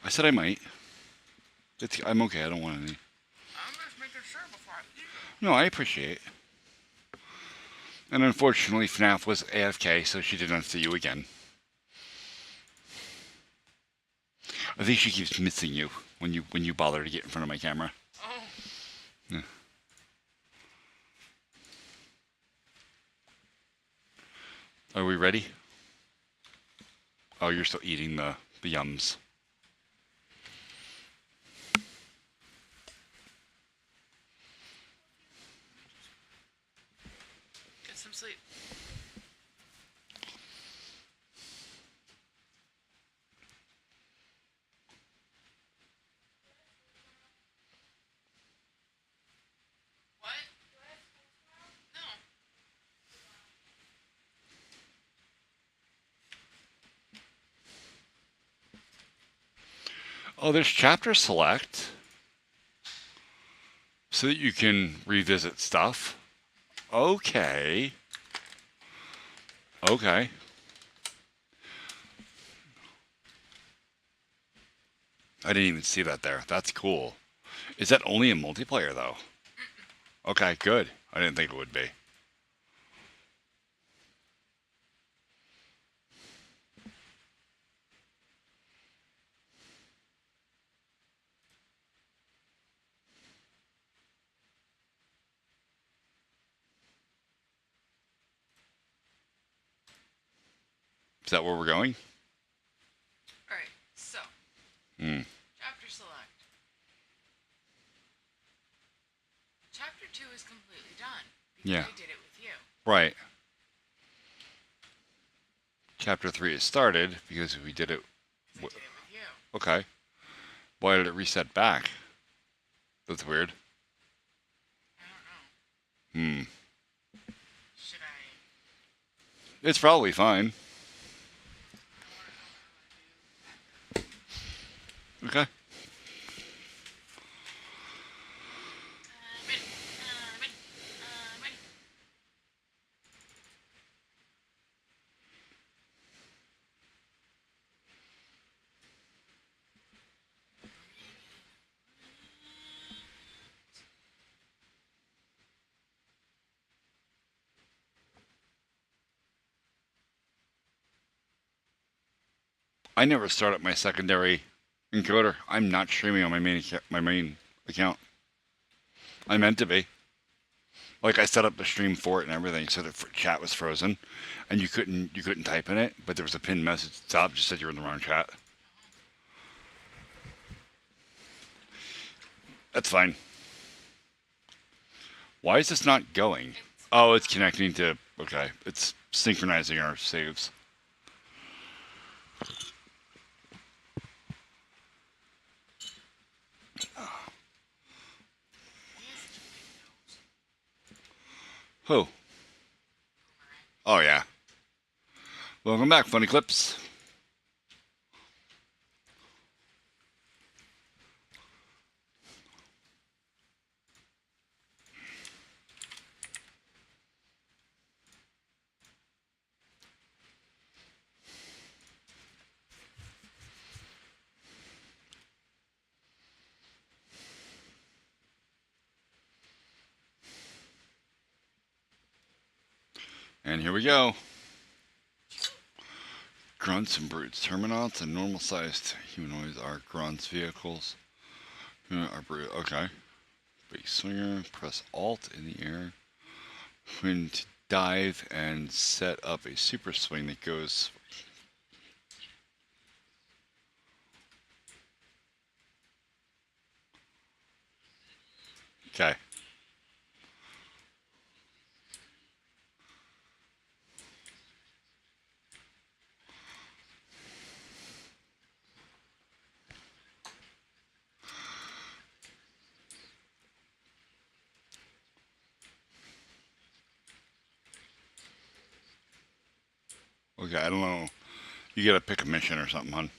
I said I might. I'm okay. I don't want any. I'm just making sure before I eat them. No, I appreciate. And unfortunately, FNAF was AFK, so she did not see you again. I think she keeps missing you when you bother to get in front of my camera. Oh. Yeah. Are we ready? Oh, you're still eating the yums. Get some sleep. What? No. Oh, there's chapter select. So that you can revisit stuff. Okay. Okay. I didn't even see that there. That's cool. Is that only in multiplayer, though? Okay, good. I didn't think it would be. Is that where we're going? Alright, so. Hmm. Chapter select. Chapter 2 is completely done. Because Yeah. I did it with you. Right. Chapter 3 is started because we did it. I did it with you. Okay. Why did it reset back? That's weird. I don't know. Hmm. Should I? It's probably fine. I want to know what I want to do. Okay. I'm ready. I'm ready. I'm ready. I never start up my secondary encoder. I'm not streaming on my main account. I meant to be. Like I set up the stream for it and everything, so that chat was frozen, and you couldn't type in it, but there was a pinned message at the top just said you were in the wrong chat. That's fine. Why is this not going? Oh, it's connecting to. Okay, it's synchronizing our saves. He has such a big nose. Who? Boomerang. Oh yeah. Welcome back, Funny Clips. And here we go. Grunts and brutes. Terminauts and normal-sized humanoids are grunts. Vehicles are brute. Okay. Big swinger. Press Alt in the air. When to dive and set up a super swing that goes. Okay. Okay, I don't know. You gotta pick a mission or something, hon.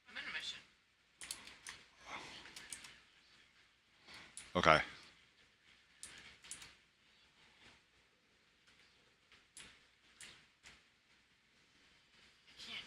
I'm in a mission. Okay. I can't.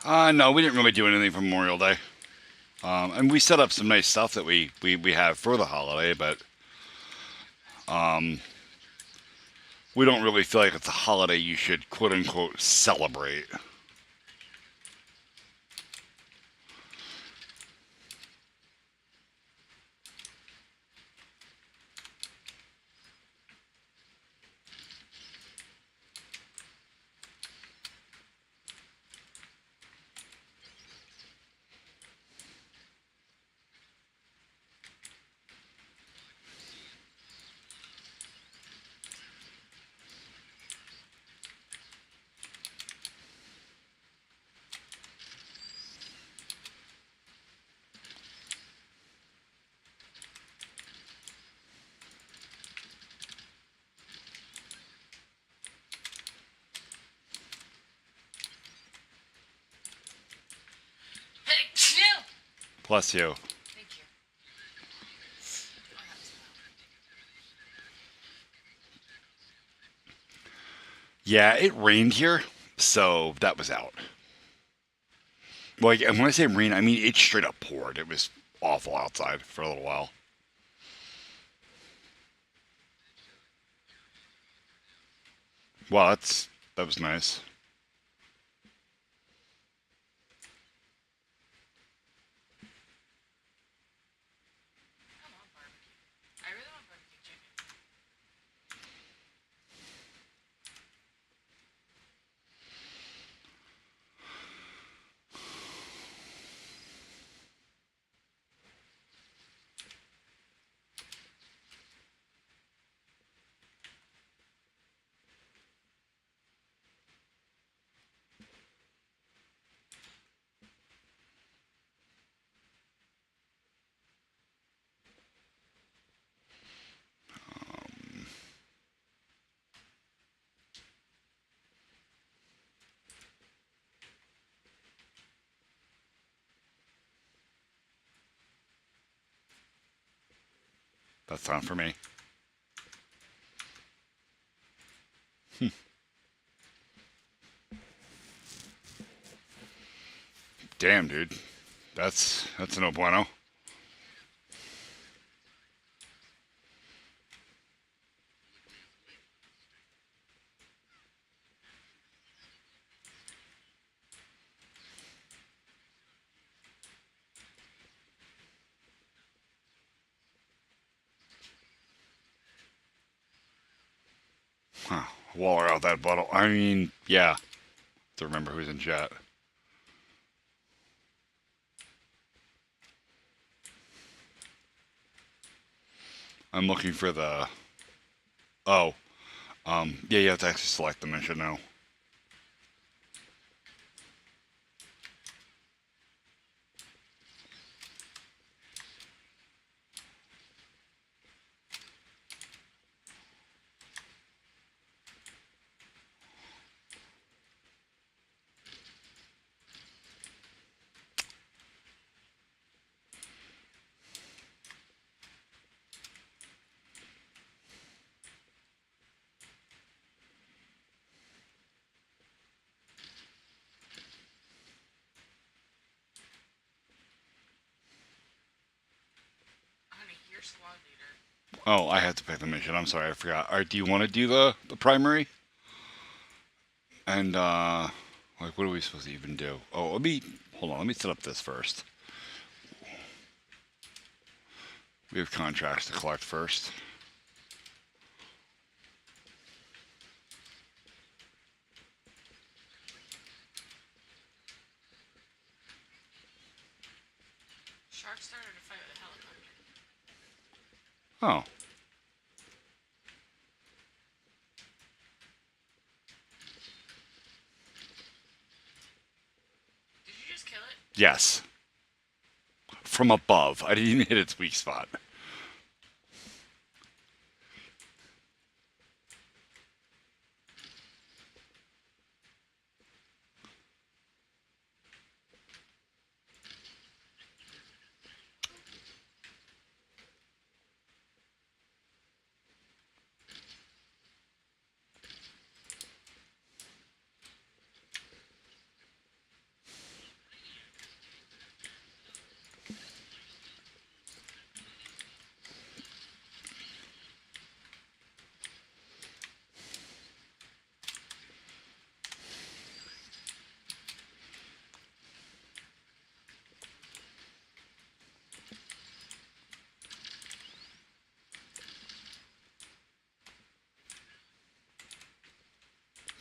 No, we didn't really do anything for Memorial Day. And we set up some nice stuff that we have for the holiday, but we don't really feel like it's a holiday you should quote unquote celebrate. Chill. Bless you. Thank you. Oh, that was loud. Yeah, it rained here, so that was out. Like, and when I say rain, I mean it straight up poured. It was awful outside for a little while. Well, that was nice. I want barbecue. I really want barbecue chicken. That's time for me. Damn, dude. That's no bueno. Huh. Waller out that bottle. I mean, yeah. To remember who's in chat. I'm looking for the. Oh, yeah, you have to actually select them. I should know. Honey, you're squad leader. Oh, I had to pick the mission. I'm sorry, I forgot. All right, do you want to do the primary? And like, what are we supposed to even do? Oh, let me hold on. Let me set up this first. We have contracts to collect first. Shark started a fight with a helicopter. Oh, Did you just kill it? yes. From above. I didn't even hit its weak spot.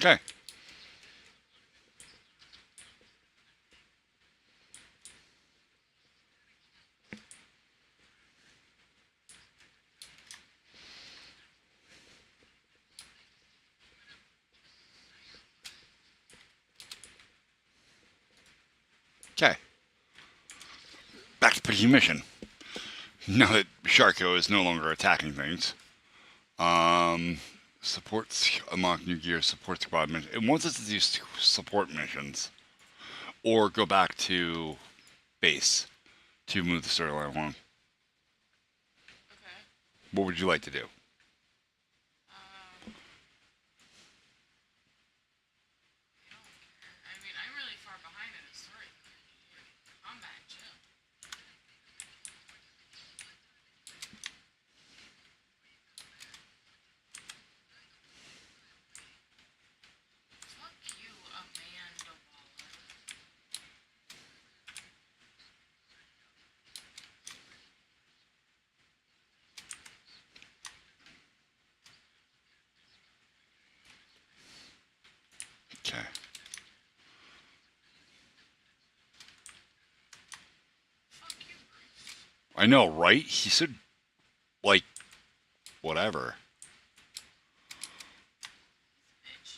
Okay. Okay. Back to picking mission. Now that Sharko is no longer attacking things, supports unlock new gear, support squad mission. It wants us to do support missions or go back to base to move the storyline along. Okay. What would you like to do? Um, I don't care. I mean, I'm really far behind in the story compared to you. Combat chill. Fuck you, Amanda Waller. Okay. Fuck you, Bruce. I know, right? He said, like, whatever. Bitch.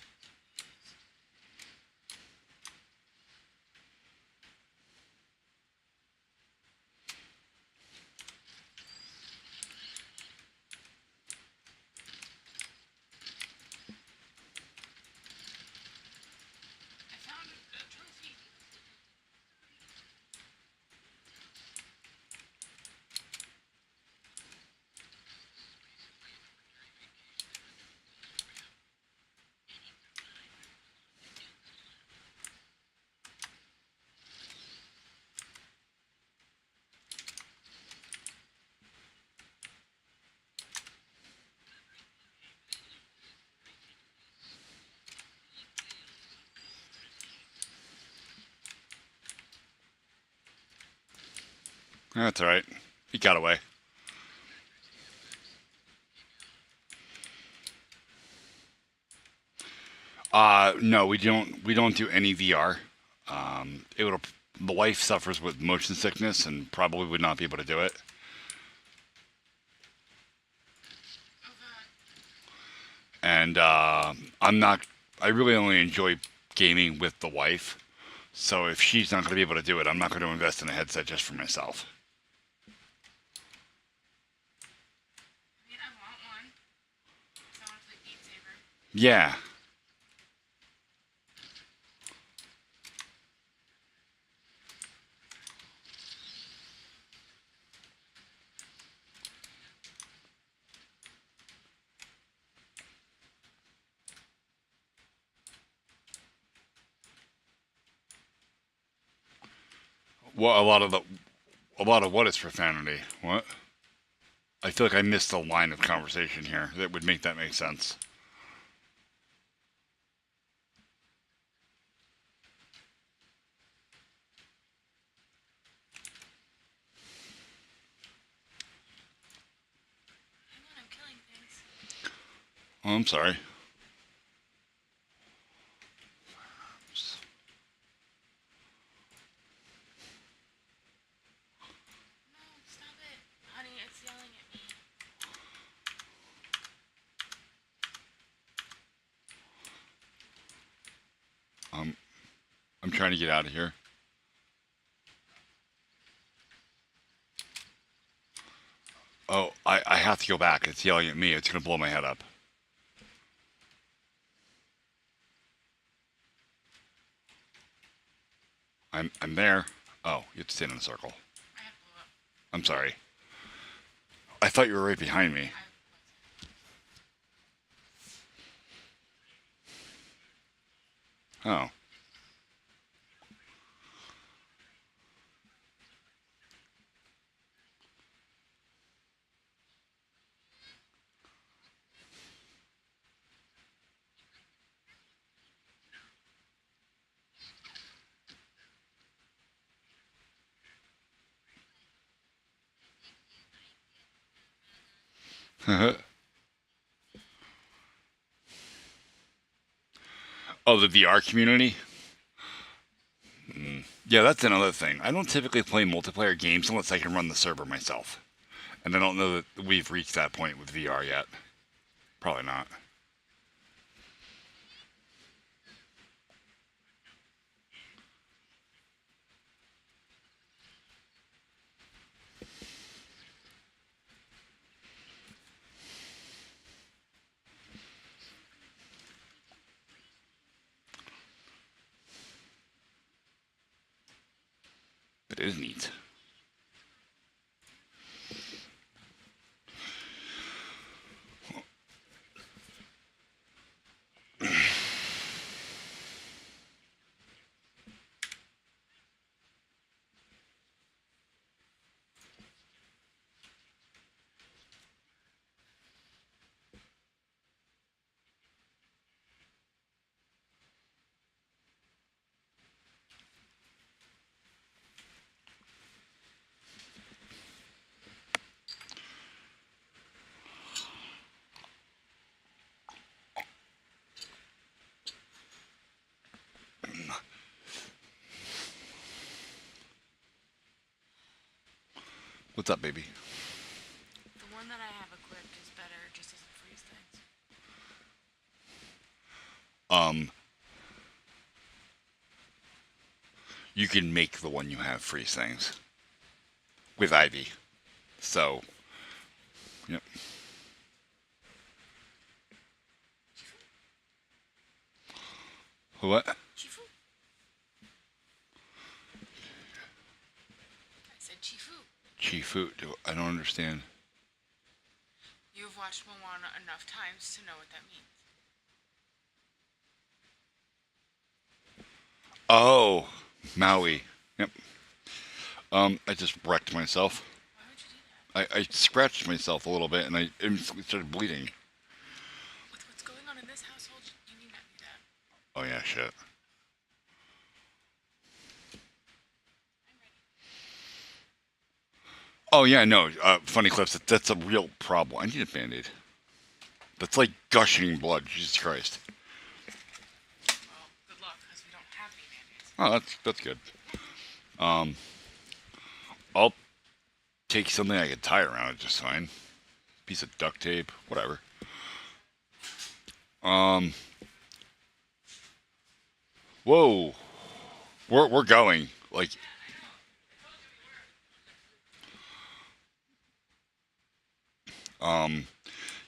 I found a trophy. That's all right. He got away. No, we don't. We don't do any VR. It would. The wife suffers with motion sickness and probably would not be able to do it. Oh god. And I'm not. I really only enjoy gaming with the wife. So if she's not going to be able to do it, I'm not going to invest in a headset just for myself. I mean, I want one. 'Cause I want to play Beat Saber. Yeah. Well, a lot of what is profanity? What? I feel like I missed a line of conversation here that would make that make sense. Hang on, I'm killing things. Oh, I'm sorry. No, stop it. Honey, it's yelling at me. Um, I'm trying to get out of here. Oh, I have to go back. It's yelling at me. It's going to blow my head up. I'm there. Oh, you have to stand in a circle. I have blew up. I'm sorry. I thought you were right behind me. I Oh. Oh, the VR community. Yeah, that's another thing. I don't typically play multiplayer games unless I can run the server myself, and I don't know that we've reached that point with VR yet. Probably not. It is neat. What's up, baby? The one that I have equipped is better, it just doesn't freeze things. Um, you can make the one you have freeze things with Ivy. So, yep. What? Chifu? I said Chifu. Chifu? I don't understand. You've watched Moana enough times to know what that means. Oh, Maui. Yep. I just wrecked myself. Why would you do that? I scratched myself a little bit and I instantly started bleeding. With what's going on in this household, you need not do that. Oh yeah, shit. I'm ready. Oh yeah, no. Funny clips. That's a real problem. I need a band-aid. That's like gushing blood. Jesus Christ. Well, good luck, because we don't have any band-aids. Oh, that's good. I'll take something I can tie around it just fine. Piece of duct tape, whatever. Whoa, we're going like.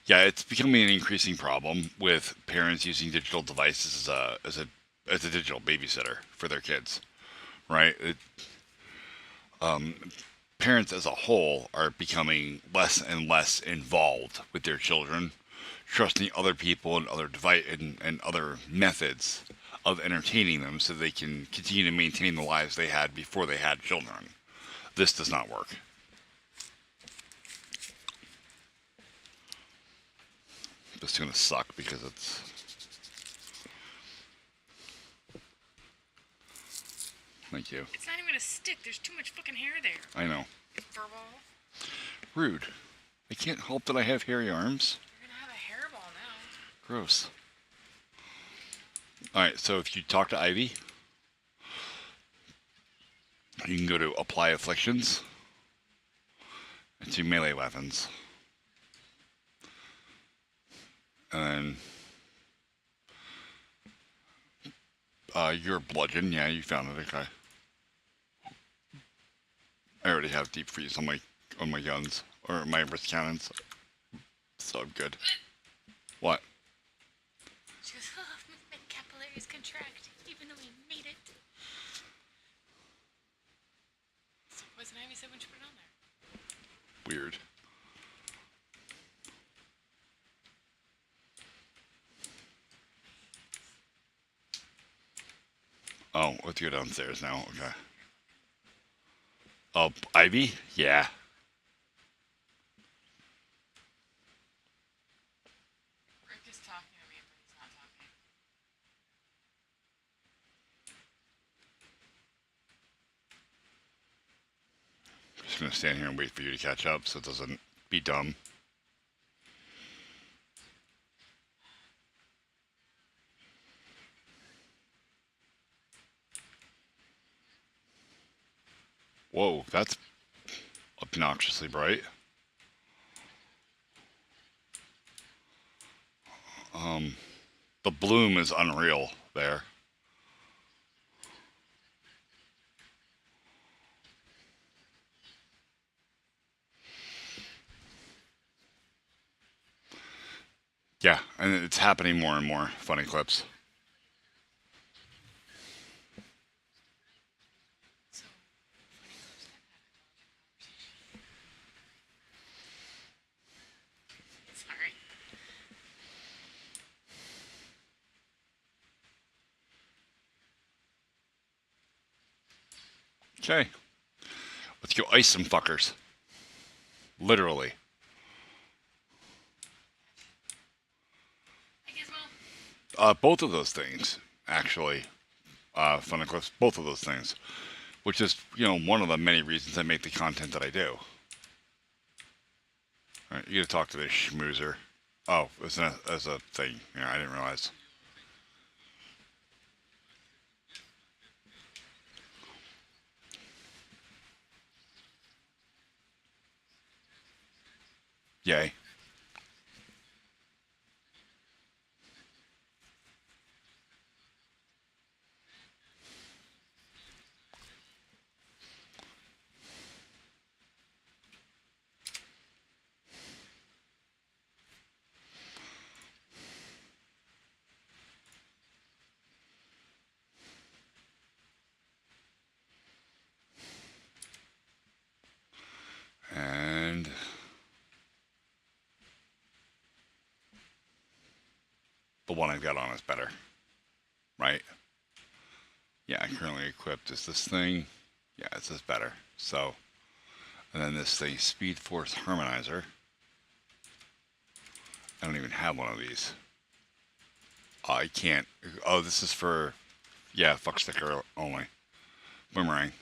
Yeah, it's becoming an increasing problem with parents using digital devices as a digital babysitter for their kids, right? Parents as a whole are becoming less and less involved with their children, trusting other people and and other methods of entertaining them so they can continue to maintain the lives they had before they had children. This does not work. This is gonna suck because it's. Thank you. It's not even a stick. There's too much fucking hair there. I know. You furball. Rude. I can't help that I have hairy arms. You're gonna have a hairball now. Gross. Alright, so if you talk to Ivy, you can go to Apply Afflictions and to Melee Weapons. And then your bludgeon, yeah, you found it, okay. I already have deep freeze on my guns or my wrist cannons, so I'm good. What? She goes, oh, my capillaries contract, even though we made it. So Poison Ivy said when she put it on there. Weird. Oh, let's go downstairs now. Okay. Oh, Ivy? Yeah. Rick is talking to me, but he's not talking. I'm just gonna stand here and wait for you to catch up so it doesn't be dumb. Whoa, that's obnoxiously bright. The bloom is unreal there. Yeah, and it's happening more and more. Funny clips. So, funny clips and had a conversation. Sorry. Okay, let's go ice some fuckers. Literally. Hi, Gizmo. Both of those things, actually. Funny clips, both of those things. Which is, one of the many reasons I make the content that I do. All right, you gotta talk to this schmoozer. Oh, as a thing. Yeah, I didn't realize. Yay. And the one I've got on is better. Right? Yeah, currently equipped is this thing. Yeah, this is better. So, and then this thing, Speed Force Harmonizer. I don't even have one of these. I can't. Oh, this is for, yeah, fuck sticker only. Boomerang.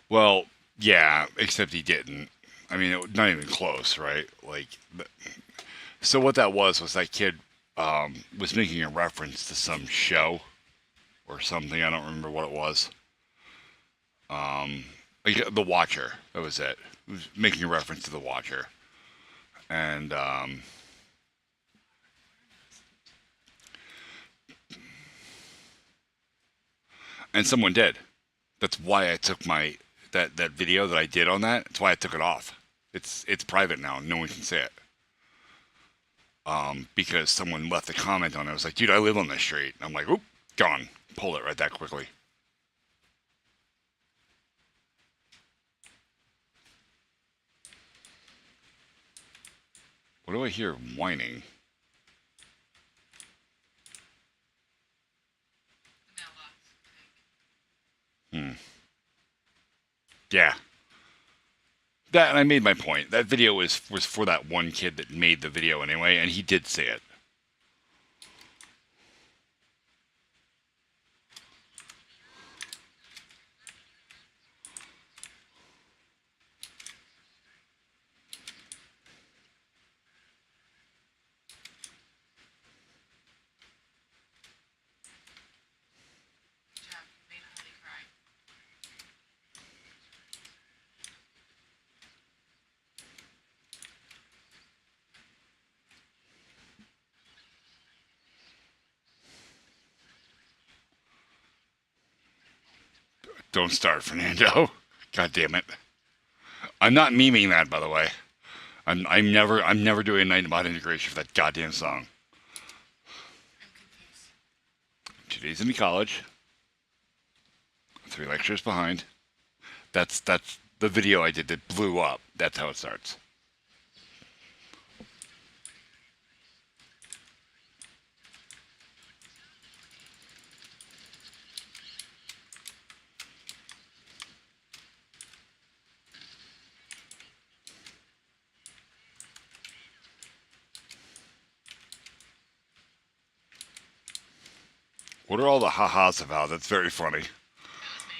Well, yeah, except he didn't. I mean, not even close, right? Like, so what that was that kid was making a reference to some show or something. I don't remember what it was. Like, The Watcher. That was it. It was making a reference to The Watcher, and someone did. That's why I took my that video that I did on that. That's why I took it off. It's private now. No one can see it. Because someone left a comment on it. I was like, dude, I live on this street. I'm like, oop, gone. Pulled it right that quickly. What do I hear whining? The mailbox. Hmm. Yeah. That, and I made my point. That video was for that one kid that made the video anyway, and he did say it. Good job. You made Holly cry. Don't start, Fernando. God damn it. I'm not memeing that, by the way. I'm never doing a night about integration for that goddamn song. I'm confused. 2 days into college. 3 lectures behind. That's the video I did that blew up. That's how it starts. What are all the ha-has about? That's very funny. That was me.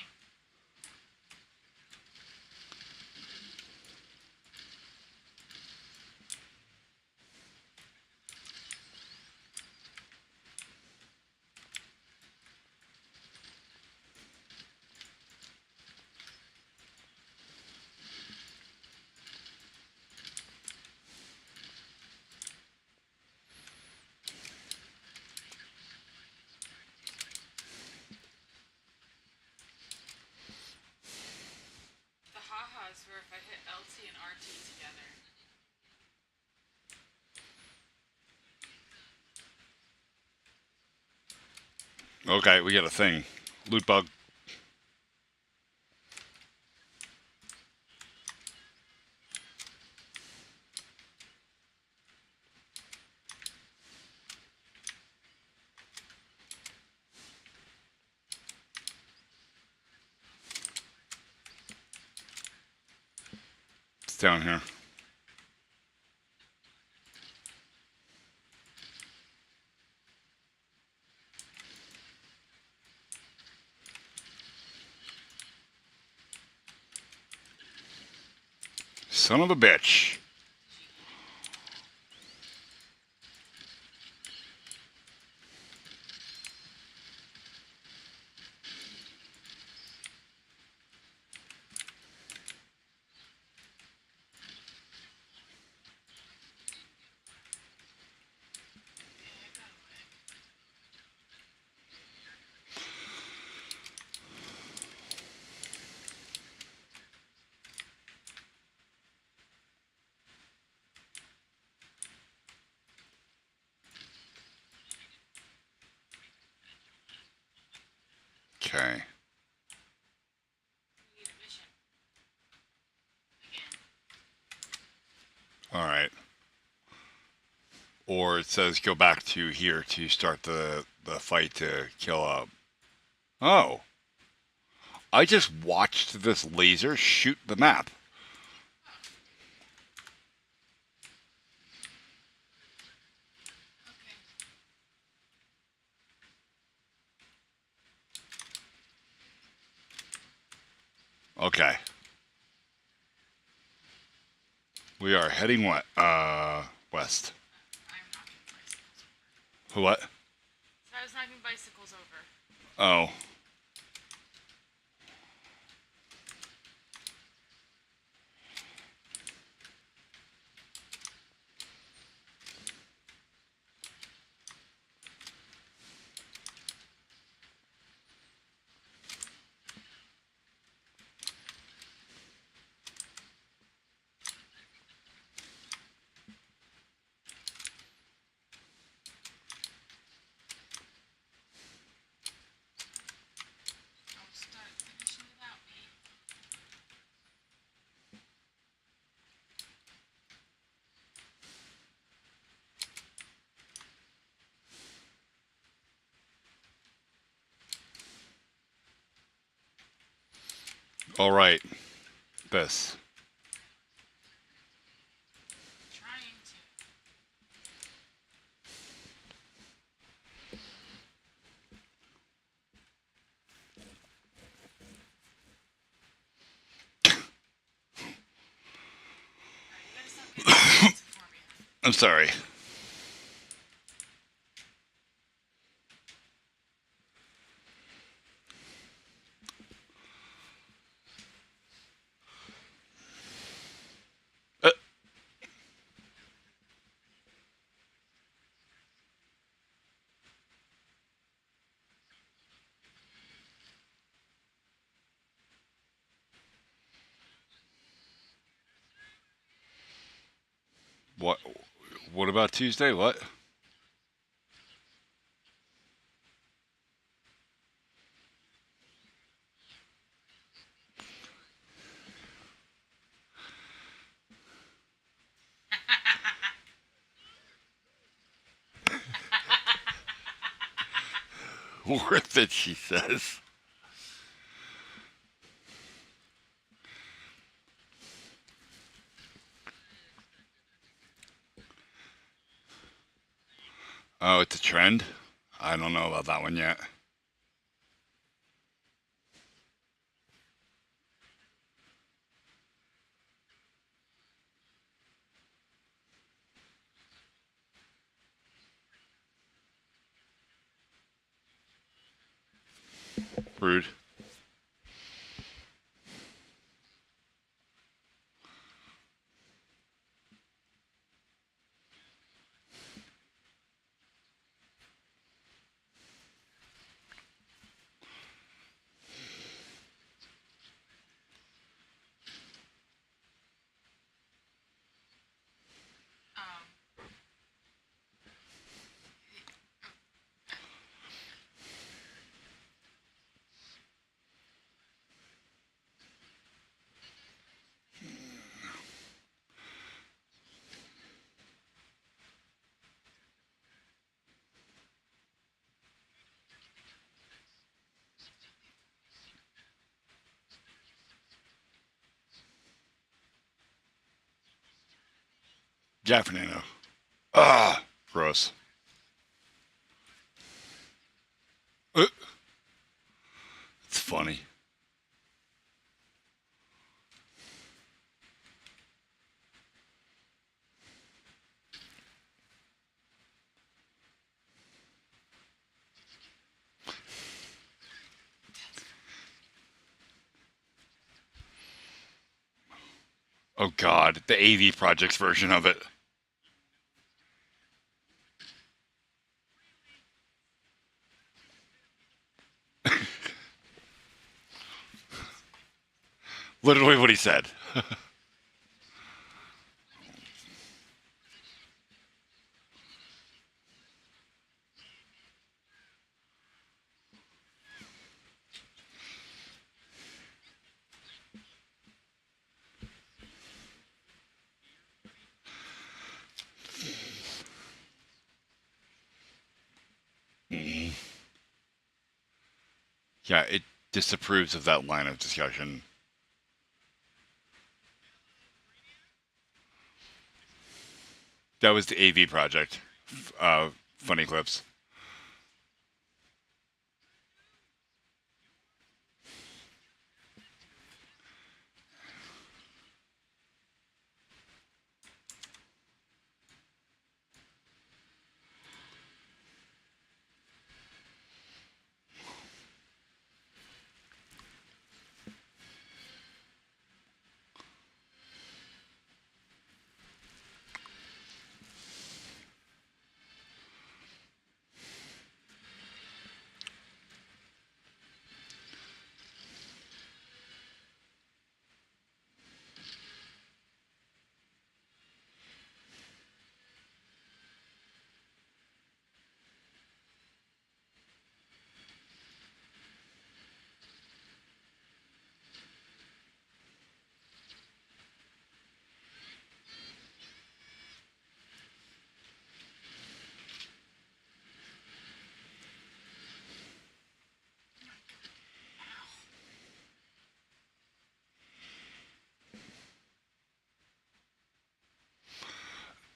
Okay, we got a thing. Loot bug. It's down here. Son of a bitch. Yeah, I got away. Okay. We need a mission. Again. Alright. Or it says go back to here to start the fight to kill up. Oh. I just watched this laser shoot the map. Okay. Okay. We are heading west. I'm knocking bicycles over. What? So I was knocking bicycles over. Oh. Don't start finishing without me. Alright. This. Trying to. Alright, you gotta stop getting defensive for me. I'm sorry. Uh, what? What about Tuesday? What? Worth it, she says. Oh, it's a trend? I don't know about that one yet. Rude. Um, Japanino. Ah, gross. Uh, it's funny. Oh God, the AV Projects version of it. Literally what he said. Yeah, it disapproves of that line of discussion. That was the AV Project. Funny clips.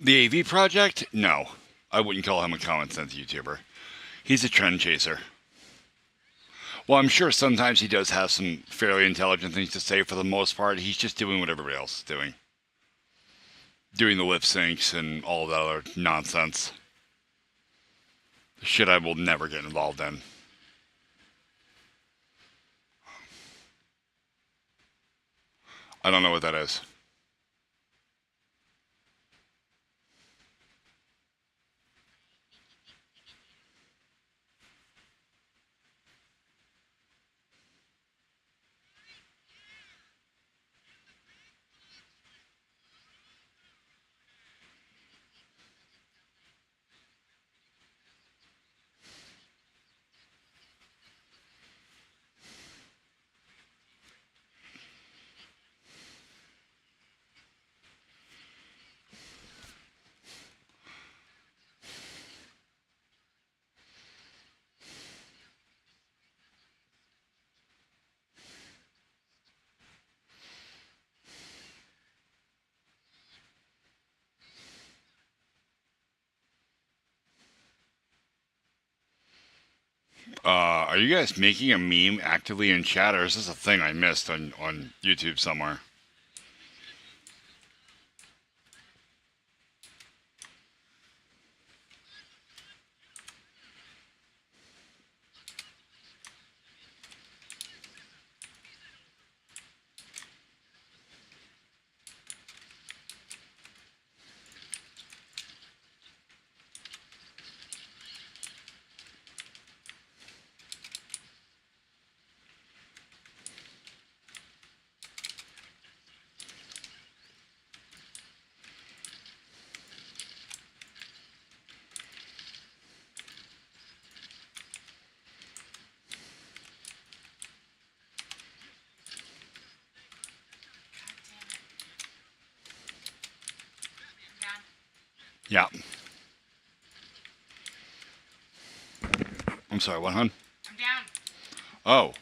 The AV Project? No. I wouldn't call him a common sense YouTuber. He's a trend chaser. Well, I'm sure sometimes he does have some fairly intelligent things to say. For the most part, he's just doing what everybody else is doing. Doing the lip syncs and all that other nonsense. Shit I will never get involved in. I don't know what that is. Are you guys making a meme actively in chat, or is this a thing I missed on YouTube somewhere? Yeah. I'm sorry, what, hun? I'm down. Oh.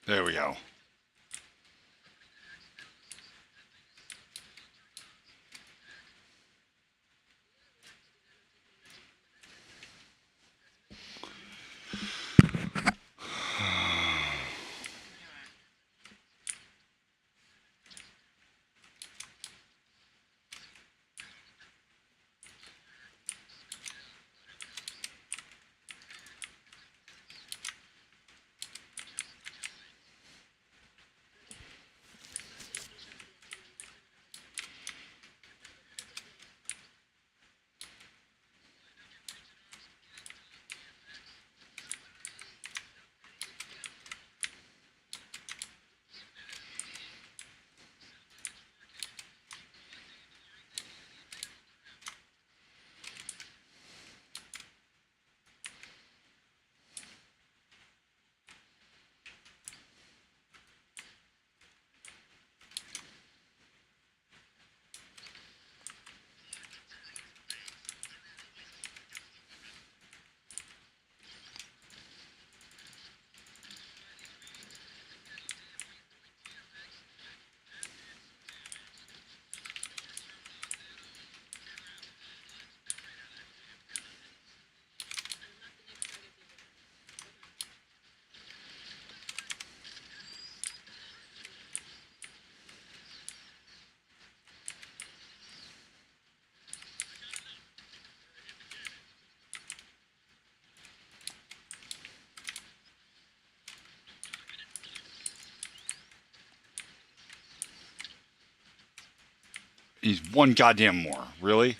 There we go. What are you doing? He's one goddamn more. Really?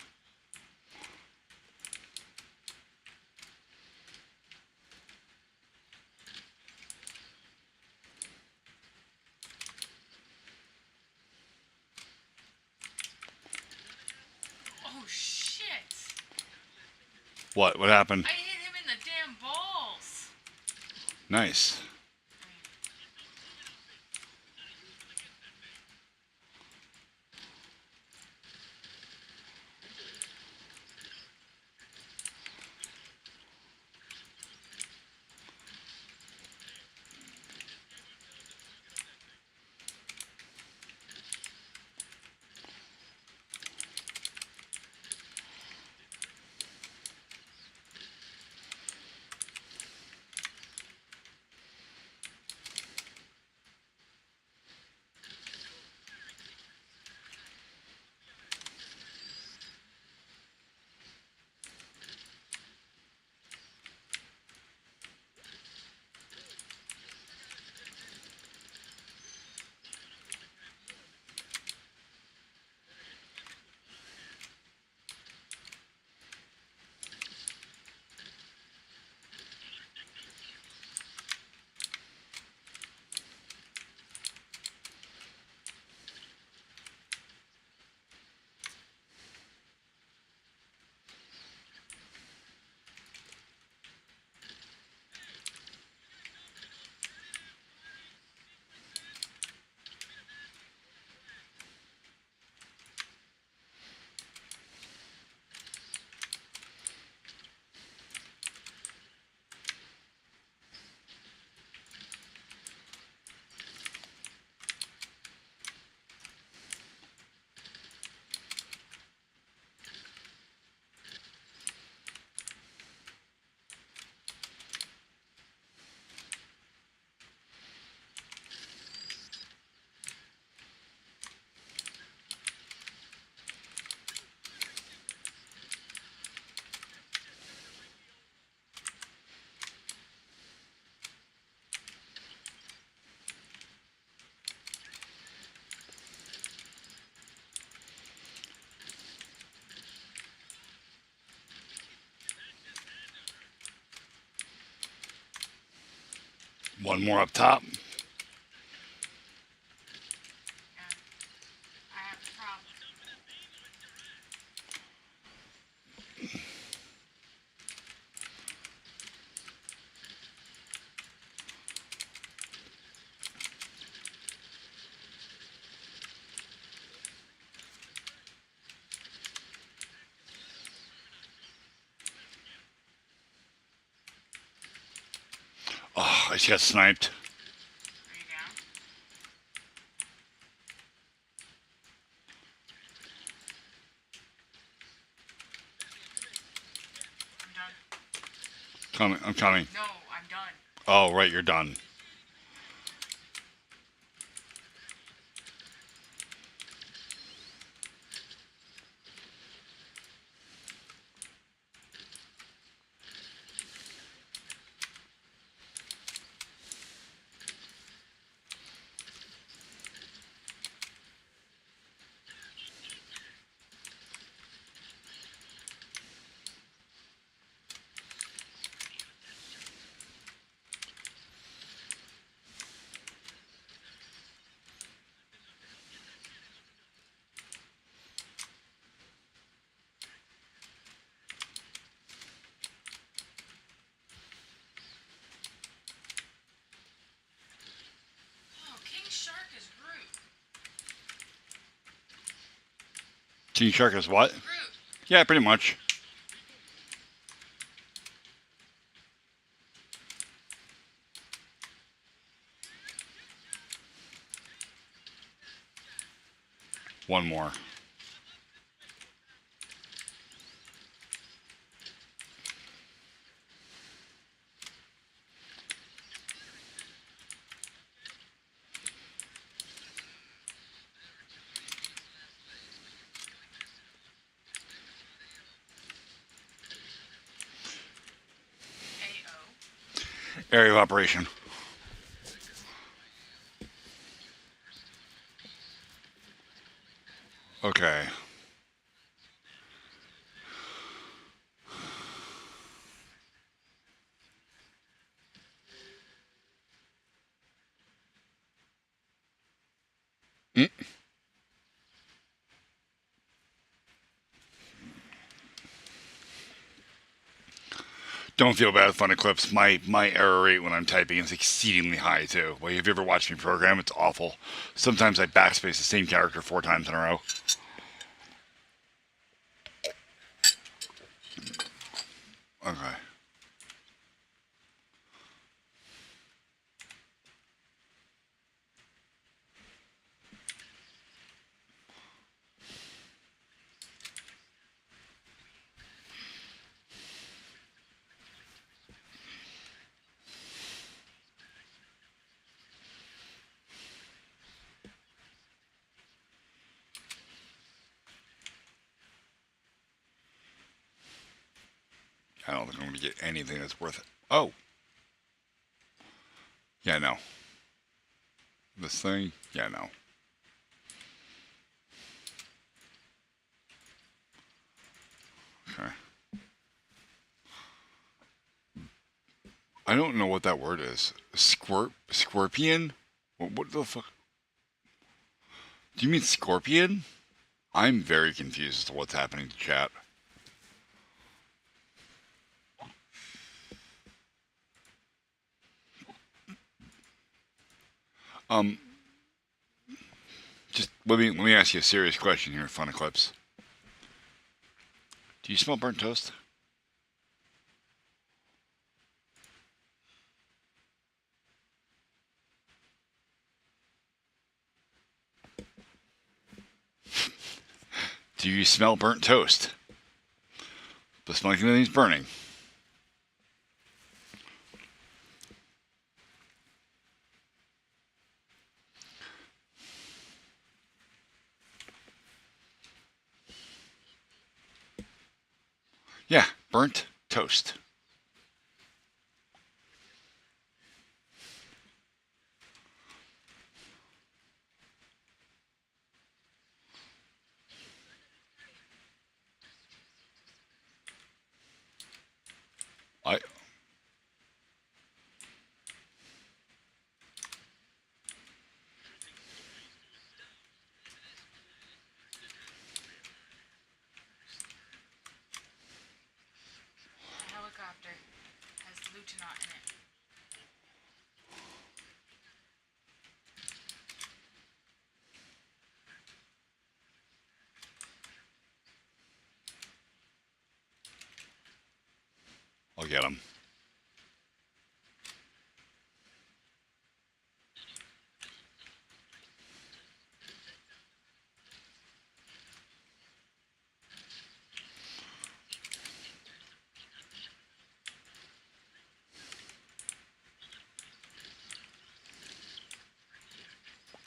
Oh shit! What? What happened? I hit him in the damn balls. Nice. I mean, One more up top. yeah, I have a problem. Oh, I just got sniped. Are Coming. I'm coming. No, I'm done. Oh, right. You're done. Oh, King Shark is Groot. King Shark is what? Groot. Yeah, pretty much. One more. A.O. Area of operation. Okay. Mm. Don't feel bad, Fun Eclipse. My error rate when I'm typing is exceedingly high too. Well, if you ever watched me program, it's awful. Sometimes I backspace the same character 4 times in a row. Okay. I don't think I'm going to get anything that's worth it. Oh. Yeah, no. This thing? Yeah, no. Okay. I don't know what that word is. Scorpion? What the fuck? Do you mean scorpion? I'm very confused as to what's happening to chat. Um, just let me ask you a serious question here, Fun Eclipse. Do you smell burnt toast? Do you smell burnt toast? The smell like anything's burning. Yeah, burnt toast. I The helicopter has Lieutenant in it. I'll get him.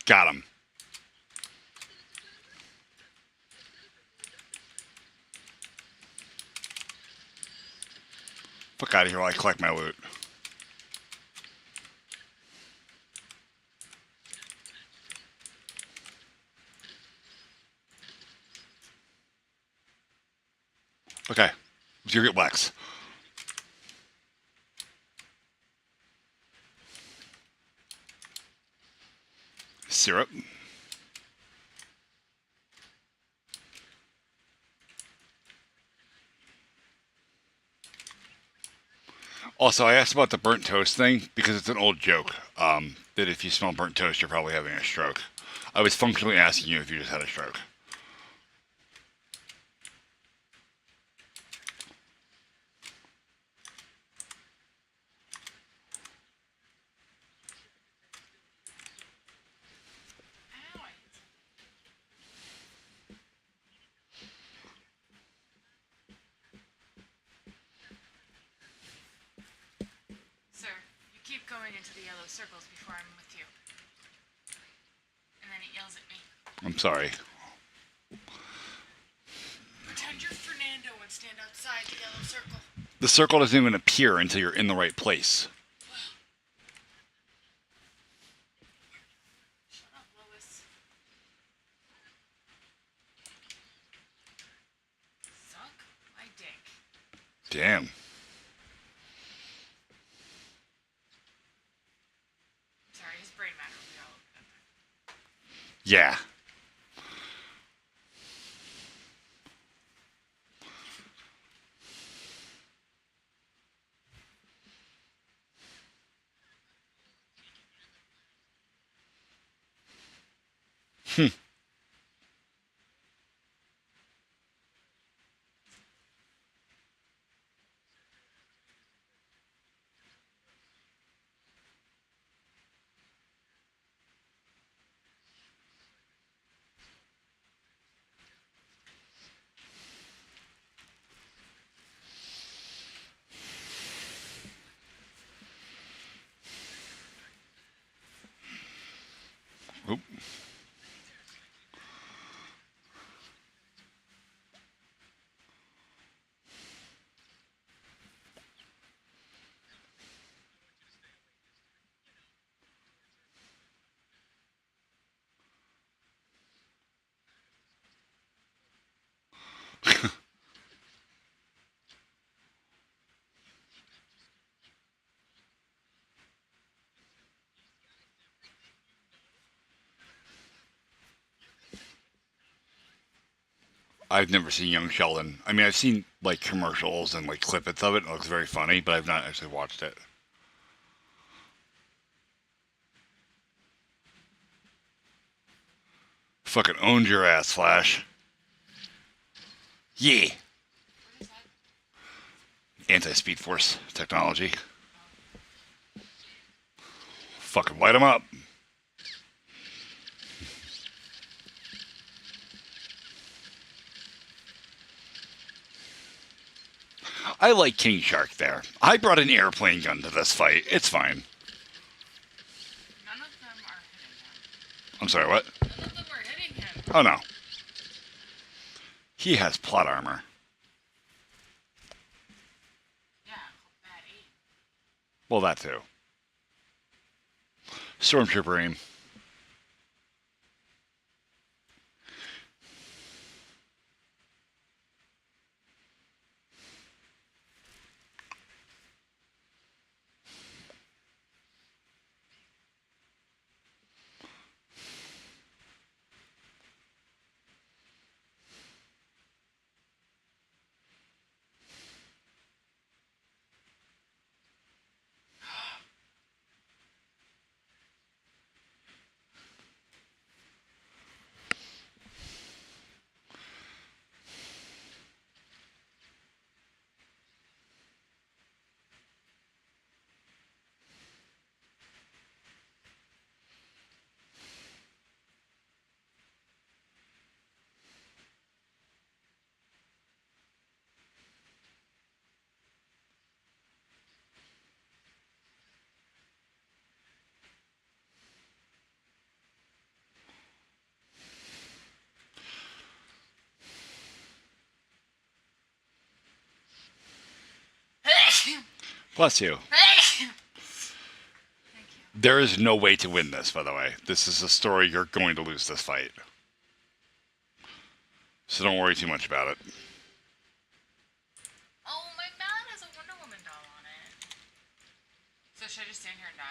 Got him. Fuck out of here while I collect my loot. Okay. Let's go get Lex. Syrup. Also, I asked about the burnt toast thing because it's an old joke. That if you smell burnt toast, you're probably having a stroke. I was functionally asking you if you just had a stroke. Ow, I hit something. Sir, you keep going into the yellow circles before I'm with you. And then it yells at me. I'm sorry. Pretend you're Fernando and stand outside the yellow circle. The circle doesn't even appear until you're in the right place. Shut up, Lois. Suck my dick. Damn. Sorry, his brain matter will be all over that thing. Yeah. Oop. I've never seen Young Sheldon. I mean, I've seen like commercials and like clippets of it. It looks very funny, but I've not actually watched it. Fucking owned your ass, Flash. Yeah. What is that? Anti-Speed Force technology. Fucking light them up. I like King Shark there. I brought an airplane gun to this fight. It's fine. None of them are hitting him. I'm sorry, what? None of them are hitting him. Oh no. He has plot armor. Yeah, bad aim. Well, that too. Stormtrooper aim. Bless you. Thank you. There is no way to win this, by the way. This is a story you're going to lose this fight. So don't worry too much about it. Oh, my mat has a Wonder Woman doll on it. So should I just stand here and die?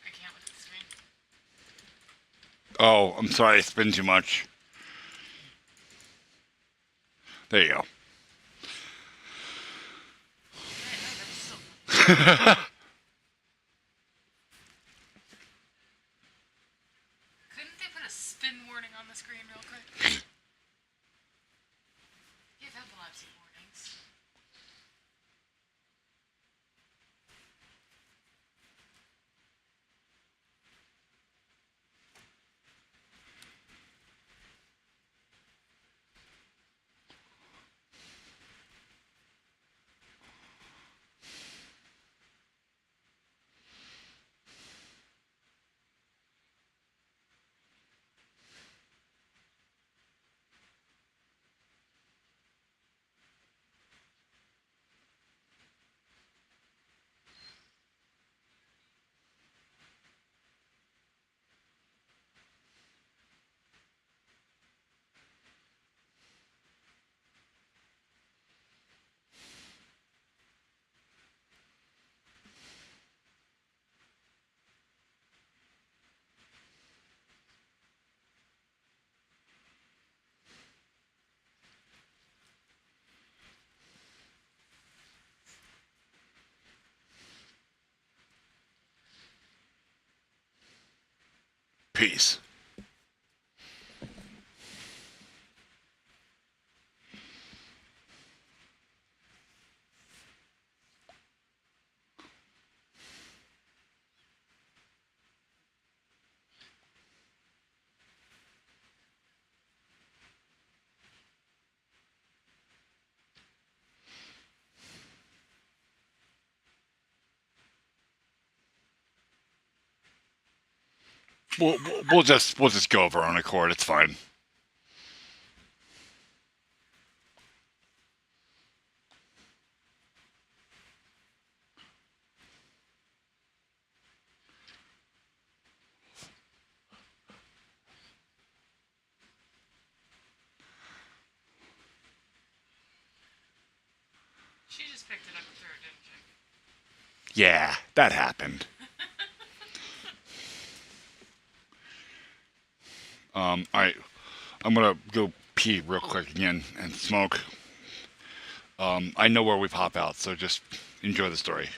I can't look at the screen. Oh, I'm sorry, it's been too much. There you go. Yeah, no, that's still. Couldn't they put a spin warning on the screen real quick? You have epilepsy warnings. Peace. We'll just go over on Accord. It's fine. She just picked it up and threw it, didn't she? Yeah, that happened. All right, I'm gonna go pee real quick again and smoke. I know where we pop out, so just enjoy the story.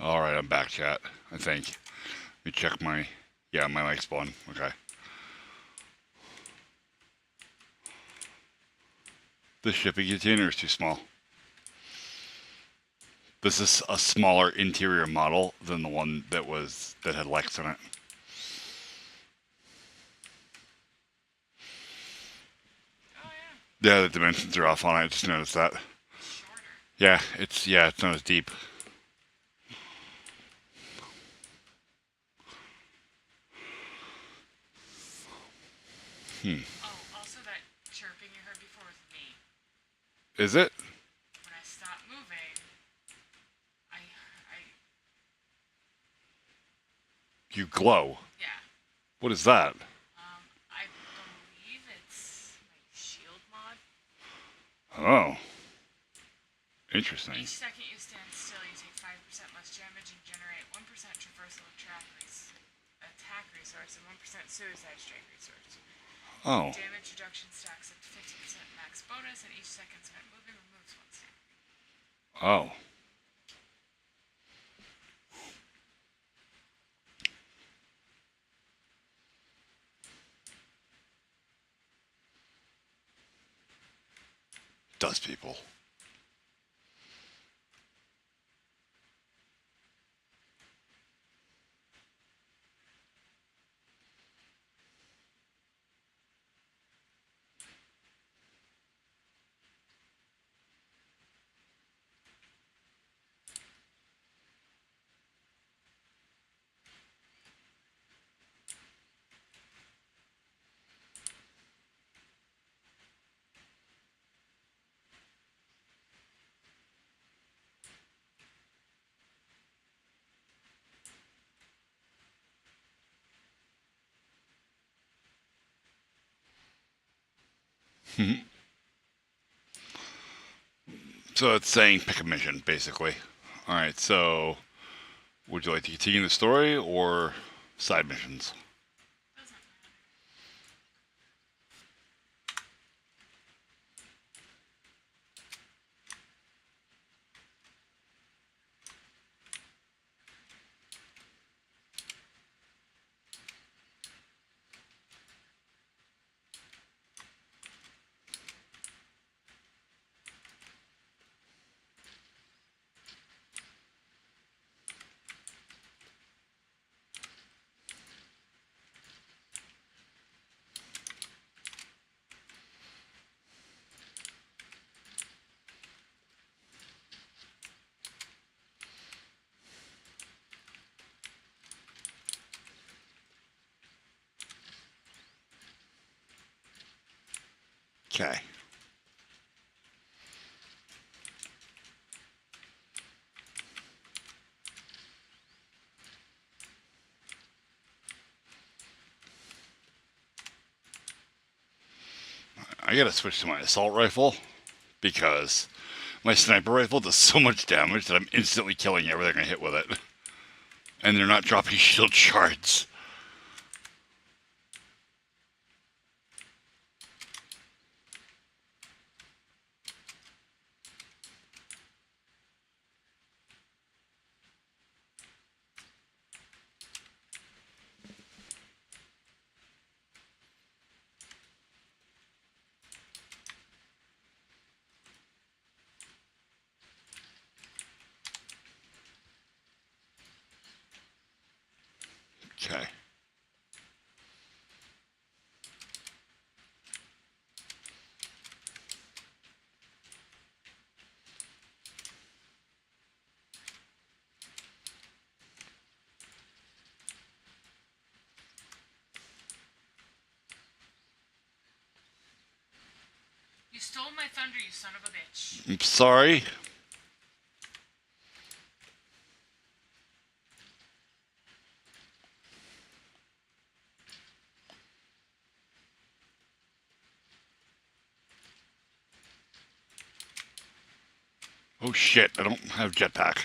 All right, I'm back, chat. I think. Let me check my. Yeah, my mic's on. Okay. The shipping container is too small. This is a smaller interior model than the one that had Lex in it. Oh yeah, Yeah, the dimensions are off on it. I just noticed that. it's shorter. Yeah, it's not as deep. Oh, also that chirping you heard before was me. Is it? When I stopped moving, I You glow. yeah. What is that? I believe it's my shield mod. Oh, interesting. Each second you stand still, you take 5% less damage and generate 1% traversal attack resource and 1% suicide strike resource. Oh, Damage reduction stacks up to 50% max bonus, and each second spent moving removes one stack. oh. Dust people. So it's saying pick a mission, basically. All right. So, would you like to continue the story or side missions? Doesn't matter. Okay. I gotta switch to my assault rifle because my sniper rifle does so much damage that I'm instantly killing everything I hit with it. And they're not dropping shield shards. Okay. You stole my thunder, you son of a bitch. I'm sorry. Oh shit, I don't have jetpack.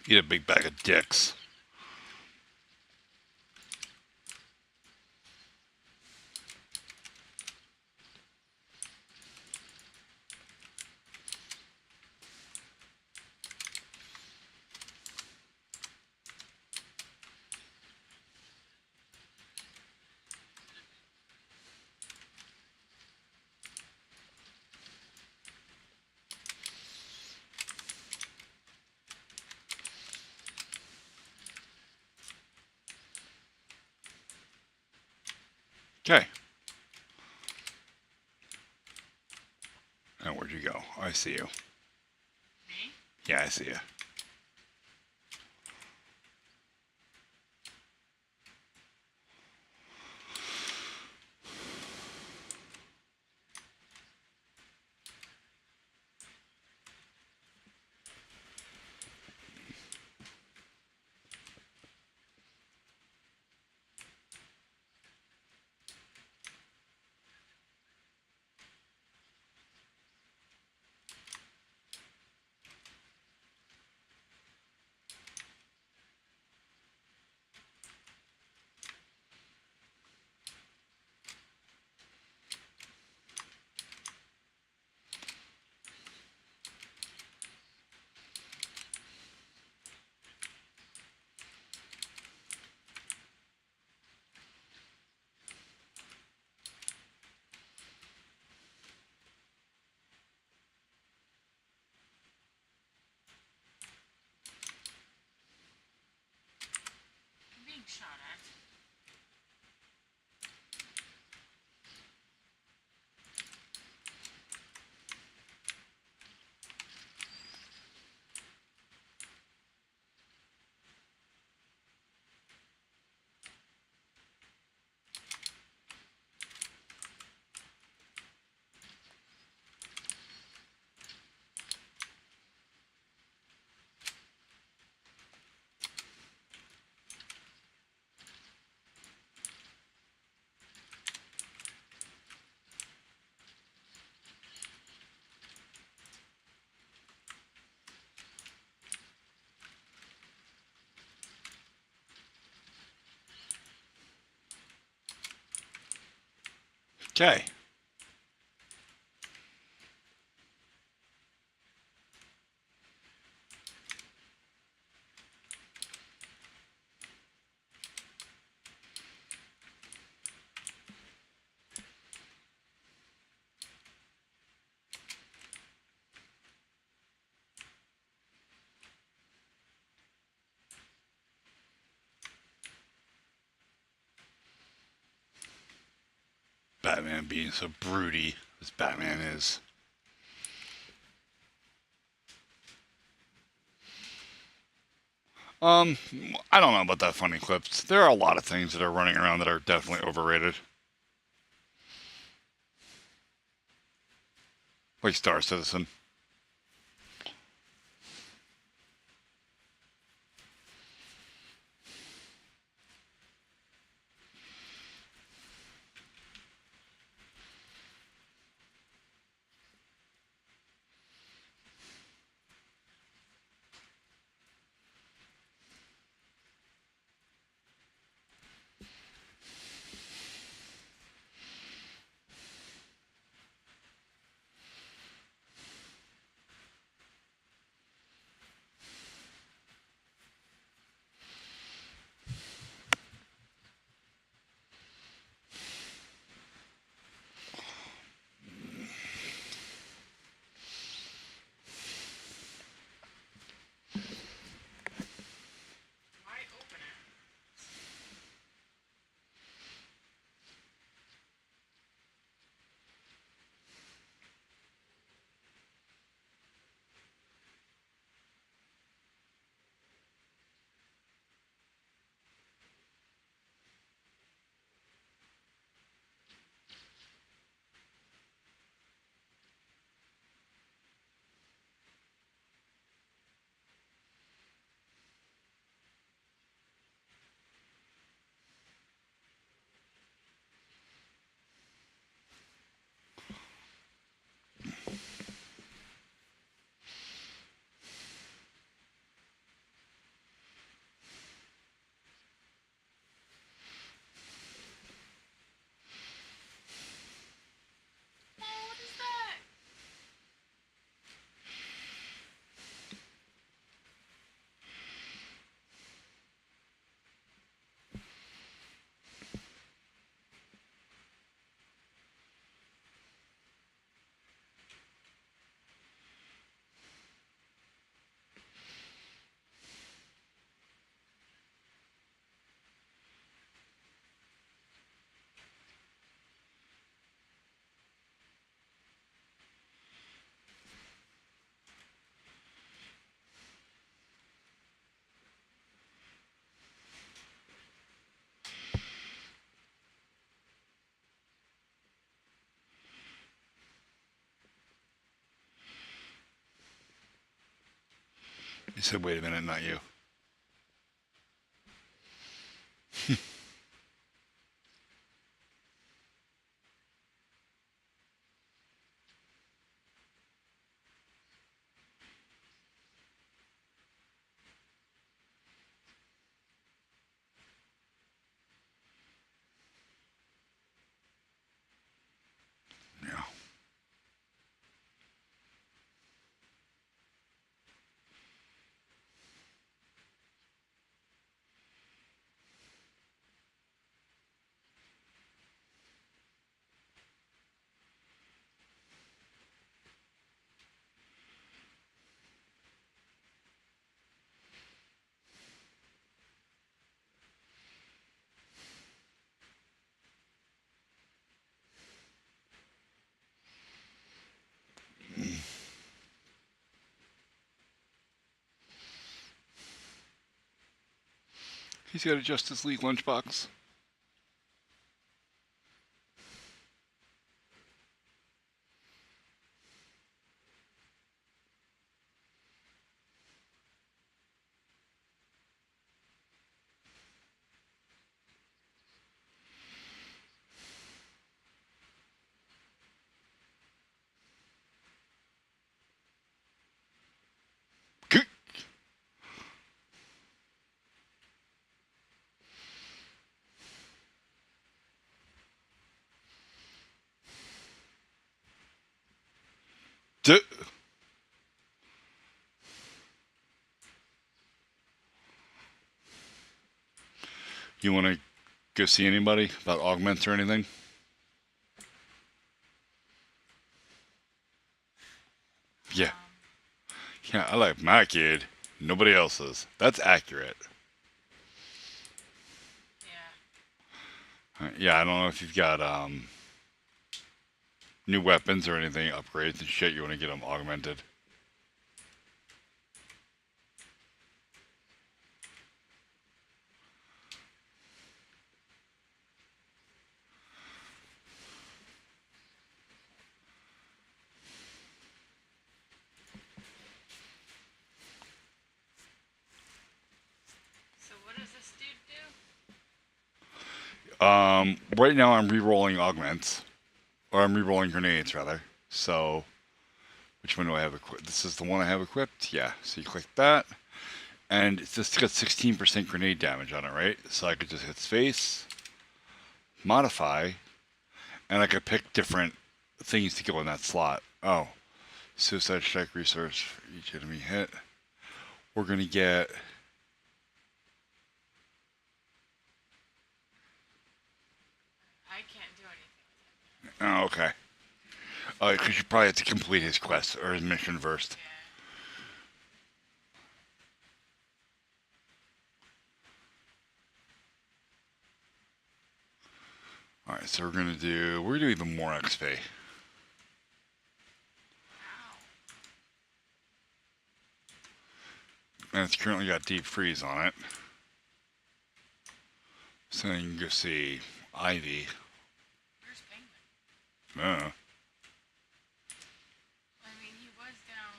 Eat a big bag of dicks. Okay. And where'd you go? I see you. Me? Yeah, I see you. I'm being shot at. Okay. Batman being so broody as Batman is. Um, I don't know about that funny clips. There are a lot of things that are running around that are definitely overrated. Like Star Citizen. You said, wait a minute, not you. Yeah. He's got a Justice League lunchbox. You want to go see anybody about augments or anything? Yeah. Yeah, I like my kid. Nobody else's. That's accurate. Yeah. Yeah, I don't know if you've got new weapons or anything, upgrades and shit. You want to get them augmented. So what does this dude do? Right now I'm re-rolling augments, or I'm re-rolling grenades rather. So, which one do I have equipped? This is the one I have equipped. Yeah. So you click that, and it's just got 16% grenade damage on it, right? So I could just hit space, modify, and I could pick different things to go in that slot. Oh, suicide strike resource for each enemy hit. We're gonna get. I can't do anything with it. Oh, okay. Because you probably have to complete his quest or his mission first. Yeah. All right, so we're gonna do even more XP, Ow. and it's currently got deep freeze on it. So then you can go see Ivy. Where's Penguin? Uh, I mean, he was down.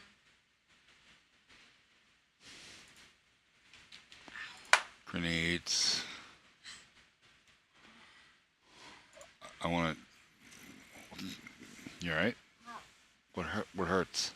grenades. I want to. You all right? No. What hurts?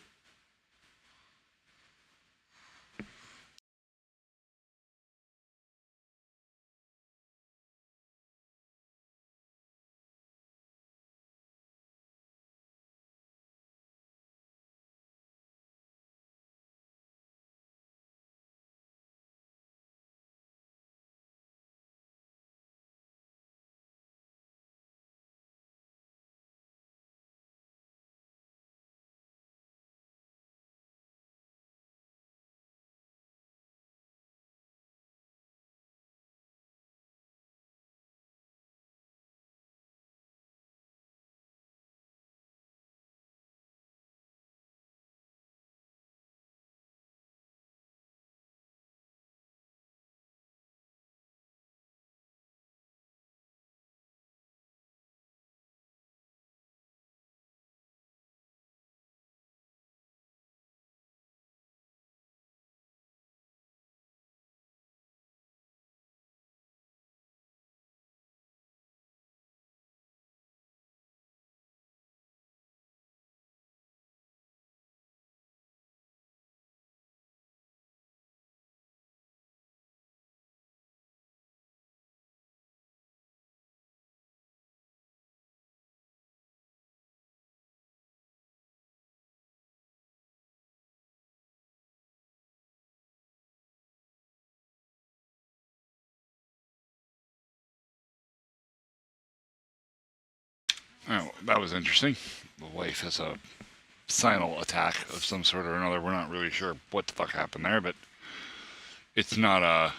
Oh, that was interesting. The wife has a sinal attack of some sort or another. We're not really sure what the fuck happened there, but it's not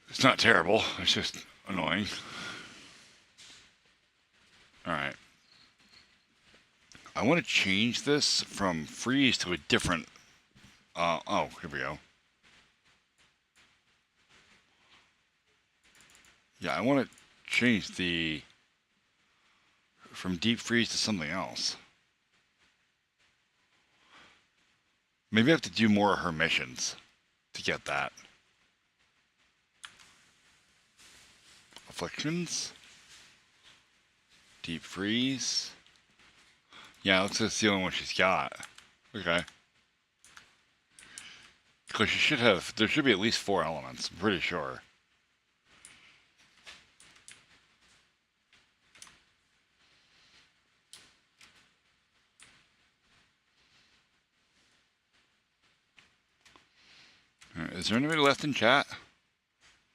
it's not terrible. It's just annoying. All right. I want to change this from freeze to a different. Oh, here we go. Yeah, I want to change the from deep freeze to something else. Maybe I have to do more of her missions to get that. Afflictions. Deep freeze. Yeah, looks like it's the only one she's got. Okay. Because she should have. There should be at least 4 elements. I'm pretty sure. Is there anybody left in chat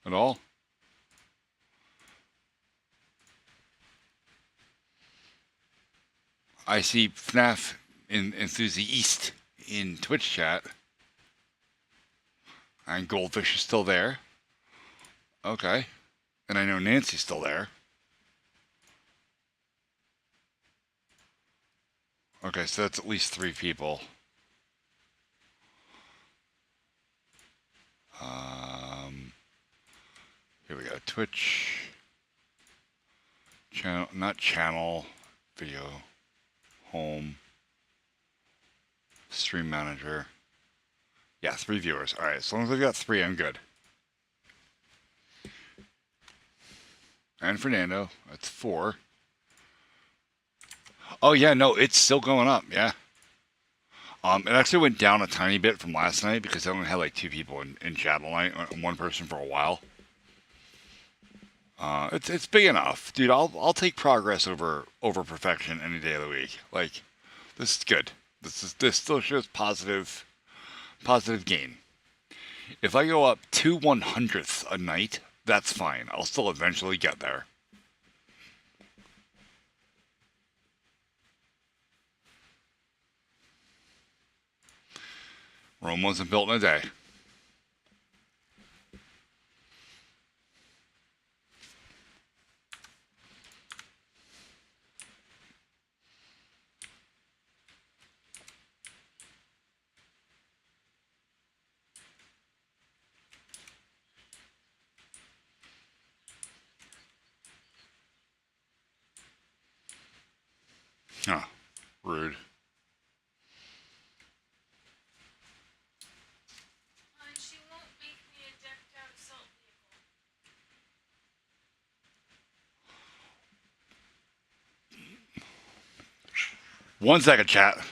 at all? I see FNAF Enthusiast in Twitch chat. And Goldfish is still there. Okay. And I know Nancy's still there. Okay, so that's at least 3 people. Here we go. Twitch. Channel, not channel. Video. Home. Stream manager. Yeah, 3 viewers. Alright, as long as I've got 3, I'm good. And Fernando. That's 4. Oh, yeah, no, it's still going up. Yeah. It actually went down a tiny bit from last night because I only had like 2 people in chat all night, 1 person for a while. It's big enough, dude. I'll take progress over perfection any day of the week. Like, this is good. This still shows positive gain. If I go up 2/100ths a night, that's fine. I'll still eventually get there. Rome wasn't built in a day. Huh. Rude. And she won't make me a decked out assault vehicle. 1 second, chat.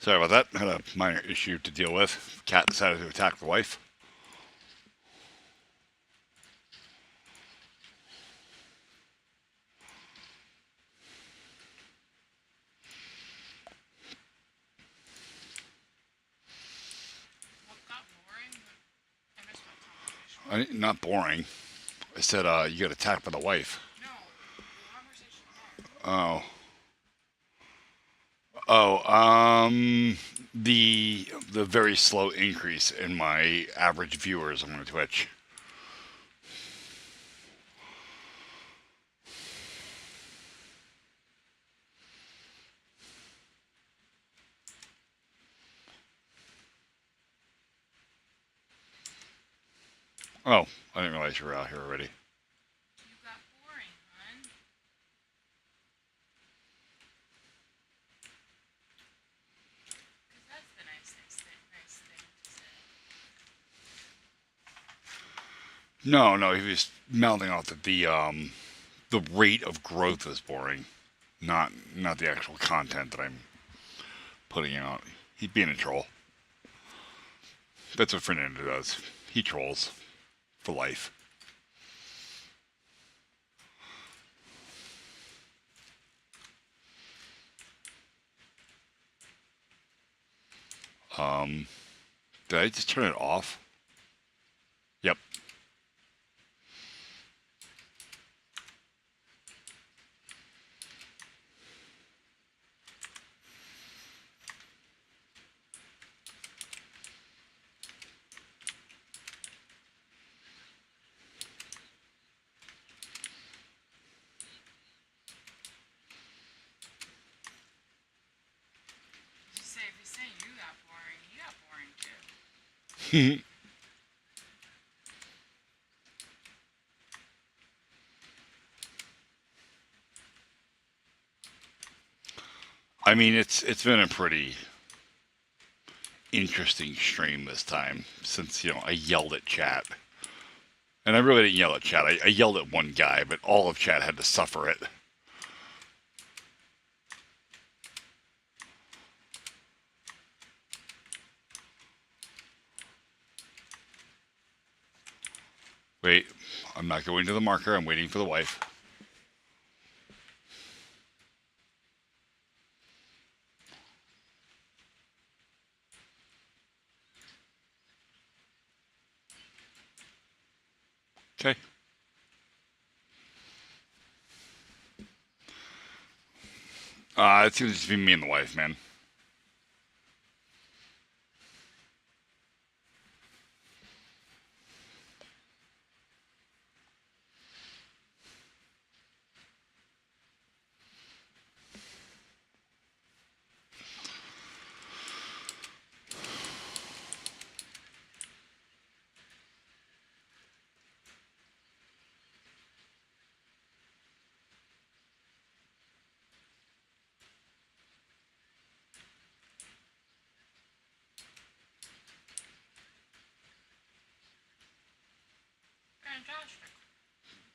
Sorry about that. Had a minor issue to deal with. Cat decided to attack the wife. What got boring? I missed what conversation. Not boring. I said you got attacked by the wife. No, the conversation there. Oh. Oh, the very slow increase in my average viewers on Twitch. Oh, I didn't realize you were out here already. You got boring, hun. Because that's the nice thing to say. No, no, he was mouthing off that the rate of growth is boring, not the actual content that I'm putting out. He's being a troll. That's what Fernando does. He trolls for life. Did I just turn it off? Yep. You say if he's saying you got boring too. I mean, it's been a pretty interesting stream this time since I yelled at chat, and I really didn't yell at chat. I yelled at one guy, but all of chat had to suffer it. Wait, I'm not going to the marker. I'm waiting for the wife. Okay. It's gonna just be me and the wife, man.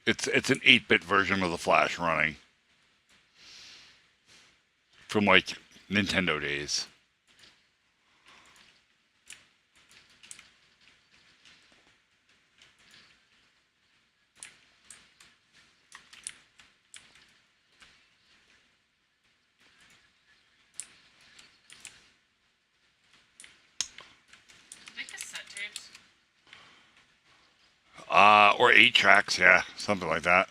Fantastic. It's an 8-bit version of the Flash running from like Nintendo days. They cassette tapes. Or 8 tracks, yeah, something like that.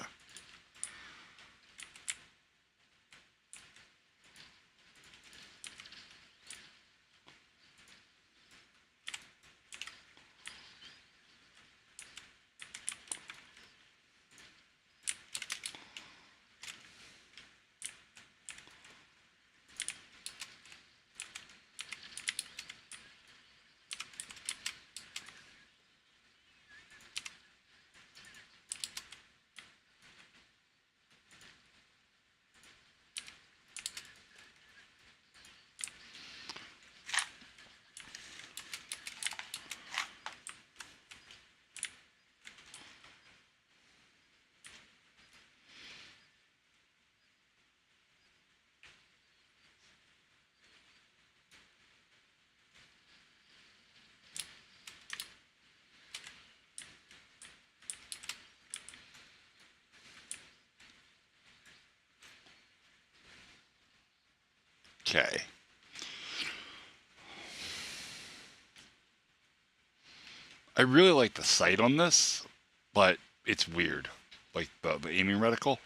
Okay. I really like the sight on this, but it's weird. Like the aiming reticle.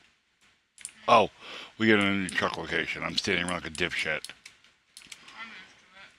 Oh, we get a new truck location. I'm standing around like a dipshit. I'm used to it.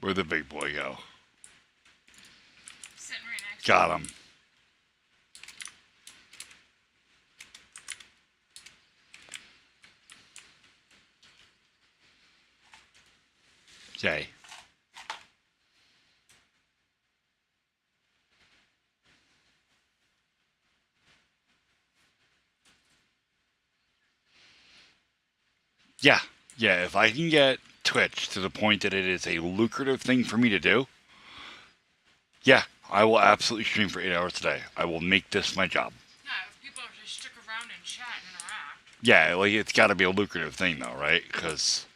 Where'd the big boy go? Sitting right next to Got him. Okay. Yeah. Yeah, if I can get Twitch to the point that it is a lucrative thing for me to do, yeah, I will absolutely stream for 8 hours today. I will make this my job. Yeah, if people just stick around and chat and interact. Yeah, like it's got to be a lucrative thing though, right? Because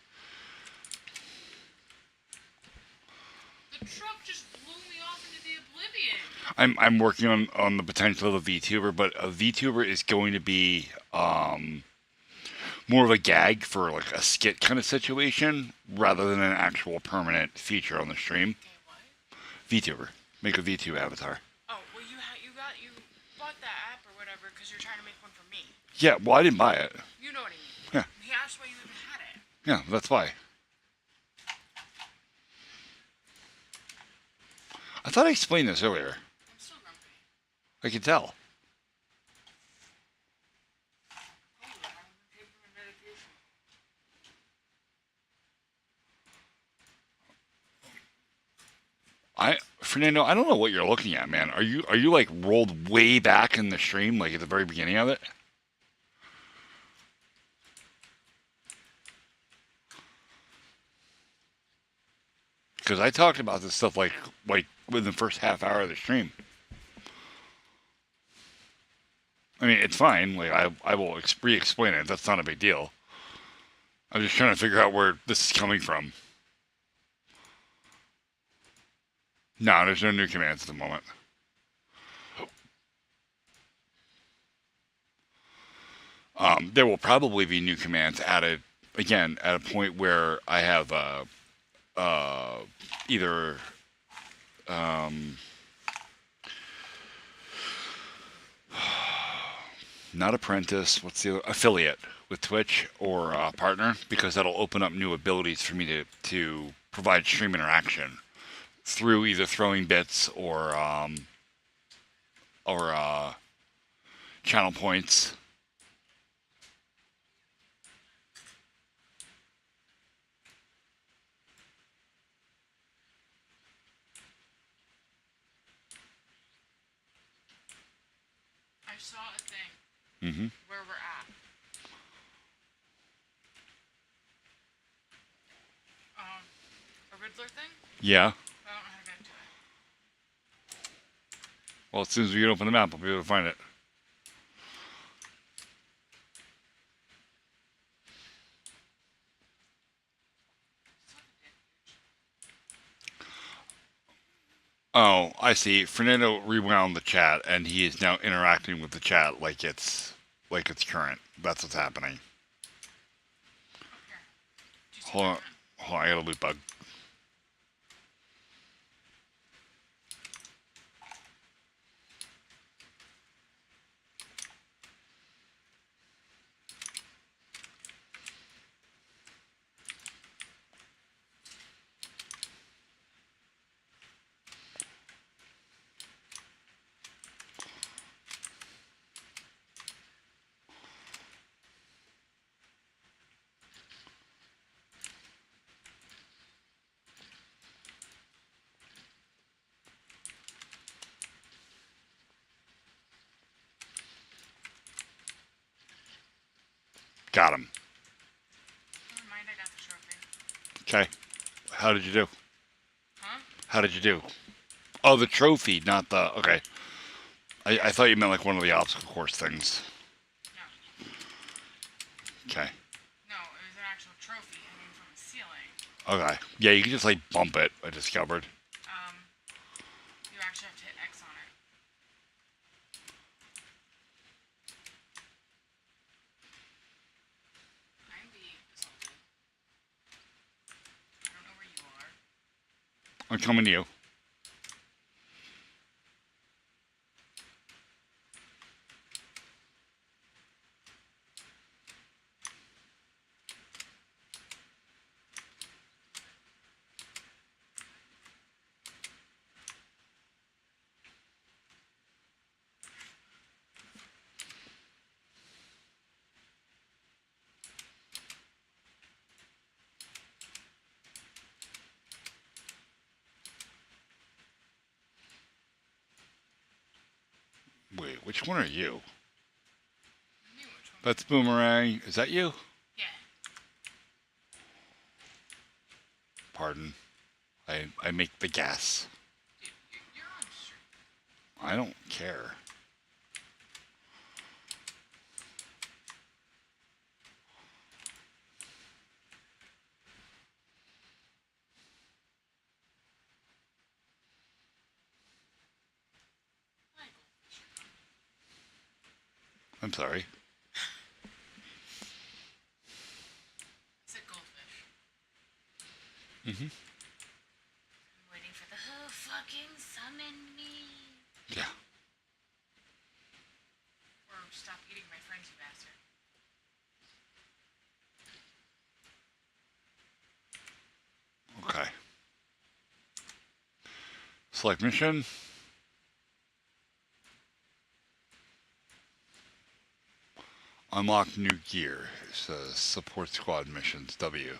The truck just blew me off into the oblivion. I'm working on the potential of a VTuber, but a VTuber is going to be more of a gag for like a skit kind of situation rather than an actual permanent feature on the stream. Okay, what? VTuber, make a VTuber avatar. Oh, well, you bought that app or whatever because you're trying to make one for me. Yeah, well I didn't buy it. You know what I mean. Yeah. He asked why you even had it. Yeah, that's why. I thought I explained this earlier. I'm still grumpy. I can tell. Oh, I haven't taken my medication. Fernando, I don't know what you're looking at, man. Are you like rolled way back in the stream, like at the very beginning of it? Because I talked about this stuff like within the first half hour of the stream. I mean, it's fine. Like I will re-explain it. That's not a big deal. I'm just trying to figure out where this is coming from. No, there's no new commands at the moment. There will probably be new commands added again at a point where I have uh, either not apprentice, what's the other, affiliate with Twitch or partner, because that'll open up new abilities for me to provide stream interaction through either throwing bits or channel points. I saw a thing Hmm. where we're at. A Riddler thing? Yeah. I don't know how to get to it. Well, as soon as we get open the map, I'll be able to find it. Oh, I see. Fernando rewound the chat, and he is now interacting with the chat like it's current. That's what's happening. Here. Do you see Hold on, that? hold on. I got a loot bug. Got him. Never mind, I got the trophy. Okay. How did you do? Huh? How did you do? Oh, the trophy, not the. Okay. I thought you meant like one of the obstacle course things. No. Okay. No, it was an actual trophy hanging from the ceiling. Okay. Yeah, you can just like bump it. I discovered. You actually have to hit X on it. I'm being assaulted. I don't know where you are. I'm coming to you. Wait, which one are you? I knew which one. That's Boomerang. Is that you? Yeah. Pardon. I make the guess. Dude, you're on stream. I don't care. Hi, Goldfish. I'm sorry. I said goldfish. Mm-hmm. I'm waiting for the who fucking summon me. Yeah. Or stop eating my friends, you bastard. Okay. Select mission. Unlock new gear. It says support squad missions. W.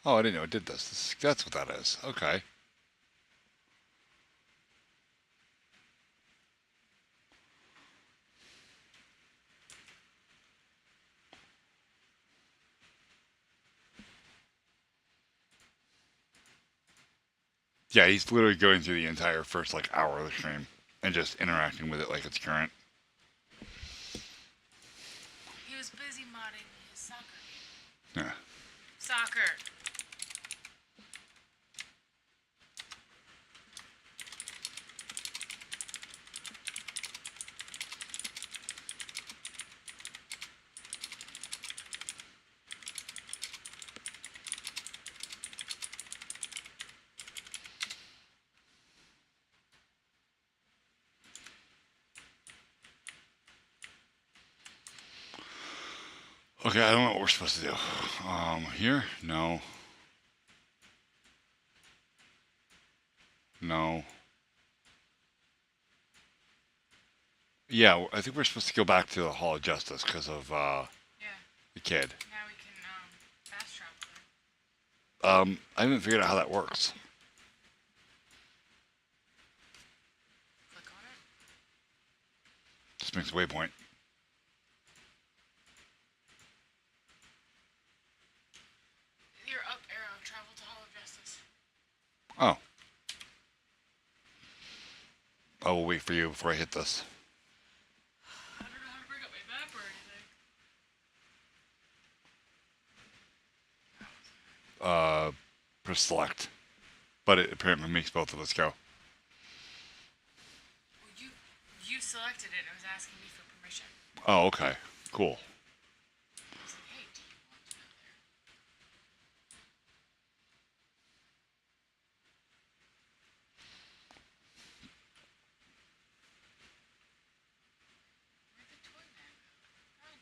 Oh, I didn't know it did this. That's what that is. Okay. Yeah, he's literally going through the entire first like hour of the stream and just interacting with it like it's current. He was busy modding his soccer game. Yeah. Soccer! Okay, I don't know what we're supposed to do. Here? No. No. Yeah, I think we're supposed to go back to the Hall of Justice because of Yeah. the kid. Now we can fast travel there. I haven't figured out how that works. Click on it. Just makes a waypoint. Your up arrow, travel to Hall of Justice. Oh. I will wait for you before I hit this. I don't know how to bring up my map or anything. Press select. But it apparently makes both of us go. Well, you selected it. It was asking me for permission. Oh, okay. Cool. I was like, hey, do you want to go there? Where'd the toy man go? God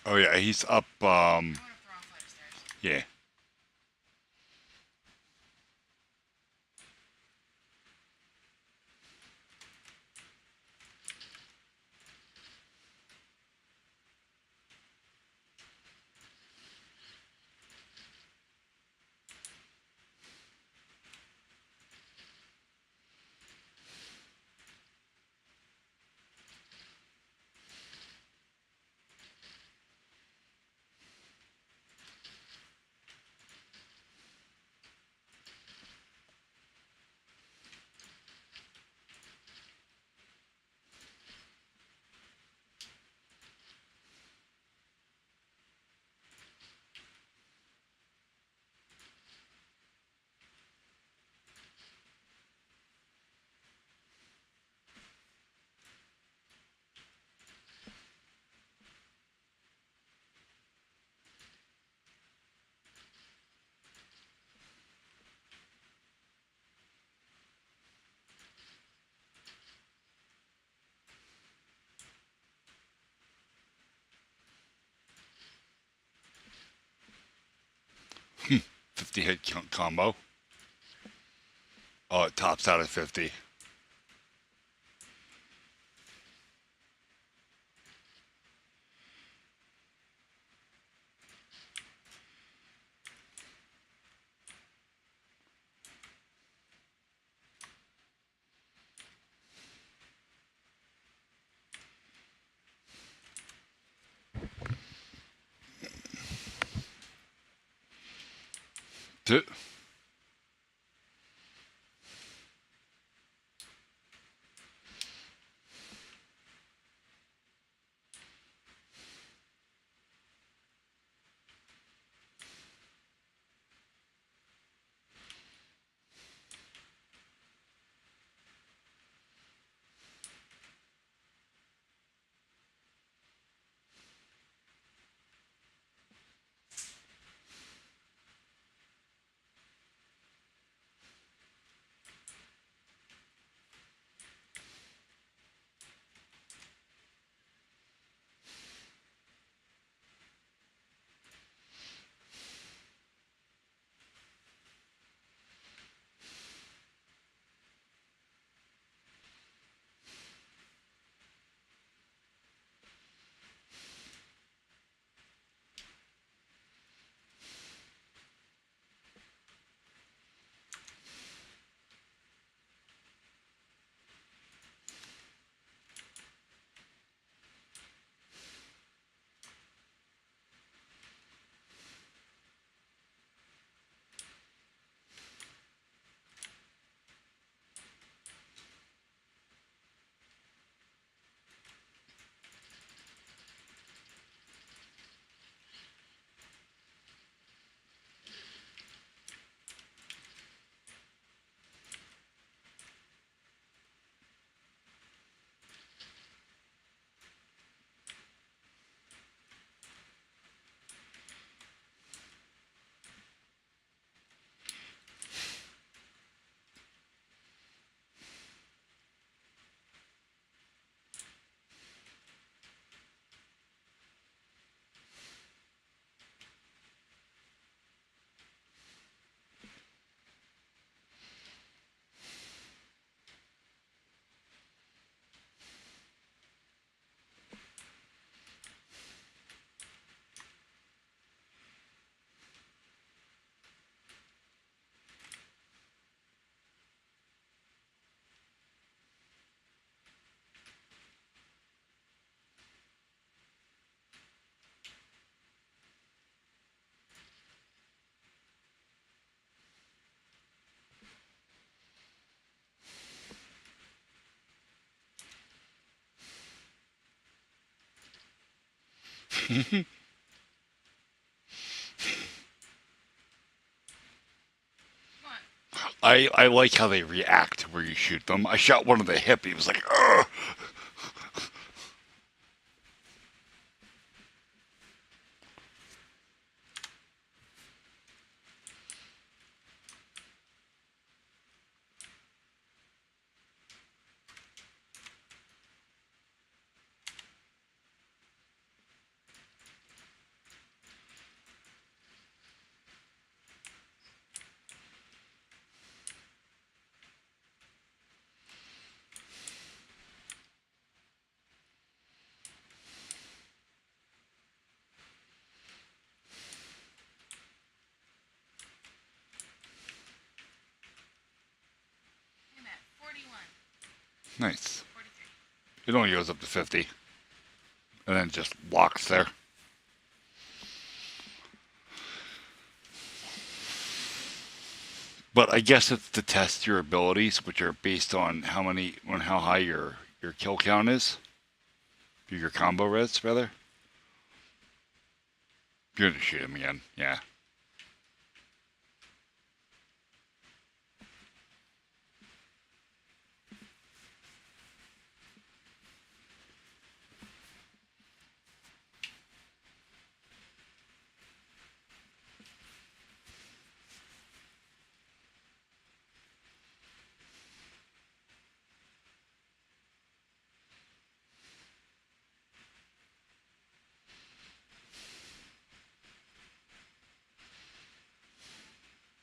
damn it. Oh yeah, he's up. I went up the wrong flight of stairs. Yeah. Hmm. 50 hit combo. Oh, it tops out at 50. T- What? I like how they react where you shoot them. I shot one in the hip. He was like, ugh. I'm at 41. Nice. 43. It only goes up to 50. And then just locks there. But I guess it's to test your abilities, which are based on how high your kill count is. Your combo res, rather. You're gonna shoot him again, yeah.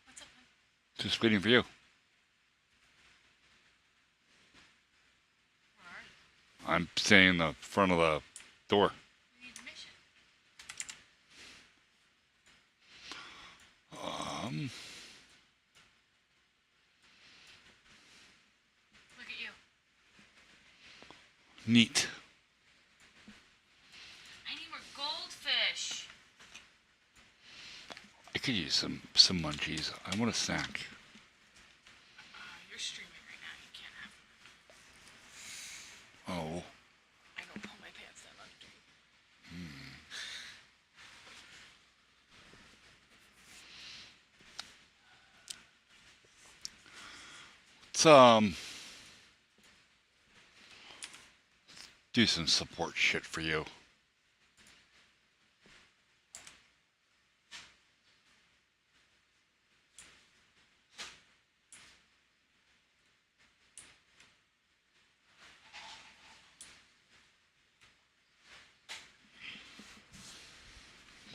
What's up, man? Just waiting for you. Where are you? I'm standing in the front of the door. We need mission. Um, Look at you. Neat. I need more goldfish. I could use some munchies. I want a snack. You're streaming right now. You can't have them. Oh, I don't pull my pants that much. let's do some support shit for you.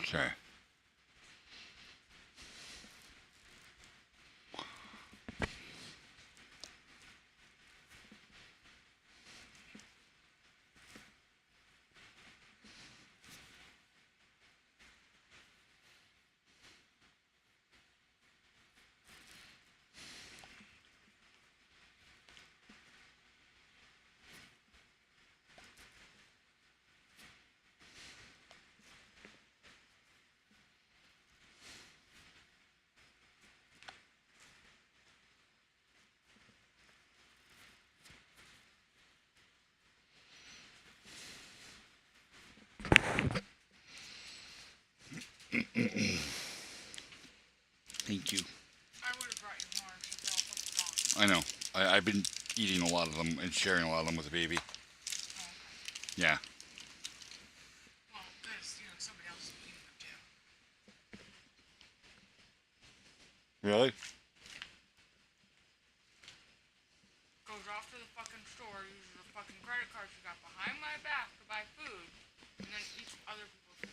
Okay. Thank you. I would have brought you more except they're all fucking gone. I know. I've been eating a lot of them and sharing a lot of them with the baby. Oh, okay. Yeah. Well, because, somebody else is eating them too. Really? Goes off to the fucking store, uses the fucking credit card she got behind my back to buy food, and then eats other people's food.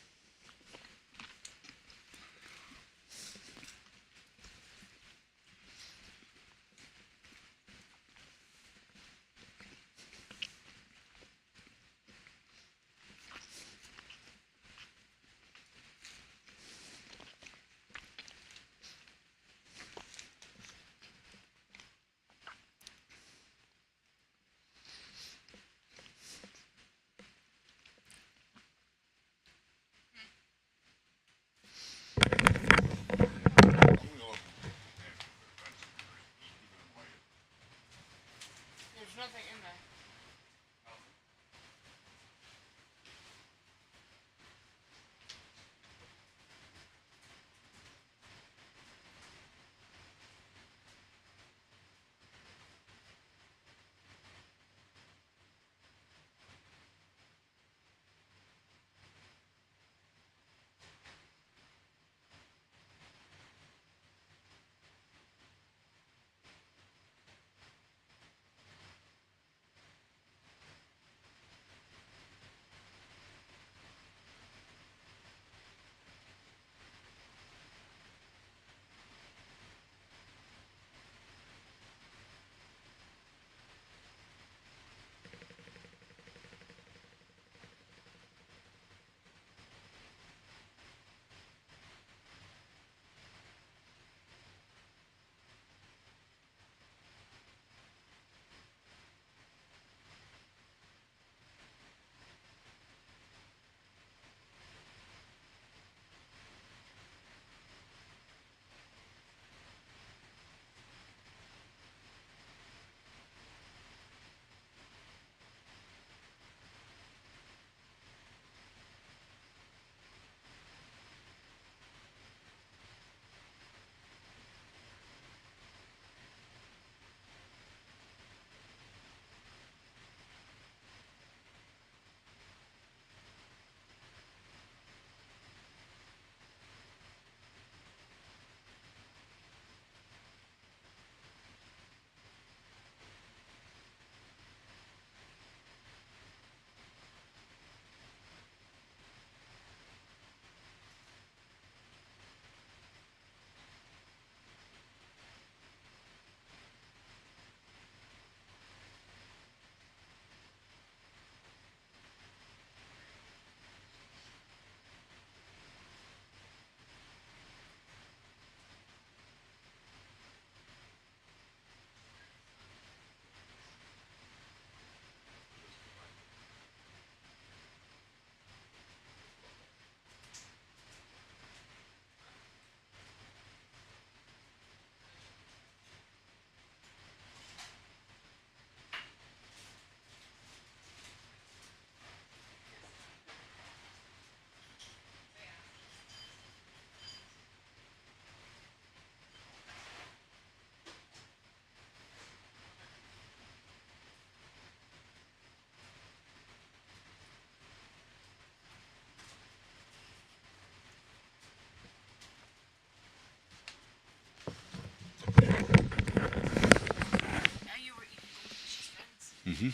Yeah,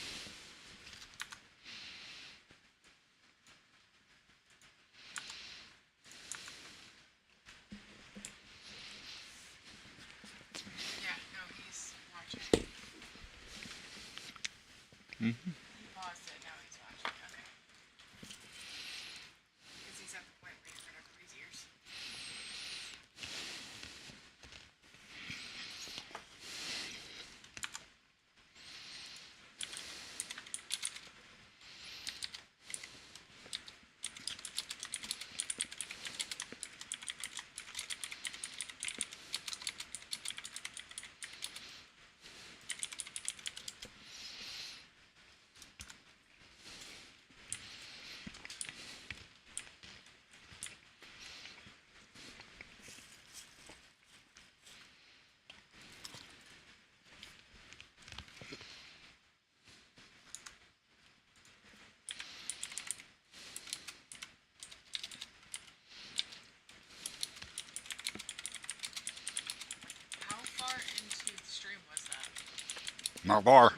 no, he's watching. He paused it, now he's watching. Okay. Because he's at the point waiting for it to cover his ears. How far into the stream was that? Not far.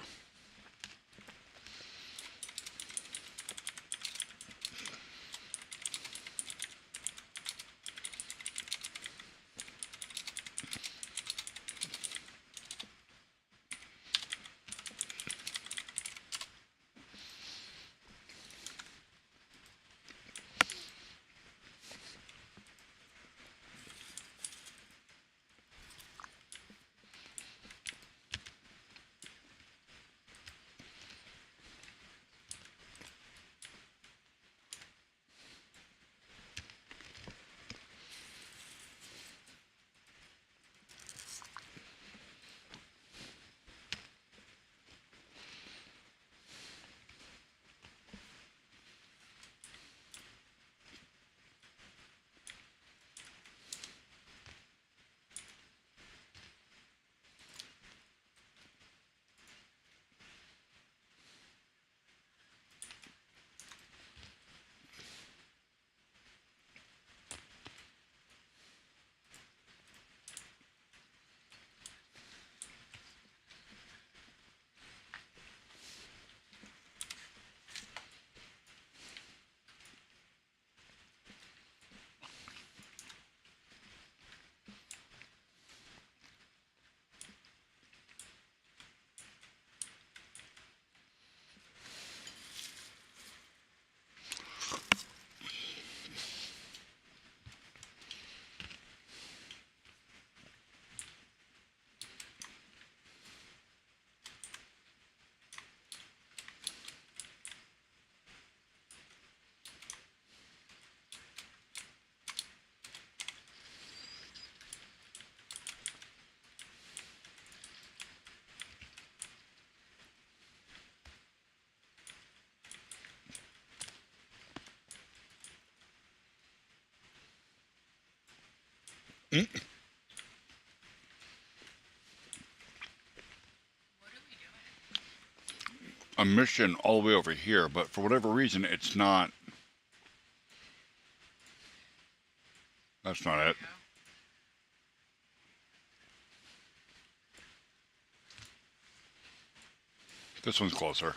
What are we doing? A mission all the way over here, but for whatever reason, it's not. That's not There it. we go. This one's closer.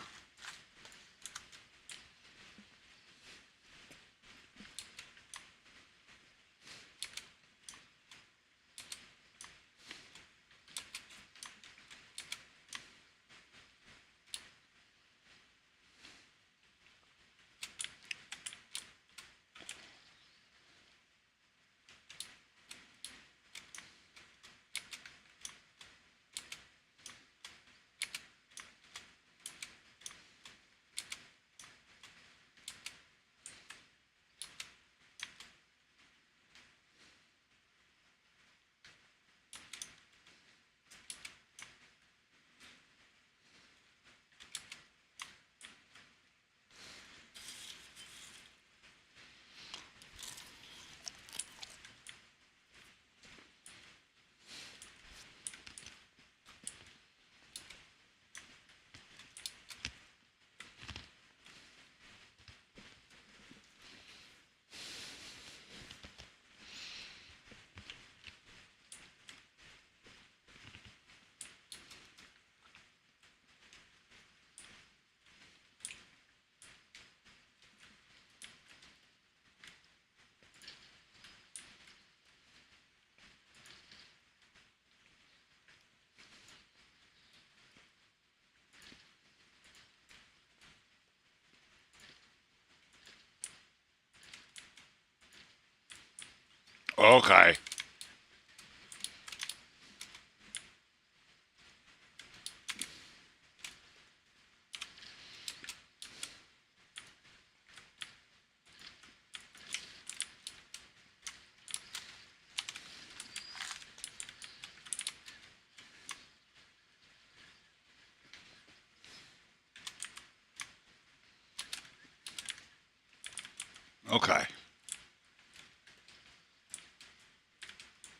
Okay. Okay.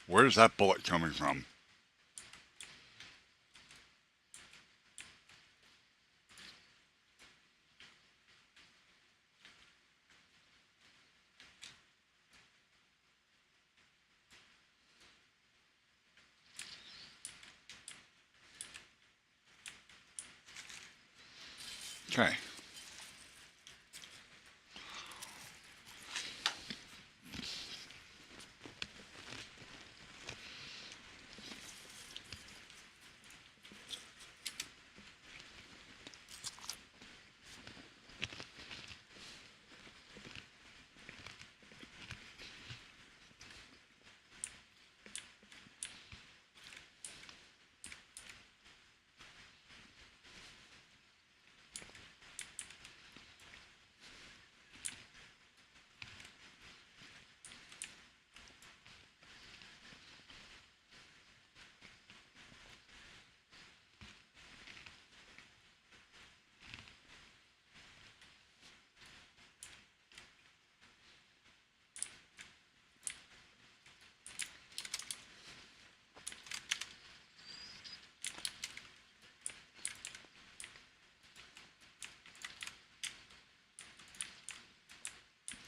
Where's that bullet coming from? Okay.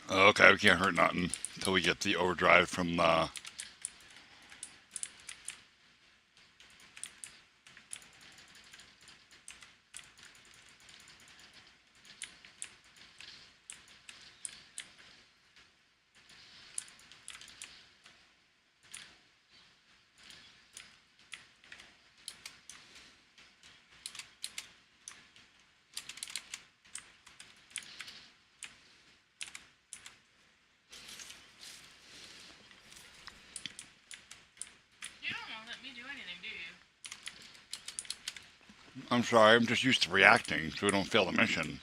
Okay, we can't hurt nothing until we get the overdrive from, You don't want to let me do anything, do you? I'm sorry, I'm just used to reacting so we don't fail the mission.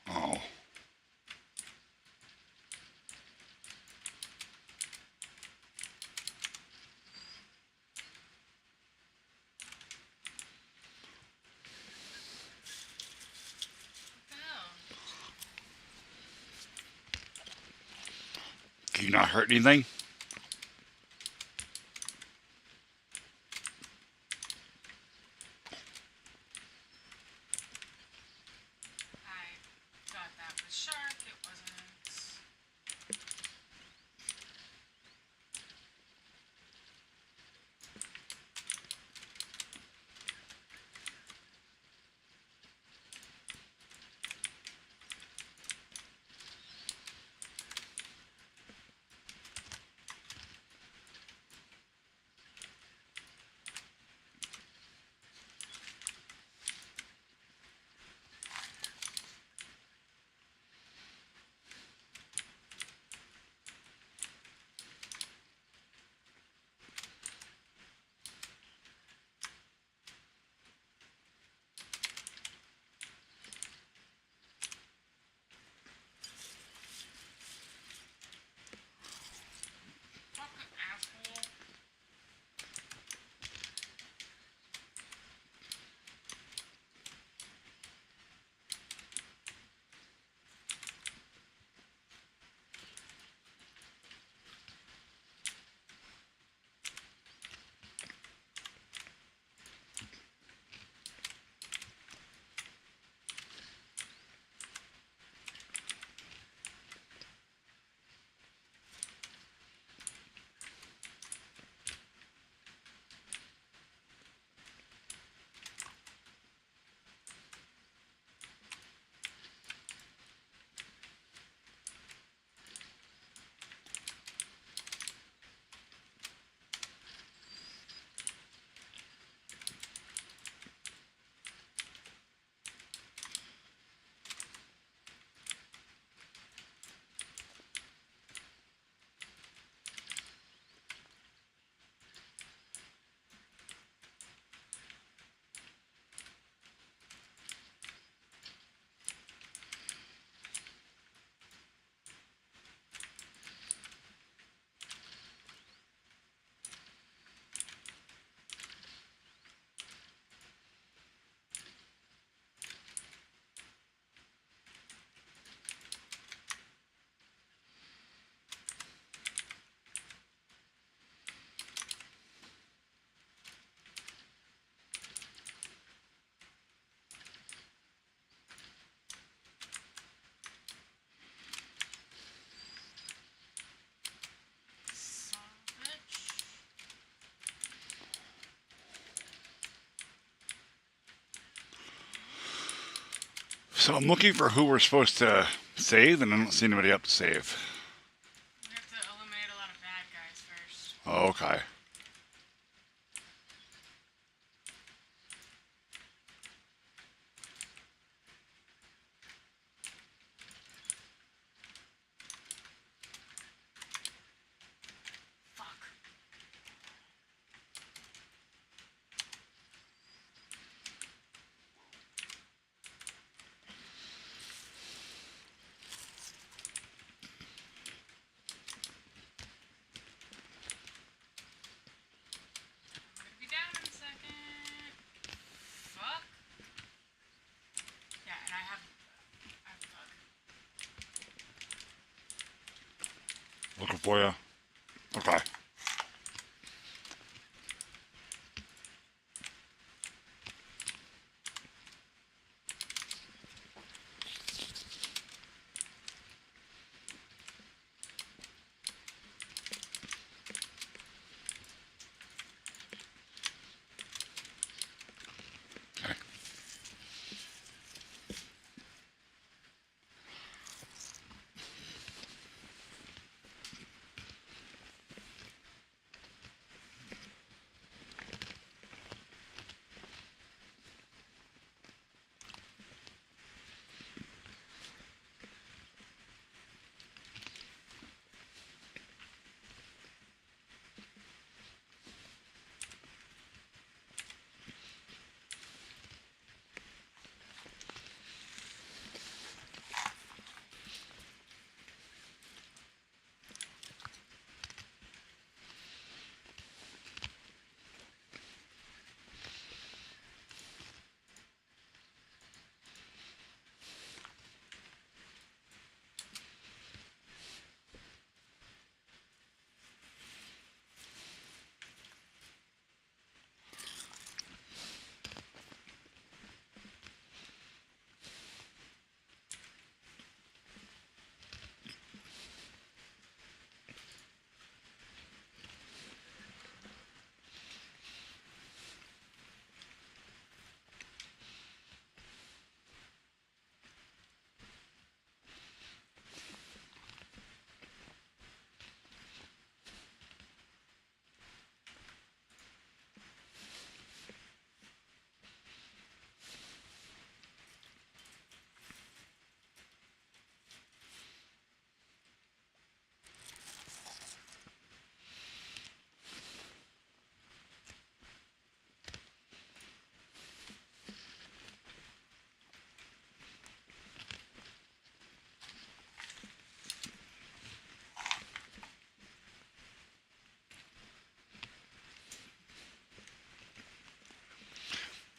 Oh. What the hell? Can you not hurt anything? I thought that was shark. It wasn't. So I'm looking for who we're supposed to save, and I don't see anybody up to save. We have to eliminate a lot of bad guys first. Oh, okay. Fuck. I'm gonna be down in a second. Fuck. Yeah, and I have fuck. Looking for you. Okay. Okay.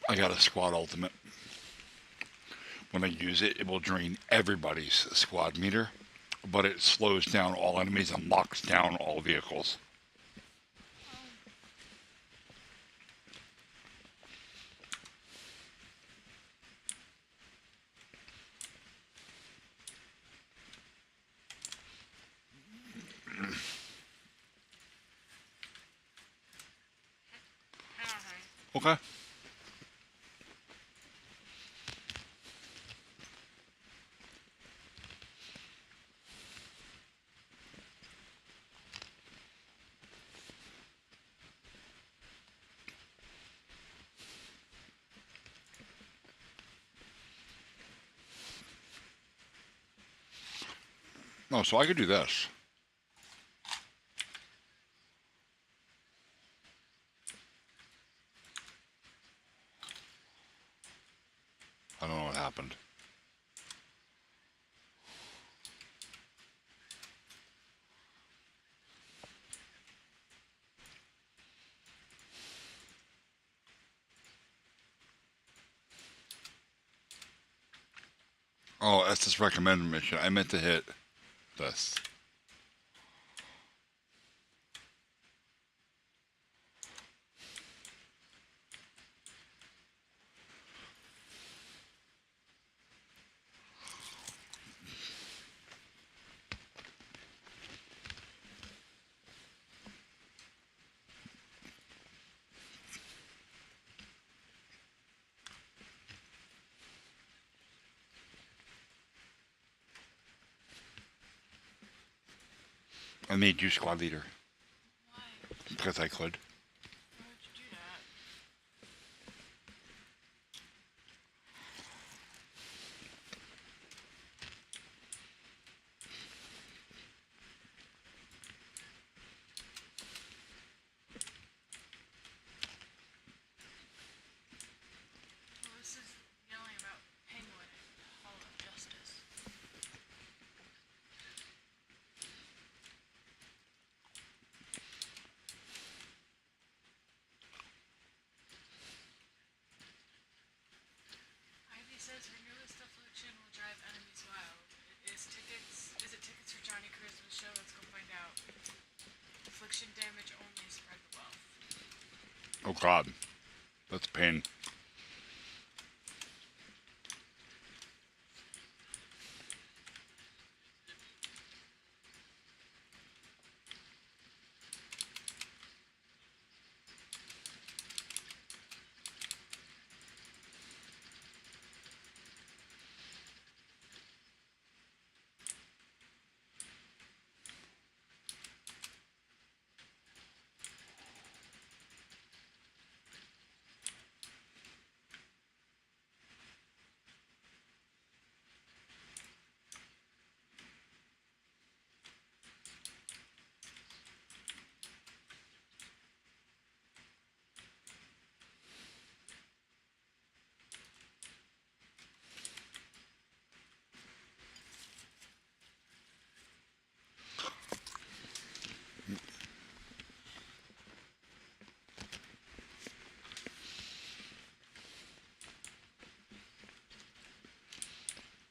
I got a squad ultimate. When I use it, it will drain everybody's squad meter, but it slows down all enemies and locks down all vehicles. Okay. Oh, so I could do this. I don't know what happened. Oh, that's this recommended mission. I meant to hit this. I made you squad leader Why? because I could. Why would you do that? Well, this is yelling about Penguin and Hall of Justice. Ivy says her newest affliction will drive enemies wild. Is it tickets for Johnny Charisma's show? Let's go find out. Affliction damage only, spread the wealth. Oh God, that's a pain.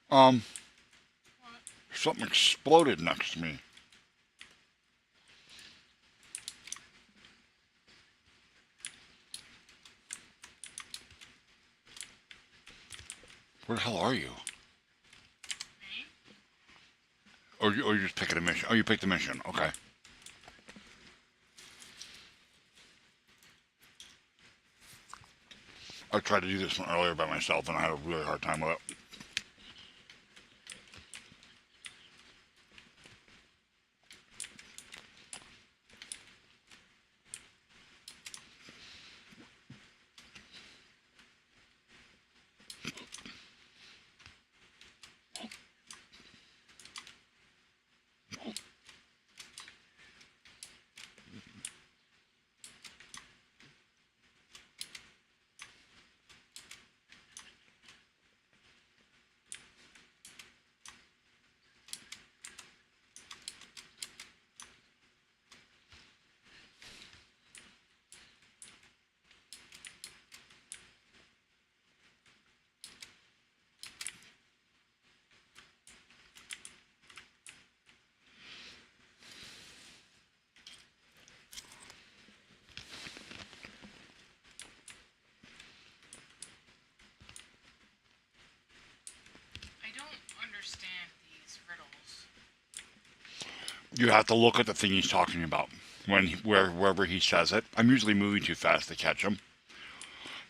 Um, What? something exploded next to me. Where the hell are you? Me? Or you just picking a mission? Oh, you picked a mission. Okay. I tried to do this one earlier by myself, and I had a really hard time with it. I don't understand these riddles. You have to look at the thing he's talking about wherever he says it. I'm usually moving too fast to catch him,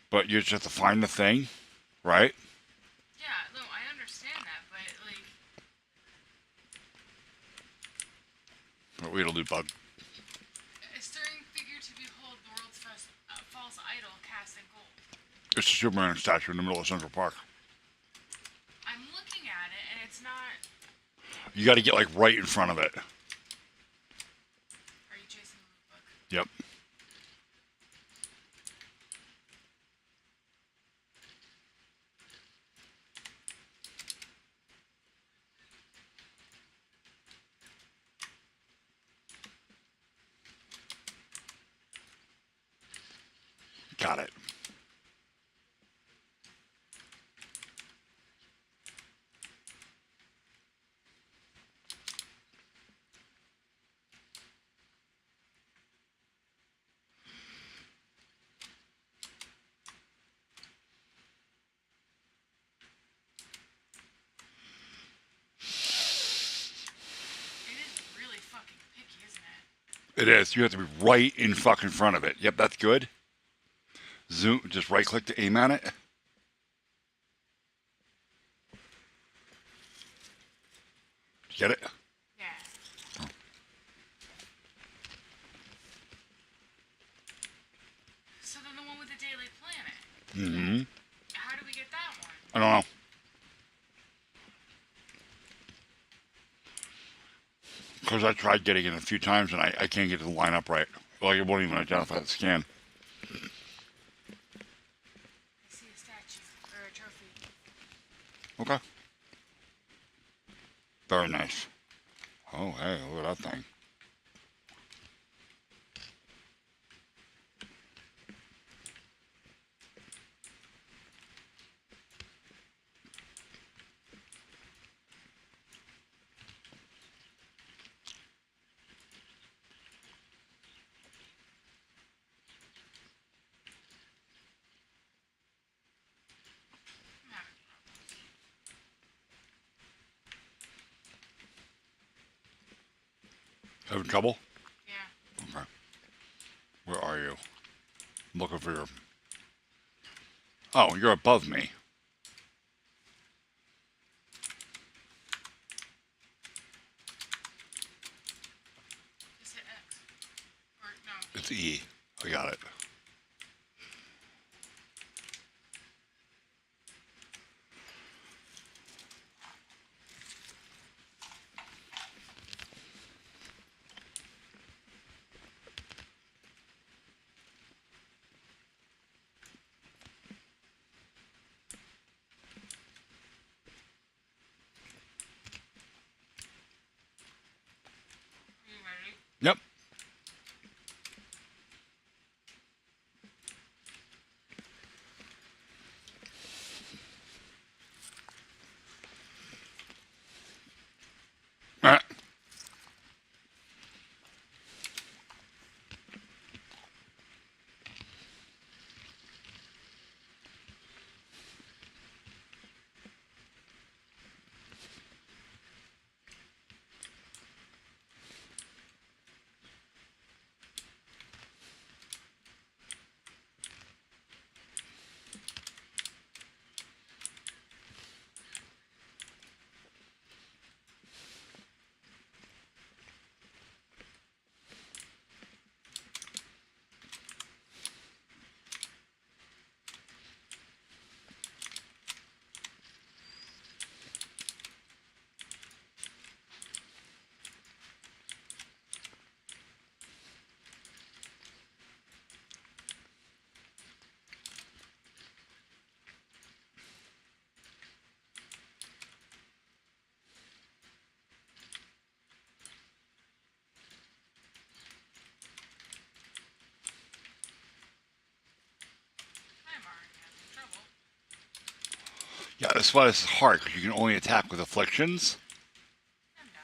but you just have to find the thing, right? Yeah, no, I understand that, but like, But we had a loot bug. a stirring figure to behold, the world's false idol cast in gold. It's a Superman statue in the middle of Central Park. I'm looking at it, and it's not. You got to get like right in front of it. Are you chasing the loot bug? Yep. Got it. It is really fucking picky, isn't it? It is. You have to be right in fucking front of it. Yep, that's good. Zoom. Just right click to aim at it. Get it? Yeah. Mm-hmm. How do we get that one? I don't know. Because I tried getting it a few times and I can't get it to line up right. Like it won't even identify the scan. I see a statue or a trophy. Okay. Very nice. Oh, hey, look at that thing. I'm having problems. Having trouble? Yeah. Okay. Where are you? I'm looking for your. Oh, you're above me. Just hit X. Or no. It's E. I got it. Are you ready? Yep. Ah, I'm already having trouble. yeah, that's why this is hard because you can only attack with afflictions. I'm done.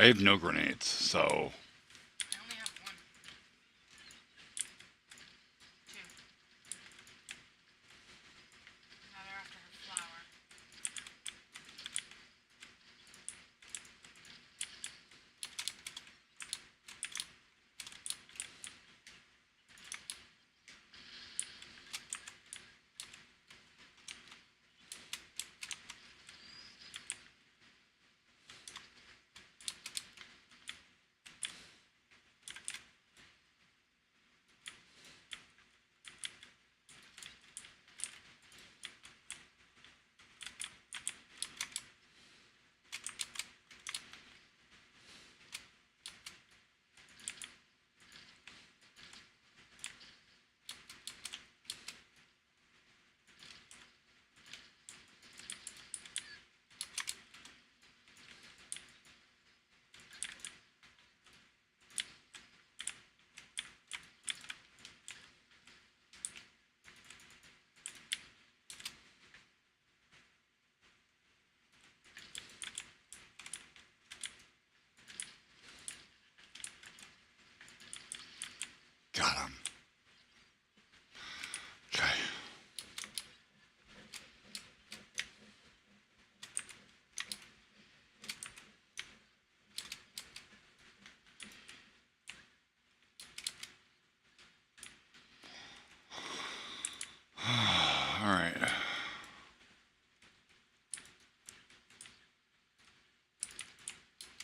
I have no grenades, so I only have one. Two. Now they're after her flower.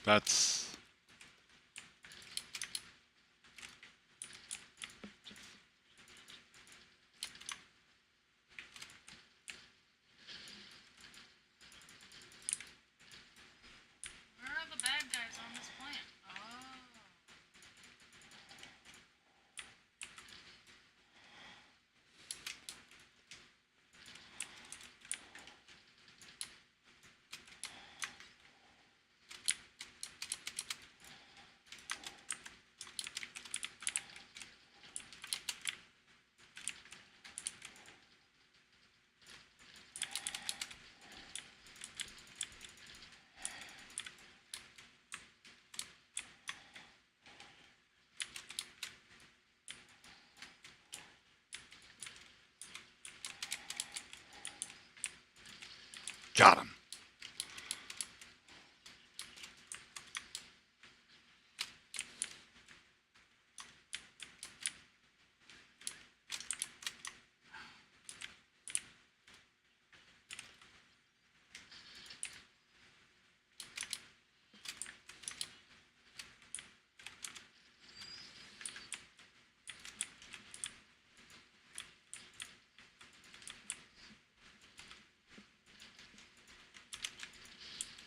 That's Where are the bad guys on this plant? Oh. got him.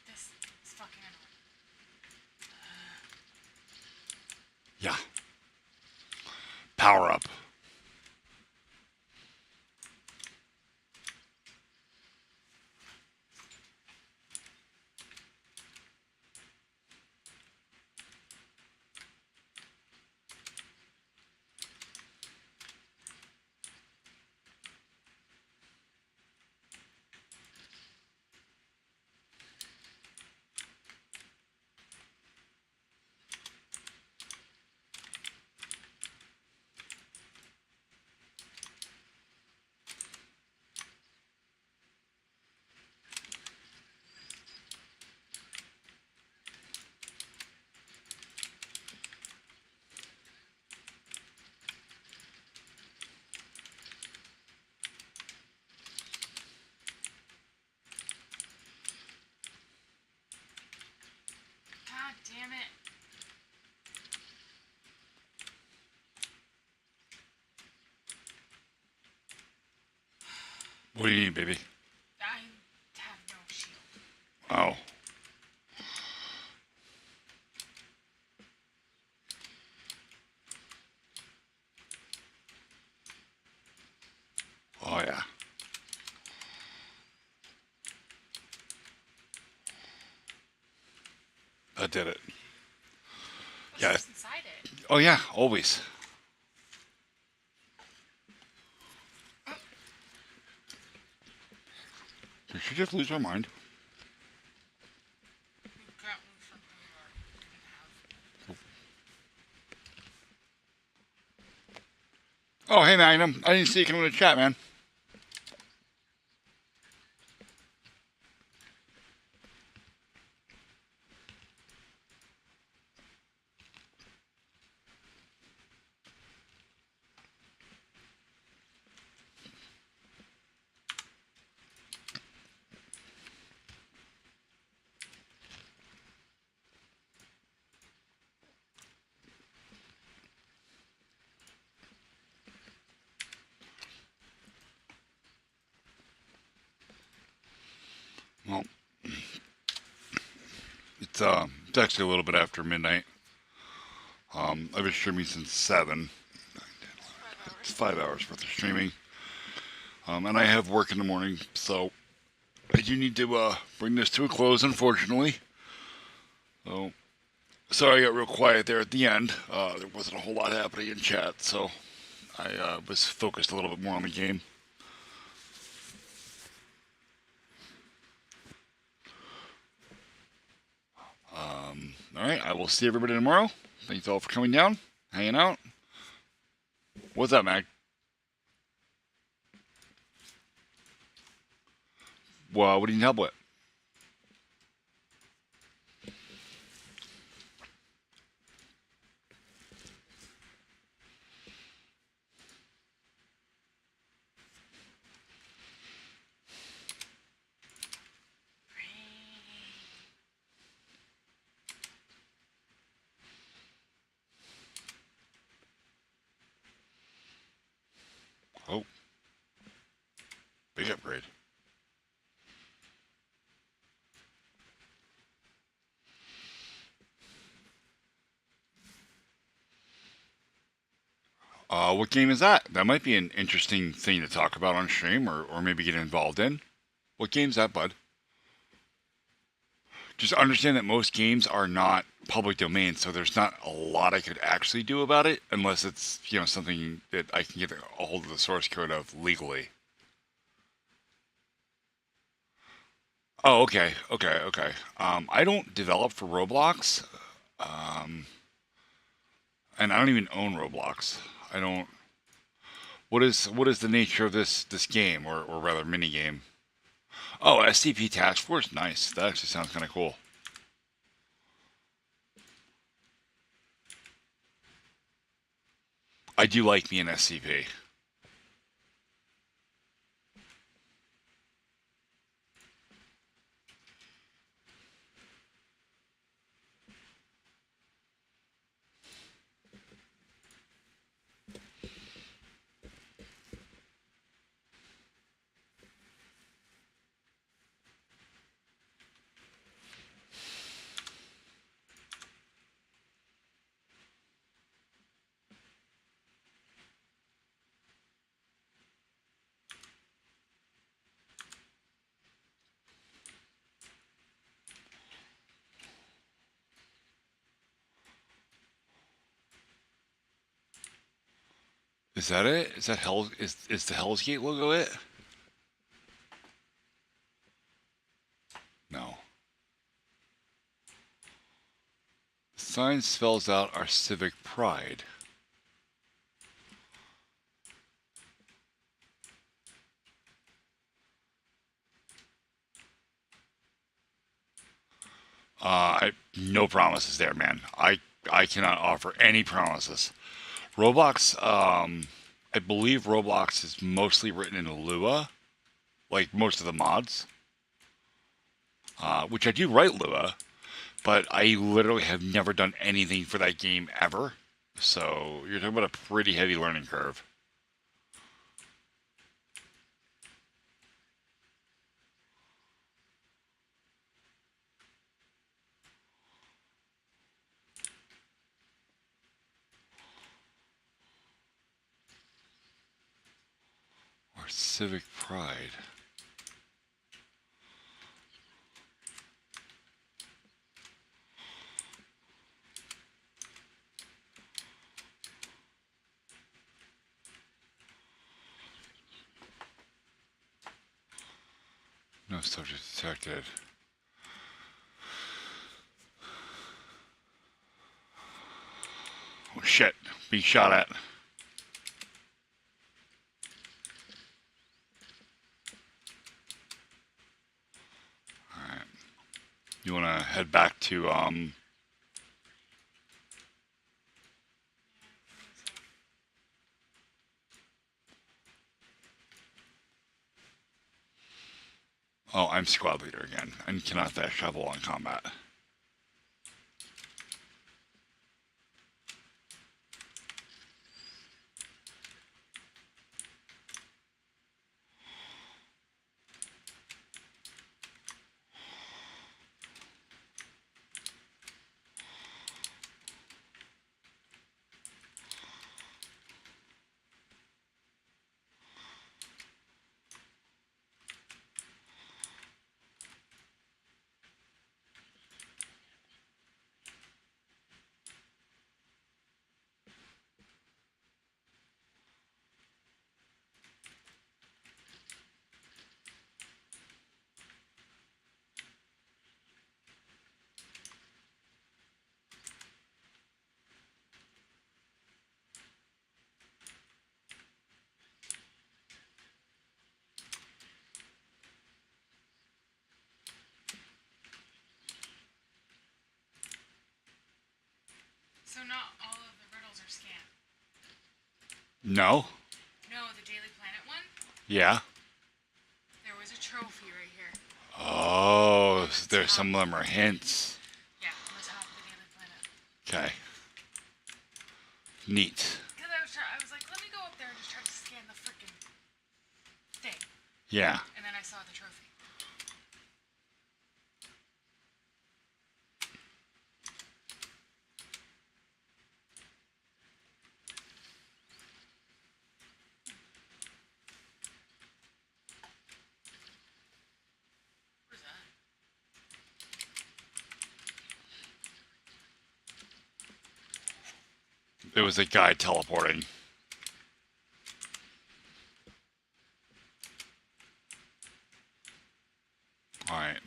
This is fucking annoying. Yeah. Power up. God damn it. What do you need, baby? I have no shield. Oh. Oh, yeah. That did it. What's Yeah. this inside it? Oh, yeah. Always. Did she just lose her mind? You can't lose something you already have. Oh, hey, Magnum. I didn't see you come in the chat, man. Well, it's actually a little bit after midnight. I've been streaming since 7. It's 5 hours worth of streaming. And I have work in the morning, so I do need to bring this to a close, unfortunately. So, sorry I got real quiet there at the end. There wasn't a whole lot happening in chat, so I was focused a little bit more on the game. All right, I will see everybody tomorrow. Thanks all for coming down, hanging out. What's up, Mag? Well, what do you need help with? What game is that? That might be an interesting thing to talk about on stream, or maybe get involved in. What game's that, bud? Just understand that most games are not public domain, so there's not a lot I could actually do about it unless it's something that I can get a hold of the source code of legally. Oh, okay, okay, okay. I don't develop for Roblox, um, and I don't even own Roblox. I don't. What is the nature of this game, or rather mini game? Oh, SCP Task Force, nice. That actually sounds kind of cool. I do like me an SCP. Is that it? Is that Hell? Is the Hell's Gate logo it? No. The sign spells out our civic pride. No promises there, man. I cannot offer any promises. Roblox, I believe Roblox is mostly written in Lua, like most of the mods, which I do write Lua, but I literally have never done anything for that game ever. So you're talking about a pretty heavy learning curve. Our civic pride. No subject detected. Oh shit, being shot at. Alright. You wanna head back to Oh, I'm squad leader again, and cannot fast travel on combat. So not all of the riddles are scam. No? No, the Daily Planet one? Yeah? There was a trophy right here. Oh, there's some of them are hints. Yeah, on the top of the Daily Planet. Okay. Neat. Because I was like, let me go up there and just try to scan the freaking thing. Yeah. And then I saw the trophy. It was a guy teleporting. All right.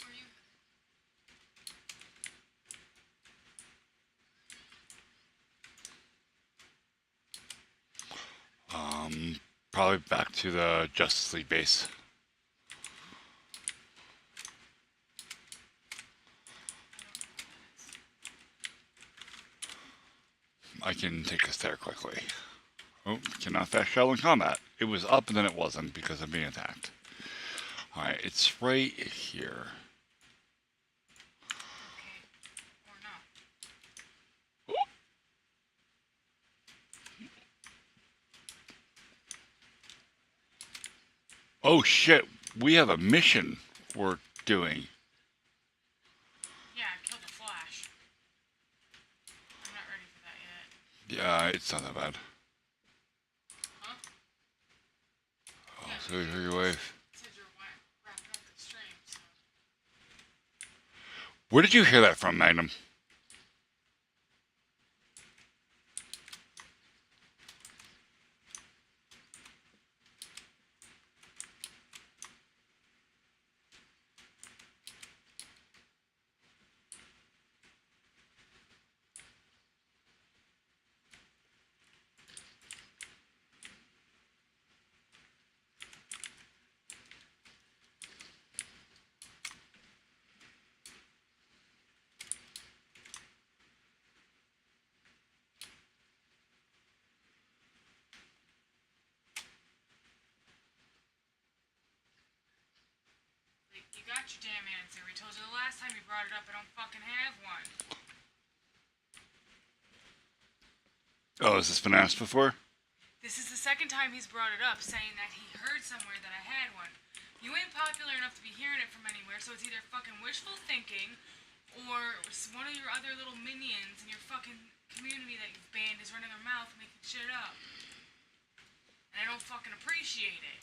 Where are you? Probably back to the Justice League base. I can take us there quickly. Oh, cannot fast travel in combat. It was up and then it wasn't because I'm being attacked. Alright, it's right here. Okay. Or not. Oh shit, we have a mission we're doing. Yeah, I killed the Flash. I'm not ready for that yet. Yeah, it's not that bad. Huh? Oh, Yeah, so you're your wife. said you're wrapping up the stream, so. Where did you hear that from, Magnum? Like, you got your damn answer. We told you the last time you brought it up, I don't fucking have one. Oh, has this been asked before? This is the second time he's brought it up, saying that he heard somewhere that I had one. You ain't popular enough to be hearing it from anywhere, so it's either fucking wishful thinking, or one of your other little minions in your fucking community that you've banned is running their mouth making shit up. And I don't fucking appreciate it.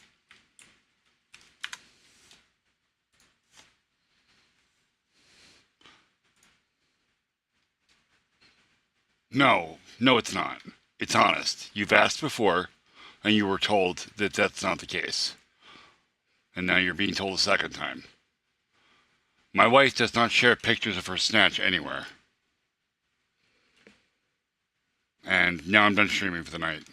No, no, it's not. It's honest. You've asked before, and you were told that that's not the case. And now you're being told a second time. My wife does not share pictures of her snatch anywhere. And now I'm done streaming for the night.